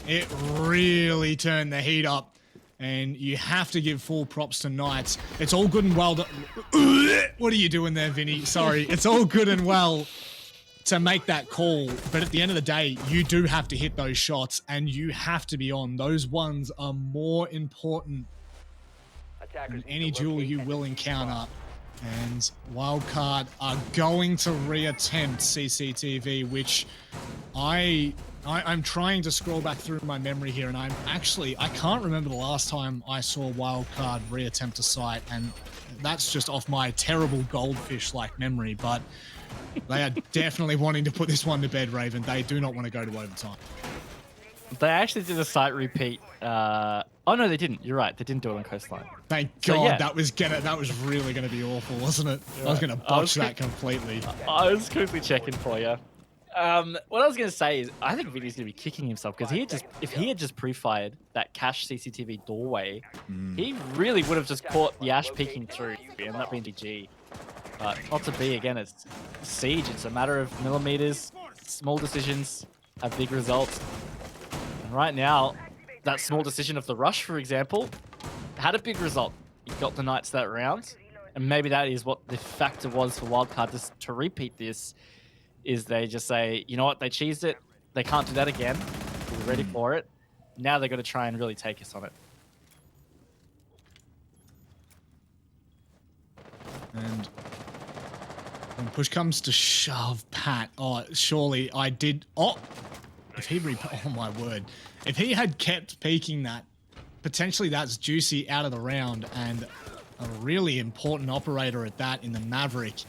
it really turned the heat up. And you have to give full props to Knights. It's all good and well. What are you doing there, Vinny? Sorry. It's all good and well to make that call, but at the end of the day, you do have to hit those shots and you have to be on. Those ones are more important
Attackers
than
need
any
to
duel
locate
you
and
will
defuse the
encounter. And Wildcard are going to reattempt CCTV, which I'm trying to scroll back through my memory here, and I can't remember the last time I saw Wildcard reattempt a site, and that's just off my terrible goldfish-like memory, but they are definitely wanting to put this one to bed, Raven. They do not want to go to overtime.
They actually did a site repeat. Oh no, they didn't. You're right. They didn't do it on Coastline.
Thank
So,
God,
yeah.
that was really gonna be awful, wasn't it? I was gonna botch that completely.
I was quickly checking for you. What I was going to say is, I think Vinny's going to be kicking himself because if he had just pre-fired that cache CCTV doorway, he really would have just caught the Ash peeking through and that being GG. But not to be, again, it's Siege. It's a matter of millimeters. Small decisions have big results. And right now, that small decision of the rush, for example, had a big result. He got the Knights that round. And maybe that is what the factor was for Wildcard to repeat this. Is they just say, you know what, they cheesed it. They can't do that again. We're ready for it. Now they're going to try and really take us on it.
And when push comes to shove, Pat, oh, surely I did. Oh, oh my word. If he had kept peeking that, potentially that's Juicy out of the round and a really important operator at that in the Maverick,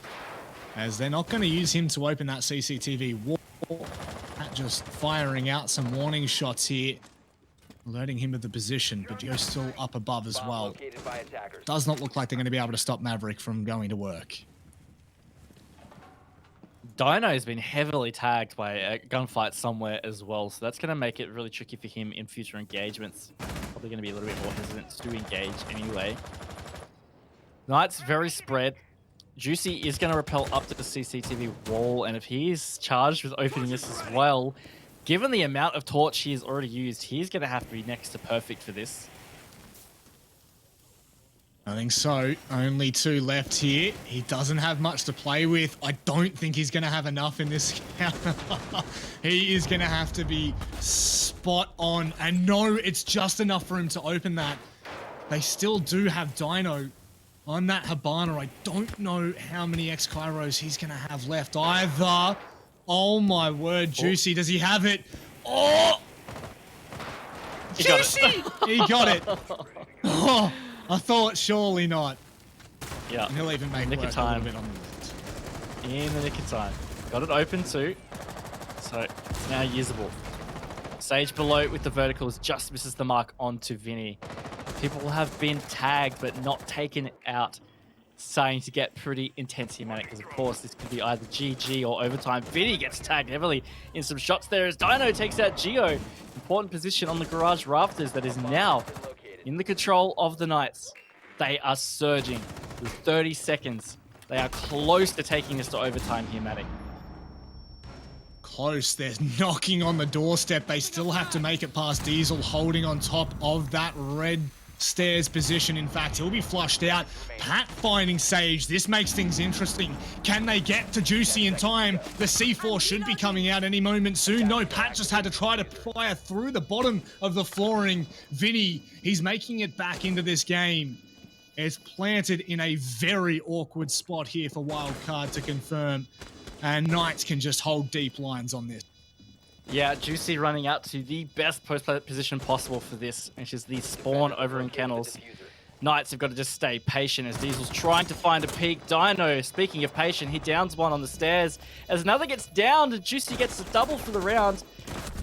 as they're not going to use him to open that CCTV wall. Pat just firing out some warning shots here, alerting him of the position, but Joe's still up above as
bomb
well.
located by attackers.
Does not look like they're going to be able to stop Maverick from going to work.
Dino has been heavily tagged by a gunfight somewhere as well, so that's going to make it really tricky for him in future engagements. Probably going to be a little bit more hesitant to engage anyway. Knights very spread. Juicy is going to rappel up to the CCTV wall, and if he is charged with opening this as well, given the amount of torch he has already used, he's going to have to be next to perfect for this.
I think so. Only two left here. He doesn't have much to play with. I don't think he's going to have enough in this counter. He is going to have to be spot on. And no, it's just enough for him to open that. They still do have Dino on that Habana. I don't know how many X-Kairos he's going to have left either. Oh my word, Juicy. Does he have it? Oh!
He got
Juicy!
it.
He got it. Oh, I thought surely not.
Yeah.
And he'll even make
Nick of
work a
time.
little bit on the left.
In the nick of time. Got it open too. So it's now usable. Sage below with the verticals just misses the mark onto Vinny. People have been tagged but not taken out. Starting to get pretty intense here, man, because of course this could be either GG or overtime. Vinny gets tagged heavily in some shots there as Dino takes out Geo. Important position on the garage rafters that is now in the control of the Knights. They are surging with 30 seconds. They are close to taking this to overtime here, Matic.
Close. They're knocking on the doorstep. They still have to make it past Diesel, holding on top of that red stairs position. In fact, he'll be flushed out. Pat finding Sage. This makes things interesting. Can they get to Juicy in time? The C4 should be coming out any moment soon. No, Pat just had to try to fire through the bottom of the flooring. Vinny, he's making it back into this game. It's planted in a very awkward spot here for Wildcard to confirm. And Knights can just hold deep lines on this.
Yeah, Juicy running out to the best post-play position possible for this, which is the spawn over in Kennels. Knights have got to just stay patient as Diesel's trying to find a peak. Dino, speaking of patient, he downs one on the stairs. As another gets downed, Juicy gets a double for the round.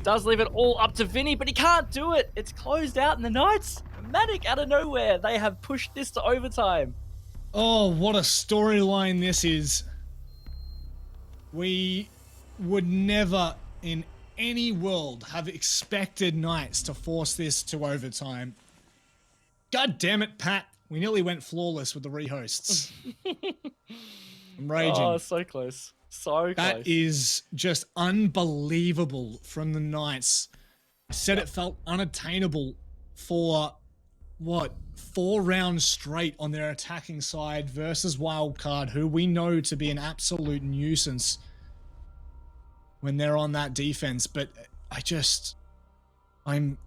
Does leave it all up to Vinny, but he can't do it. It's closed out, and the Knights, Matic out of nowhere, they have pushed this to overtime.
Oh, what a storyline this is. We would never in any world have expected Knights to force this to overtime. God damn it, Pat. We nearly went flawless with the rehosts. I'm raging.
Oh, so close. So close.
That is just unbelievable from the Knights. Said it felt unattainable for, what, 4 rounds straight on their attacking side versus Wildcard, who we know to be an absolute nuisance when they're on that defense. But I'm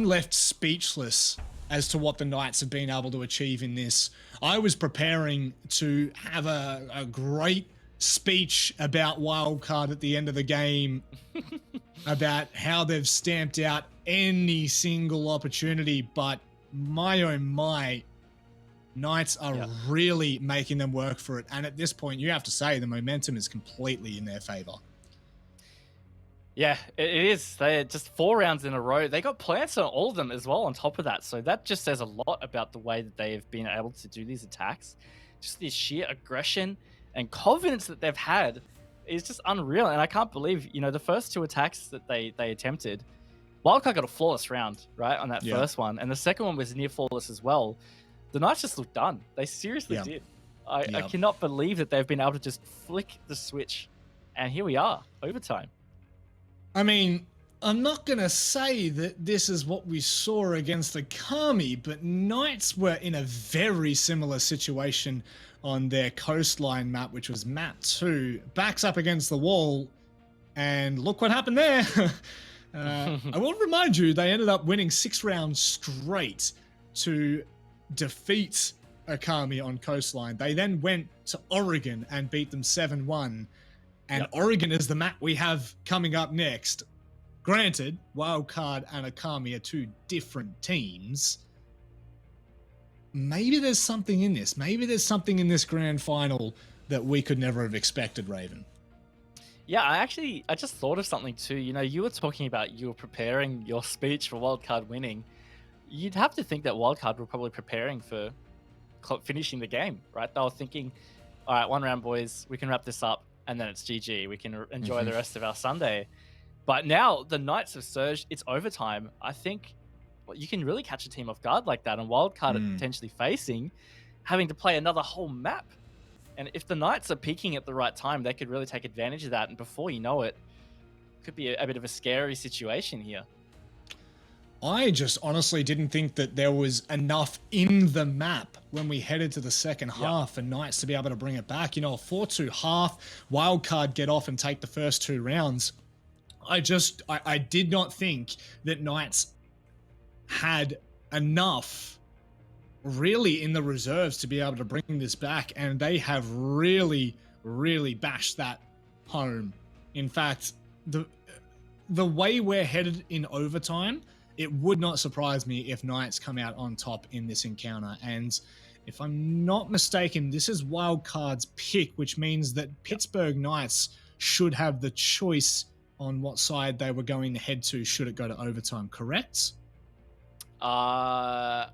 left speechless as to what the Knights have been able to achieve in this. I was preparing to have a great speech about Wildcard at the end of the game about how they've stamped out any single opportunity, but my oh my, Knights are really making them work for it. And at this point, you have to say the momentum is completely in their favor.
Yeah, it is. They're just 4 rounds in a row. They got plants on all of them as well on top of that. So that just says a lot about the way that they have been able to do these attacks. Just the sheer aggression and confidence that they've had is just unreal. And I can't believe, the first 2 attacks that they attempted, Wildcard got a flawless round, right, on that first one. And the second one was near flawless as well. The Knights just looked done. They seriously did. I cannot believe that they've been able to just flick the switch. And here we are, overtime.
I mean, I'm not going to say that this is what we saw against Akami, but Knights were in a very similar situation on their Coastline map, which was map 2. Backs up against the wall, and look what happened there. I will remind you, they ended up winning 6 rounds straight to defeat Akami on Coastline. They then went to Oregon and beat them 7-1. And Oregon is the map we have coming up next. Granted, Wildcard and Akami are 2 different teams. Maybe there's something in this. Maybe there's something in this grand final that we could never have expected, Raven.
Yeah, I just thought of something too. You were talking about you were preparing your speech for Wildcard winning. You'd have to think that Wildcard were probably preparing for finishing the game, right? They were thinking, all right, 1 round, boys, we can wrap this up, and then it's GG. We can enjoy the rest of our Sunday. But now the Knights have surged. It's overtime. I think you can really catch a team off guard like that, and Wildcard are potentially facing having to play another whole map. And if the Knights are peaking at the right time, they could really take advantage of that. And before you know it, could be a bit of a scary situation here.
I just honestly didn't think that there was enough in the map when we headed to the second half for Knights to be able to bring it back. A 4-2 half, Wildcard get off and take the first 2 rounds. I did not think that Knights had enough really in the reserves to be able to bring this back, and they have really, really bashed that home. In fact, the way we're headed in overtime, it would not surprise me if Knights come out on top in this encounter. And if I'm not mistaken, this is Wildcard's pick, which means that Pittsburgh Knights should have the choice on what side they were going to head to should it go to overtime, correct?
I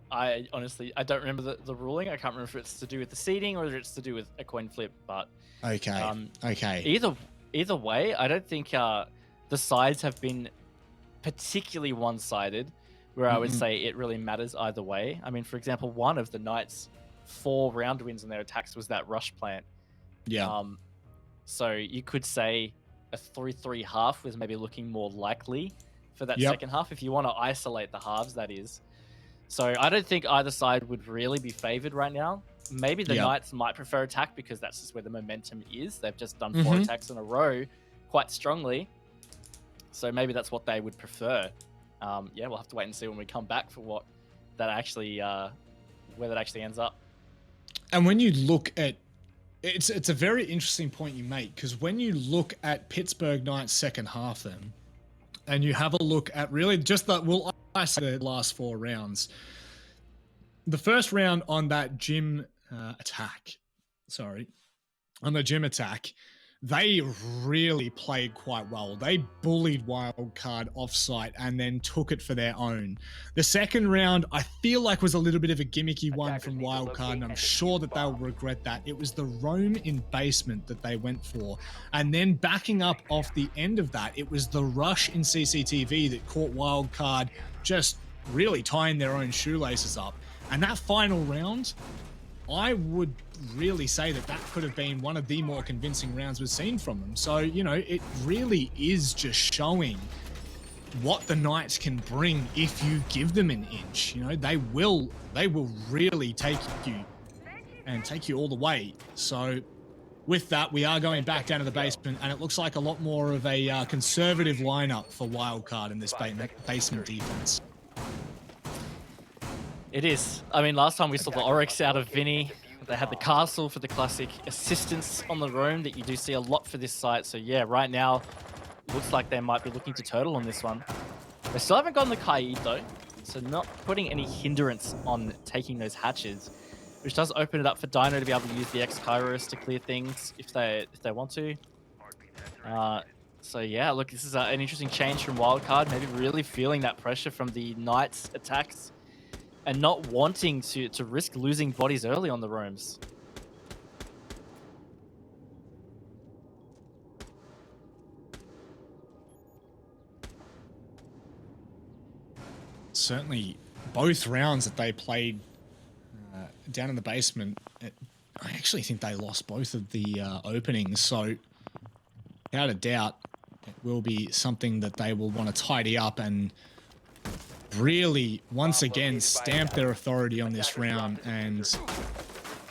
honestly don't remember the ruling. I can't remember if it's to do with the seeding or if it's to do with a coin flip, but
okay.
Either way, I don't think the sides have been particularly one-sided where I would say it really matters either way. I mean, for example, one of the Knights' 4 round wins on their attacks was that rush plant. So you could say a 3-3 half was maybe looking more likely for that second half, if you want to isolate the halves, that is. So I don't think either side would really be favored right now. Maybe the
Yep.
Knights might prefer attack because that's just where the momentum is. They've just done 4 attacks in a row quite strongly. So maybe that's what they would prefer. Yeah, we'll have to wait and see when we come back for what that actually, where that actually ends up.
And when you look at it's a very interesting point you make, because when you look at Pittsburgh Knights' second half, then, and you have a look at really just that, well, I say the last 4 rounds. The first round on that gym attack, they really played quite well. They bullied Wildcard offsite and then took it for their own. The second round, I feel like, was a little bit of a gimmicky one from Wildcard, and I'm sure that they'll regret that. It was the roam in basement that they went for. And then backing up off the end of that, it was the rush in CCTV that caught Wildcard just really tying their own shoelaces up. And that final round, I would really say that could have been one of the more convincing rounds we've seen from them. So, you know, it really is just showing what the Knights can bring if you give them an inch. You know, they will really take you all the way. So with that, we are going back down to the basement, and it looks like a lot more of a conservative lineup for Wildcard in this basement defense.
It is. I mean, last time we saw the Oryx out of Vinny. They had the castle for the classic assistance on the roam that you do see a lot for this site. So yeah, right now, looks like they might be looking to turtle on this one. They still haven't gotten the Kaid though, so not putting any hindrance on taking those hatches, which does open it up for Dino to be able to use the X-Kairos to clear things if they want to. So yeah, look, this is an interesting change from Wildcard. Maybe really feeling that pressure from the Knights attacks, and not wanting to risk losing bodies early on the roams.
Certainly, both rounds that they played down in the basement, I actually think they lost both of the openings. So, without a doubt, it will be something that they will want to tidy up and really, once again, stamp their authority on this round and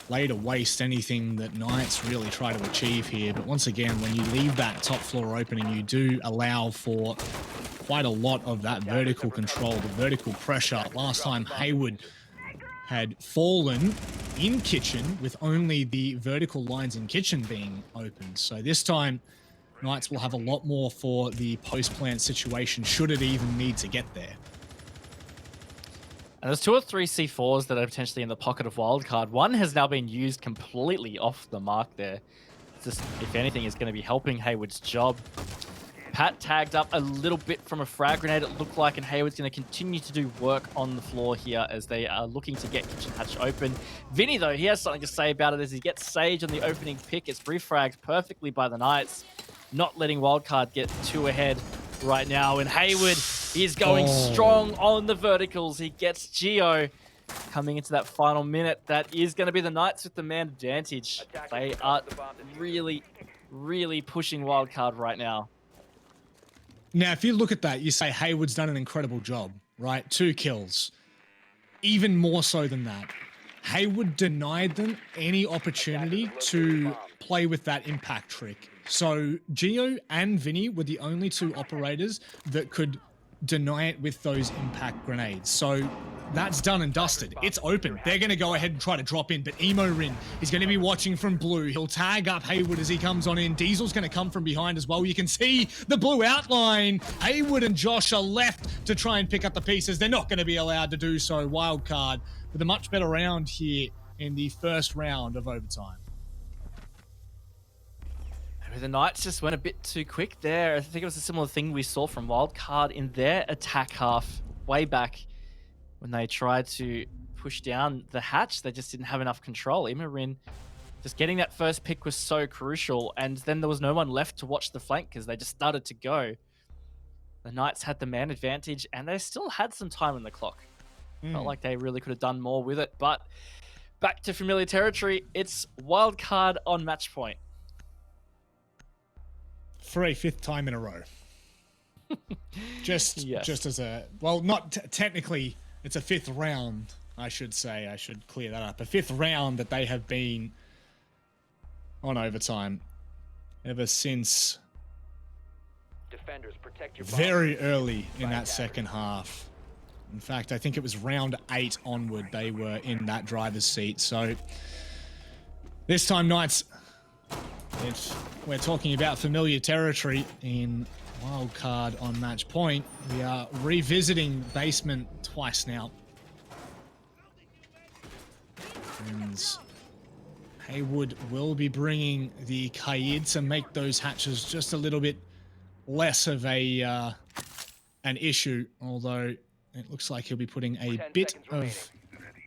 lay to waste anything that Knights really try to achieve here. But once again, when you leave that top floor opening, you do allow for quite a lot of that vertical control, the vertical pressure. Last time, Hayward had fallen in kitchen with only the vertical lines in kitchen being opened. So this time, Knights will have a lot more for the post-plant situation, should it even need to get there.
And there's 2 or 3 C4s that are potentially in the pocket of Wildcard. One has now been used completely off the mark there. Just, if anything, is going to be helping Hayward's job. Pat tagged up a little bit from a frag grenade, it looked like, and Hayward's going to continue to do work on the floor here as they are looking to get kitchen hatch open. Vinny, though, he has something to say about it as he gets Sage on the opening pick. It's refragged perfectly by the Knights, not letting Wildcard get too ahead right now. And Hayward is going strong on the verticals. He gets Geo coming into that final minute. That is going to be the Knights with the man advantage. They are really, really pushing Wildcard right now.
Now, if you look at that, you say Hayward's done an incredible job, right? 2 kills. Even more so than that, Hayward denied them any opportunity to play with that impact trick. So Geo and Vinny were the only 2 operators that could deny it with those impact grenades. So that's done and dusted. It's open. They're going to go ahead and try to drop in, but Rin is going to be watching from blue. He'll tag up Hayward as he comes on in. Diesel's going to come from behind as well. You can see the blue outline. Hayward and Josh are left to try and pick up the pieces. They're not going to be allowed to do so. Wildcard with a much better round here in the first round of overtime.
The Knights just went a bit too quick there. I think it was a similar thing we saw from Wildcard in their attack half way back when they tried to push down the hatch. They just didn't have enough control. Rin, just getting that first pick was so crucial, and then there was no one left to watch the flank because they just started to go. The Knights had the man advantage, and they still had some time on the clock. Felt like they really could have done more with it, but back to familiar territory. It's Wildcard on match point.
For a 5th time in a row. Just as a, well, not technically it's a 5th round, I should say. I should clear that up. A 5th round that they have been on overtime ever since
Defenders, protect your bombs.
very early in that second half. In fact, I think it was round 8 onward they were in that driver's seat. So this time, Knights, if we're talking about familiar territory in Wildcard on match point, we are revisiting basement twice now. And Haywood will be bringing the Kaid to make those hatches just a little bit less of a an issue, although it looks like he'll be putting a
10
bit
seconds
of
remaining.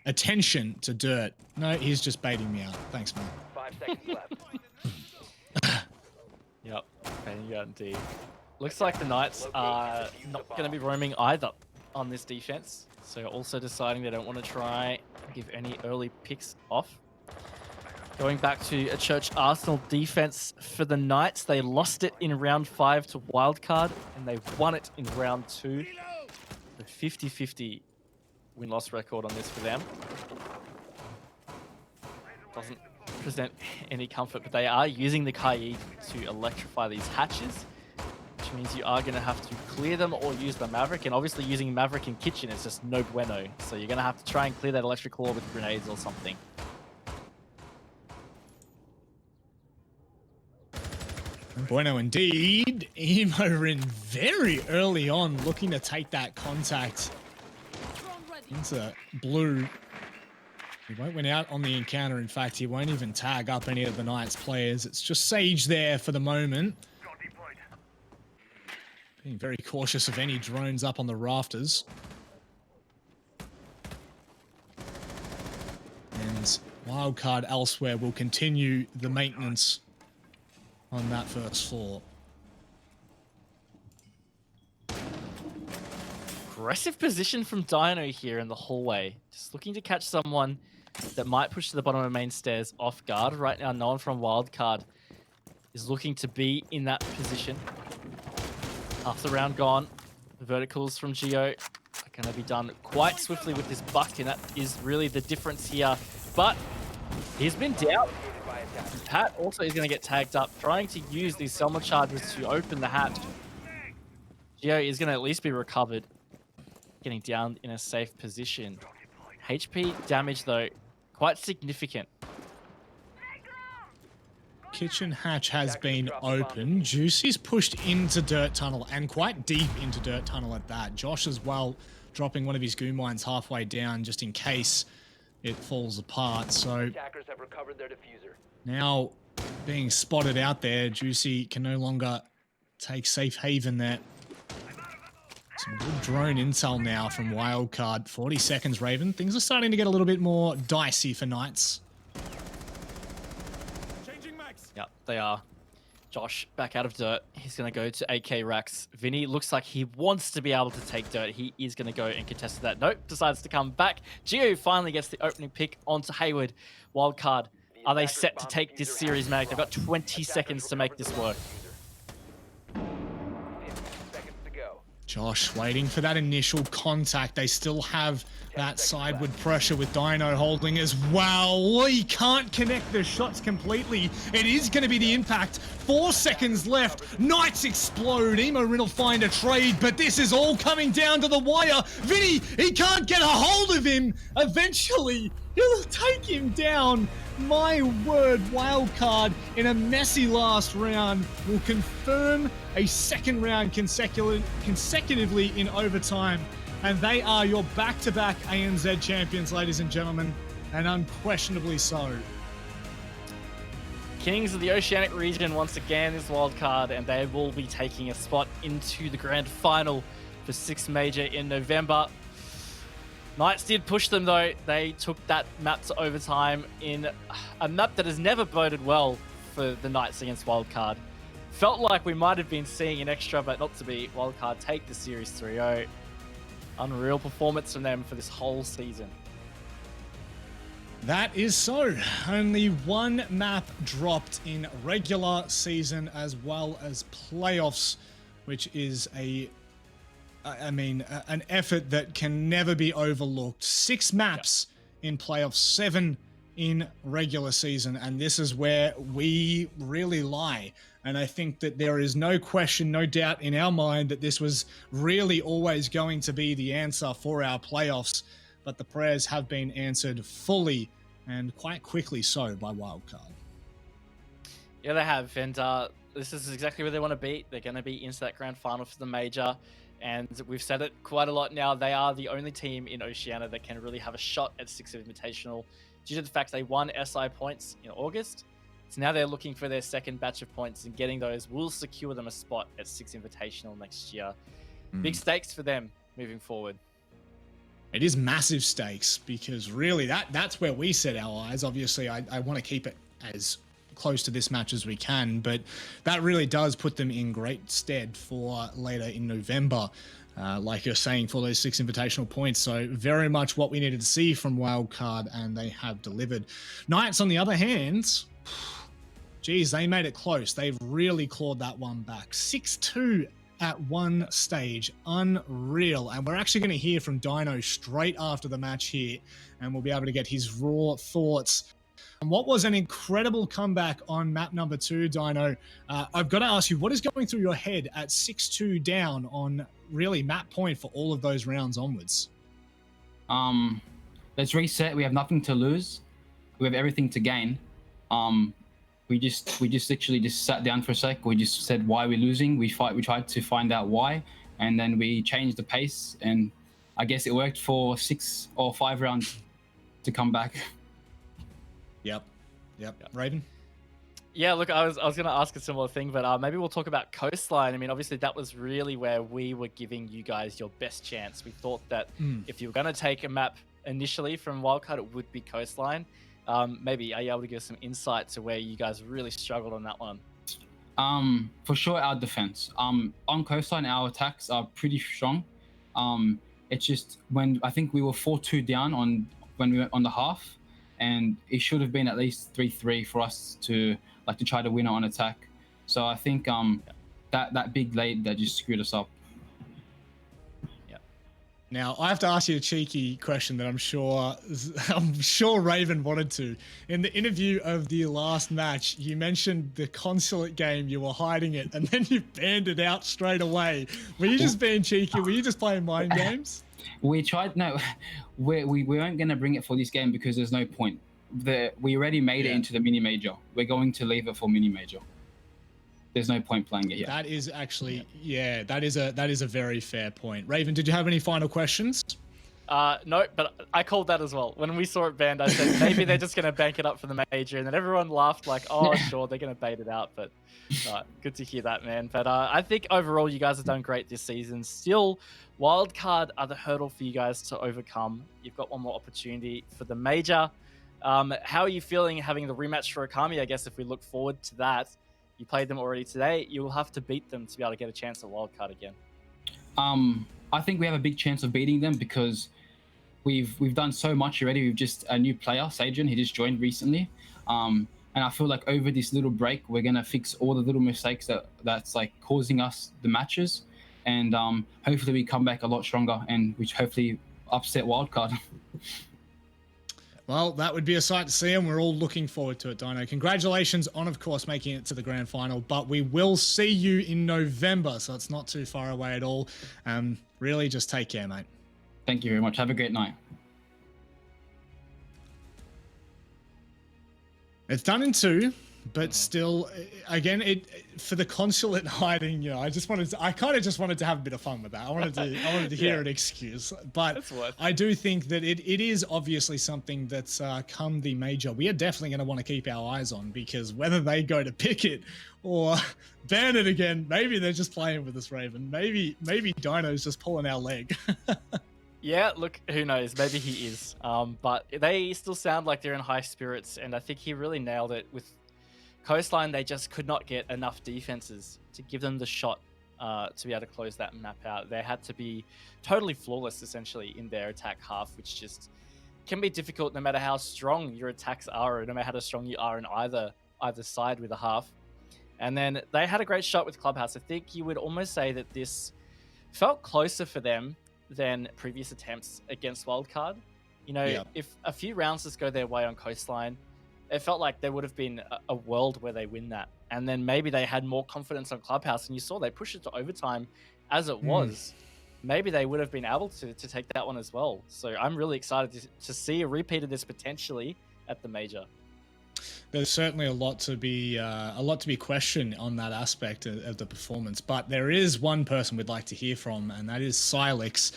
attention to Dirt. No, he's just baiting me out. Thanks, man.
5 seconds left.
Yep, and yeah, indeed. Looks like the Knights are not going to be roaming either on this defense. So also deciding they don't want to try and give any early picks off. Going back to a Church Arsenal defense for the Knights. They lost it in round 5 to Wildcard, and they won it in round 2. The 50-50 win-loss record on this for them. Doesn't present any comfort, but they are using the Kaid to electrify these hatches, which means you are going to have to clear them or use the Maverick, and obviously using Maverick in kitchen is just no bueno, so you're going to have to try and clear that electric core with grenades or something.
Bueno indeed. Emorin very early on looking to take that contact into blue. He won't win out on the encounter. In fact, he won't even tag up any of the Knights players. It's just Sage there for the moment. Being very cautious of any drones up on the rafters. And Wildcard elsewhere will continue the maintenance on that first floor.
Aggressive position from Dino here in the hallway. Just looking to catch someone that might push to the bottom of the main stairs off guard. Right now, no one from Wildcard is looking to be in that position. Half the round gone. The verticals from Geo are going to be done quite swiftly with this buck, and that is really the difference here. But he's been down. Pat also is going to get tagged up, trying to use these Selma charges to open the hatch. Geo is going to at least be recovered, getting down in a safe position. HP damage, though, quite significant.
Kitchen hatch has been open. Juicy's pushed into Dirt Tunnel, and quite deep into Dirt Tunnel at that. Josh as well, dropping one of his goo mines halfway down just in case it falls apart. So
Attackers have recovered their diffuser.
now being spotted out there, Juicy can no longer take safe haven there. Some good drone intel now from Wildcard. 40 seconds, Raven. Things are starting to get a little bit more dicey for Knights.
Yep, they are. Josh back out of Dirt. He's going to go to AK Rax. Vinny looks like he wants to be able to take Dirt. He is going to go and contest that. Nope, decides to come back. Geo finally gets the opening pick onto Haywood. Wildcard, are they set to take this series, Mag? They've got 20 seconds to make this work.
15 seconds to go.
Josh waiting for that initial contact. They still have that sideward pressure with Dino holding as well. He can't connect the shots completely. It is going to be the impact. 4 seconds left. Knights explode. Emorin will find a trade, but this is all coming down to the wire. Vinny, he can't get a hold of him. Eventually, he'll take him down. My word, Wildcard in a messy last round will confirm a second round consecutively in overtime. And they are your back-to-back ANZ champions, ladies and gentlemen, and unquestionably so.
Kings of the Oceanic region once again is Wildcard, and they will be taking a spot into the grand final for 6 Major in November. Knights did push them, though. They took that map to overtime in a map that has never boded well for the Knights against Wildcard. Felt like we might have been seeing an extra, but not to be. Wildcard take the series 3-0. Unreal performance from them for this whole season.
That is so. Only one map dropped in regular season as well as playoffs, which is a I mean, an effort that can never be overlooked. 6 maps in playoffs, 7 in regular season, and this is where we really lie. And I think that there is no question, no doubt in our mind that this was really always going to be the answer for our playoffs, but the prayers have been answered fully and quite quickly so by Wildcard.
Yeah, they have, and this is exactly where they want to be. They're going to be into that grand final for the major, and we've said it quite a lot now. They are the only team in Oceania that can really have a shot at 6 Invitational due to the fact they won SI points in August. So now they're looking for their second batch of points, and getting those will secure them a spot at 6 Invitational next year. Big stakes for them moving forward.
It is massive stakes because really that's where we set our eyes. Obviously, I want to keep it as close to this match as we can, but that really does put them in great stead for later in November, like you're saying, for those 6 invitational points. So very much what we needed to see from Wildcard, and they have delivered. Knights, on the other hand, geez, they made it close. They've really clawed that one back. 6-2 at one stage. Unreal. And we're actually going to hear from Dino straight after the match here, and we'll be able to get his raw thoughts. And what was an incredible comeback on map number 2, Dino. I've got to ask you, what is going through your head at 6-2 down on really map point for all of those rounds onwards?
Let's reset. We have nothing to lose. We have everything to gain. We just literally just sat down for a sec. We just said why we're losing. We tried to find out why, and then we changed the pace. And I guess it worked for 6 or 5 rounds to come back.
Yep. Raven?
Yeah, look, I was going to ask a similar thing, but maybe we'll talk about Coastline. I mean, obviously, that was really where we were giving you guys your best chance. We thought that if you were going to take a map initially from Wildcard, it would be Coastline. Maybe are you able to give us some insight to where you guys really struggled on that one?
For sure, our defense. On Coastline, our attacks are pretty strong. It's just when I think we were 4-2 down when we went on the half, and it should have been at least 3-3 for us to try to win on attack. So I think that big lead that just screwed us up.
Now, I have to ask you a cheeky question that I'm sure Raven wanted to. In the interview of the last match, you mentioned the consulate game, you were hiding it, and then you banned it out straight away. Were you just being cheeky? Were you just playing mind games?
We tried, no, we weren't going to bring it for this game because there's no point. We already made it into the mini major. We're going to leave it for mini major. There's no point playing it yet.
That is actually, that is a very fair point. Raven, did you have any final questions?
No, but I called that as well. When we saw it banned, I said maybe they're just going to bank it up for the major, and then everyone laughed like, oh, sure, they're going to bait it out. But good to hear that, man. But I think overall, you guys have done great this season. Still, Wildcard are the hurdle for you guys to overcome. You've got one more opportunity for the major. How are you feeling having the rematch for Okami? I guess if we look forward to that, you played them already today. You will have to beat them to be able to get a chance at Wildcard again.
I think we have a big chance of beating them because we've done so much already. We've just a new player, Sajan. He just joined recently, and I feel like over this little break, we're gonna fix all the little mistakes that's like causing us the matches, and hopefully we come back a lot stronger and we hopefully upset Wildcard.
Well, that would be a sight to see, and we're all looking forward to it, Dino. Congratulations on, of course, making it to the grand final, but we will see you in November, so it's not too far away at all. Really, just take care, mate.
Thank you very much. Have a great night. It's
done in 2, but still, again, for the consulate hiding, I kind of just wanted to have a bit of fun with that. I wanted to hear an excuse, but I do think that it is obviously something that's come the major, we are definitely going to want to keep our eyes on, because whether they go to pick it or ban it again, maybe they're just playing with us, Raven. Maybe Dino's just pulling our leg.
Yeah, look, who knows? Maybe he is. But they still sound like they're in high spirits, and I think he really nailed it with Coastline. They just could not get enough defenses to give them the shot to be able to close that map out. They had to be totally flawless, essentially, in their attack half, which just can be difficult no matter how strong your attacks are, or no matter how strong you are in either side with a half. And then they had a great shot with Clubhouse. I think you would almost say that this felt closer for them than previous attempts against Wildcard. You know, if a few rounds just go their way on Coastline, it felt like there would have been a world where they win that. And then maybe they had more confidence on Clubhouse, and you saw they pushed it to overtime as it was. Maybe they would have been able to take that one as well. So I'm really excited to see a repeat of this potentially at the major.
There's certainly a lot to be questioned on that aspect of the performance, but there is one person we'd like to hear from, and that is Silex.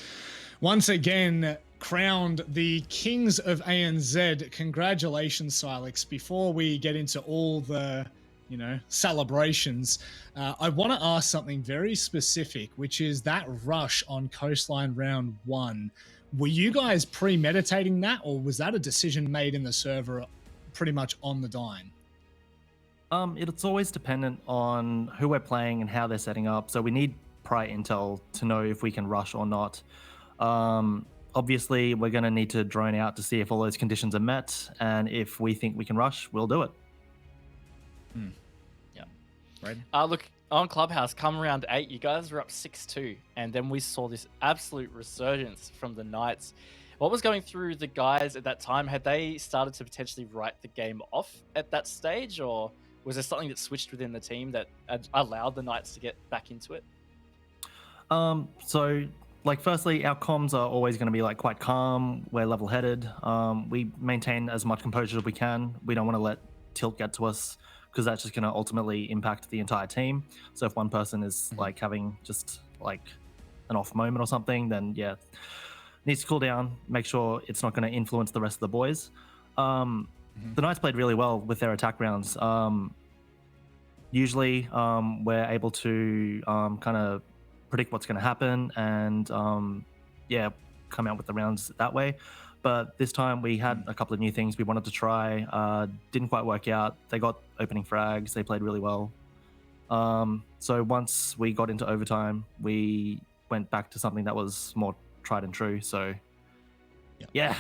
Once again, crowned the Kings of ANZ. Congratulations, Silex. Before we get into all the, celebrations, I want to ask something very specific, which is that rush on Coastline round 1. Were you guys premeditating that, or was that a decision made in the server pretty much on the dime?
It's always dependent on who we're playing and how they're setting up. So we need prior intel to know if we can rush or not. Obviously, we're going to need to drone out to see if all those conditions are met, and if we think we can rush, we'll do it.
Yeah.
Right.
Look, on Clubhouse, come round 8, you guys were up 6-2, and then we saw this absolute resurgence from the Knights. What was going through the guys at that time? Had they started to potentially write the game off at that stage, or was there something that switched within the team that allowed the Knights to get back into it?
Firstly, our comms are always going to be quite calm. We're level-headed. We maintain as much composure as we can. We don't want to let tilt get to us, because that's just going to ultimately impact the entire team. So if one person is having just an off moment or something, then needs to cool down, make sure it's not going to influence the rest of the boys. The Knights played really well with their attack rounds. Usually we're able to kind of predict what's going to happen and come out with the rounds that way. But this time we had a couple of new things we wanted to try. Didn't quite work out. They got opening frags. They played really well. So once we got into overtime, we went back to something that was more tried and true. So yeah.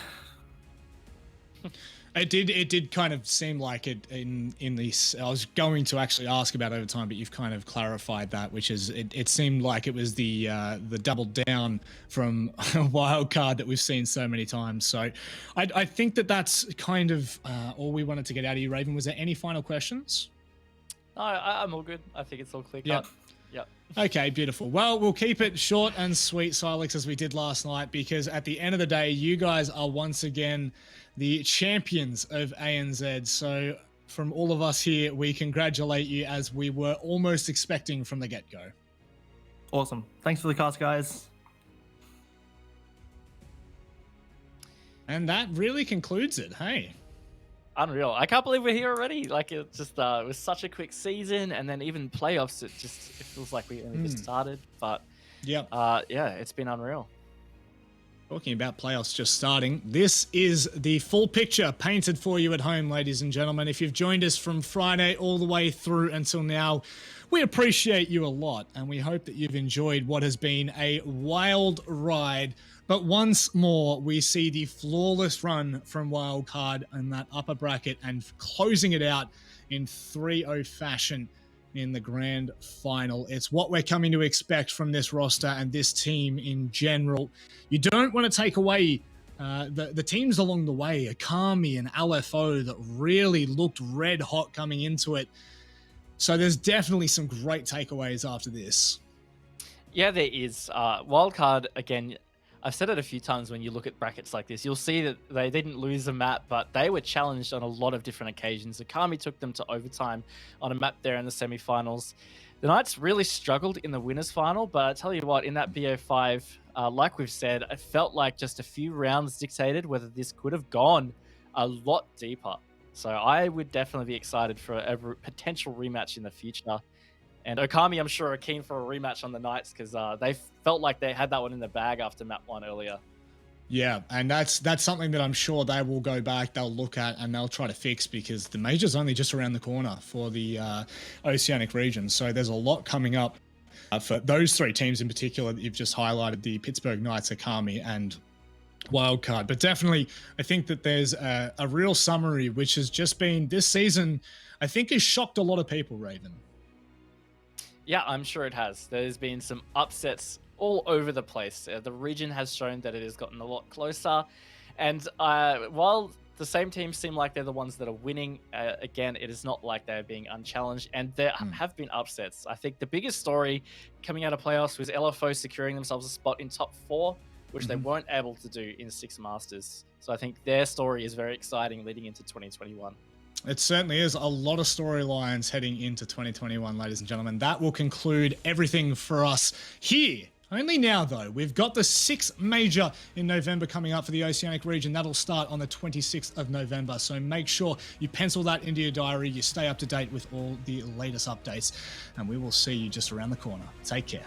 It did kind of seem like it in this. I was going to actually ask about overtime, but you've kind of clarified that, which is it seemed like it was the double down from Wildcard that we've seen so many times. So I think that's kind of all we wanted to get out of you, Raven. Was there any final questions?
No, I'm all good. I think it's all clear cut. Yep.
Okay, beautiful. Well, we'll keep it short and sweet, Silex, as we did last night, because at the end of the day, you guys are once again the champions of ANZ. So from all of us here, we congratulate you, as we were almost expecting from the get-go.
Awesome. Thanks for the cast, guys.
And that really concludes it. Hey.
Unreal. I can't believe we're here already. It just it was such a quick season, and then even playoffs, it feels like we only just started. But it's been unreal.
Talking about playoffs just starting, this is the full picture painted for you at home, ladies and gentlemen. If you've joined us from Friday all the way through until now, we appreciate you a lot, and we hope that you've enjoyed what has been a wild ride. But once more, we see the flawless run from Wildcard in that upper bracket and closing it out in 3-0 fashion in the grand final. It's what we're coming to expect from this roster and this team in general. You don't want to take away the teams along the way, Akami and LFO, that really looked red hot coming into it. So there's definitely some great takeaways after this.
Yeah, there is. Wildcard, again, I've said it a few times, when you look at brackets like this, you'll see that they didn't lose a map, but they were challenged on a lot of different occasions. Akami took them to overtime on a map there in the semifinals. The Knights really struggled in the winners final, but I tell you what, in that BO5, like we've said, it felt like just a few rounds dictated whether this could have gone a lot deeper. So I would definitely be excited for a potential rematch in the future. And Okami, I'm sure, are keen for a rematch on the Knights, because they felt like they had that one in the bag after map 1 earlier.
Yeah, and that's something that I'm sure they will go back, they'll look at, and they'll try to fix, because the major's only just around the corner for the Oceanic region. So there's a lot coming up for those three teams in particular that you've just highlighted, the Pittsburgh Knights, Akami, and Wildcard. But definitely, I think that there's a real summary, which has just been this season, I think has shocked a lot of people, Raven.
Yeah, I'm sure it has. There's been some upsets all over the place. The region has shown that it has gotten a lot closer. And while the same teams seem like they're the ones that are winning, again, it is not like they're being unchallenged. And there have been upsets. I think the biggest story coming out of playoffs was LFO securing themselves a spot in top 4, which they weren't able to do in 6 Masters. So I think their story is very exciting leading into 2021.
It certainly is. A lot of storylines heading into 2021, ladies and gentlemen. That will conclude everything for us here. Only now, though. We've got the 6th major in November coming up for the Oceanic region. That'll start on the 26th of November. So make sure you pencil that into your diary. You stay up to date with all the latest updates. And we will see you just around the corner. Take care.